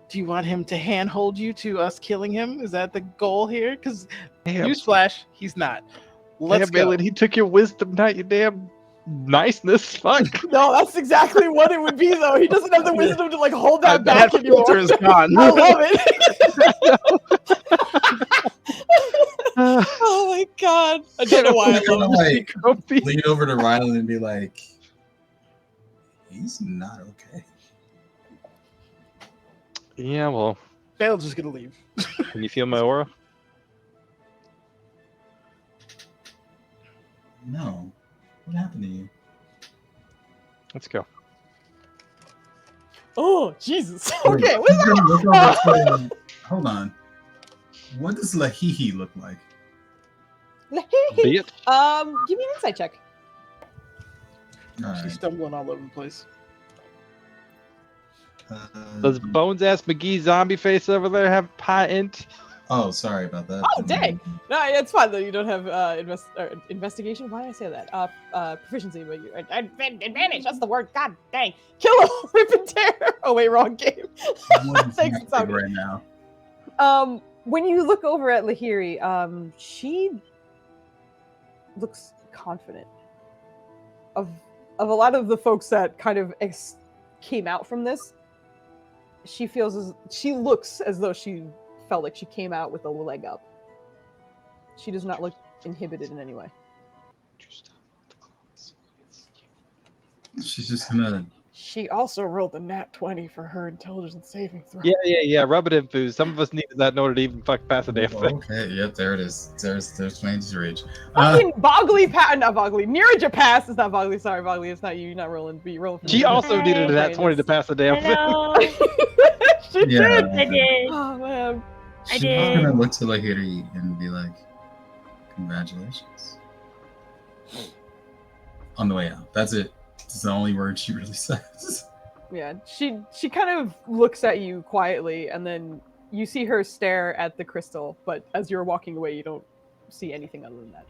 Do you want him to handhold you to us killing him? Is that the goal here? Because Damn, newsflash, he's not. Let's go. Valen, he took your wisdom, not your damn niceness. Fuck. no, that's exactly what it would be though. He doesn't have the wisdom to like hold that back That anymore. filter is gone. I love it. Oh my god! I don't know why I love it. Like, lean over to Rylan and be like, he's not okay. Yeah, well, Bale's just gonna leave. can you feel my aura? No. What happened to you? Let's go. Oh Jesus! Okay, what's He's gonna look over that? and say, hold on. What does Lahihi look like? Bitch. Give me an insight check. All She's right. stumbling all over the place. Does Bones ass McGee zombie face over there have pie int? Oh, sorry about that. Oh, dang. No, it's fine though. You don't have investigation. Why did I say that? Proficiency, but you advantage. That's the word. God dang. Kill, rip and tear. Oh wait, wrong game. I'm more Thanks, excited Tommy. right now. When you look over at Lahiri, she looks confident. Of a lot of the folks that kind of came out from this, she looks as though she felt like she came out with a leg up. She does not look inhibited in any way. She's just gonna. She also rolled a nat 20 for her intelligence saving throw. Yeah. Rub it in, Foos. Some of us needed that in order to even fuck pass the damn thing. Okay, yep, there it is. There's Flames Rage. Fucking Boggly not Boggly. Neeraj passed. It's not Boggly. Sorry, Boggly. It's not you. You're not rolling. Be rolling for She me. also needed that 20 to pass the damn thing. Hello. She Yeah. did. I did. Oh man. I She's did. gonna look to Lahiri and be like, "Congratulations." On the way out. That's it. It's the only word she really says. Yeah, she kind of looks at you quietly, and then you see her stare at the crystal. But as you're walking away, you don't see anything other than that.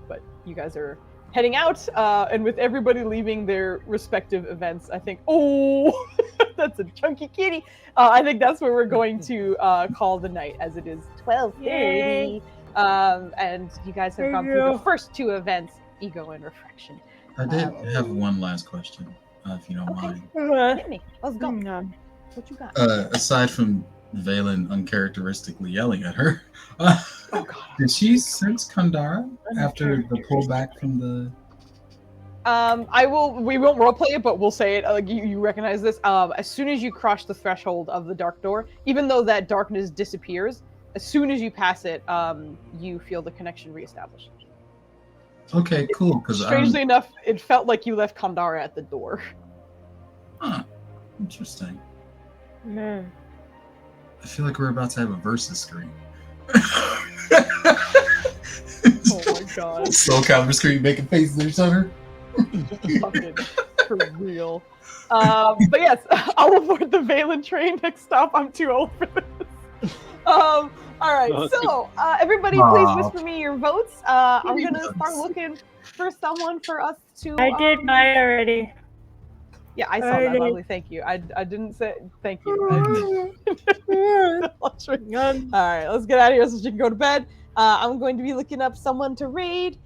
But you guys are heading out, and with everybody leaving their respective events, I think, oh, that's a chunky kitty. I think that's where we're going to call the night, as it is 12:30. And you guys have gone through the first two events, Ego and Refraction. I did have one last question, if you don't mind. Hit me. Let's go. No. What you got? Aside from Valen uncharacteristically yelling at her, Oh god. did she sense Kandara after the pullback from the? We won't roleplay it, but we'll say it. Like you recognize this. As soon as you cross the threshold of the dark door, even though that darkness disappears, as soon as you pass it, you feel the connection reestablished. Okay, cool. Because Strangely enough, it felt like you left Kandara at the door. huh, interesting. Mm. I feel like we're about to have a versus screen. Oh my god. Soul Calibur screen making faces at each other. Fucking for real. But yes, I'll aboard the Valen train. Next stop. I'm too old for this. All right. No, So everybody, please Aw. whisper me your votes. I'm gonna start looking for someone for us to. I did mine already. Yeah, I saw I that, did. lovely. Thank you. I didn't say thank you. All right, let's get out of here so she can go to bed. I'm going to be looking up someone to raid.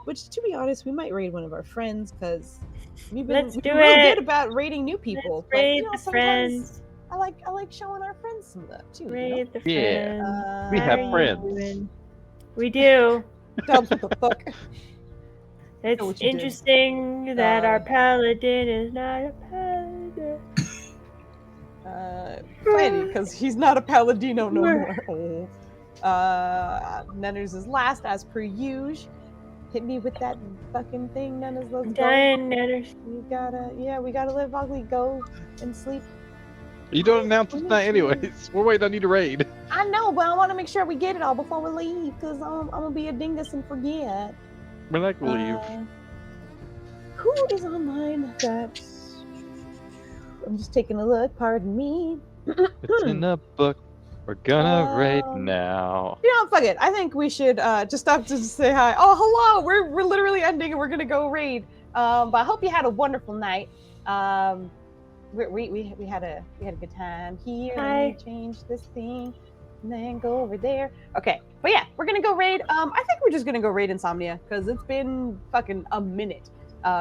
Which, to be honest, we might raid one of our friends because we've been Let's do real it. good about raiding new people. Let's But raid you know, the sometimes friends. I like showing our friends some love too. Raid the Yeah, friends. we How have are you friends. doing? We do. Dubs, what the fuck? It's what you did. interesting that our paladin is not a paladin. Funny, because he's not a Paladino no more. Oh. Nenners is last, as per usual. Hit me with that fucking thing, Nenners. Let's go. Dying Nenners. We gotta live ugly. Go and sleep. You don't announce this night anyways. We're waiting on you to raid. I know, but I want to make sure we get it all before we leave, because I'm gonna be a dingus and forget. We're not gonna leave. Who is online? That I'm just taking a look. Pardon me. It's in the book. We're gonna raid Um, now. You know, fuck it. I think we should just stop to say hi. Oh, hello. We're literally ending and we're gonna go raid. But I hope you had a wonderful night. We had a good time here. Let me change this thing and then go over there. Okay, but yeah, we're gonna go raid. I think we're just gonna go raid Insomnia because it's been fucking a minute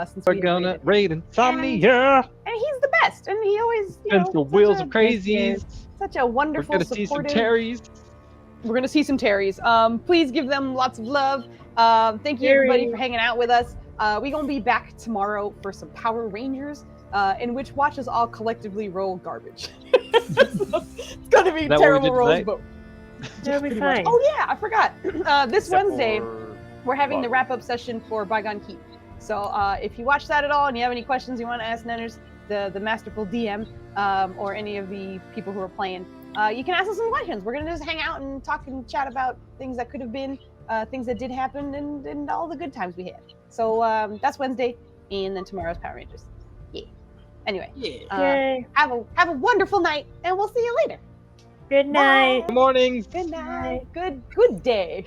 since We're we gonna raided. raid Insomnia. And he's the best, and he always And the wheels of crazies. such a We're wonderful, gonna see some supportive. Terrys. We're gonna see some Terrys. Please give them lots of love. Thank you everybody for hanging out with us. We're gonna be back tomorrow for some Power Rangers, in which watch us all collectively roll garbage. It's gonna be Is that what we terrible did rolls, tonight? but That'll be fine. oh yeah, I forgot. This Except Wednesday for we're having the Boggle. wrap-up session for Bygone Keep. So if you watch that at all and you have any questions you want to ask Nenners, the masterful DM, or any of the people who are playing, you can ask us some questions. We're gonna just hang out and talk and chat about things that could have been, things that did happen, and all the good times we had. So that's Wednesday, and then tomorrow's Power Rangers. Yeah. Anyway, Yay. have a wonderful night, and we'll see you later. Good night. Good morning. Good night. Good day.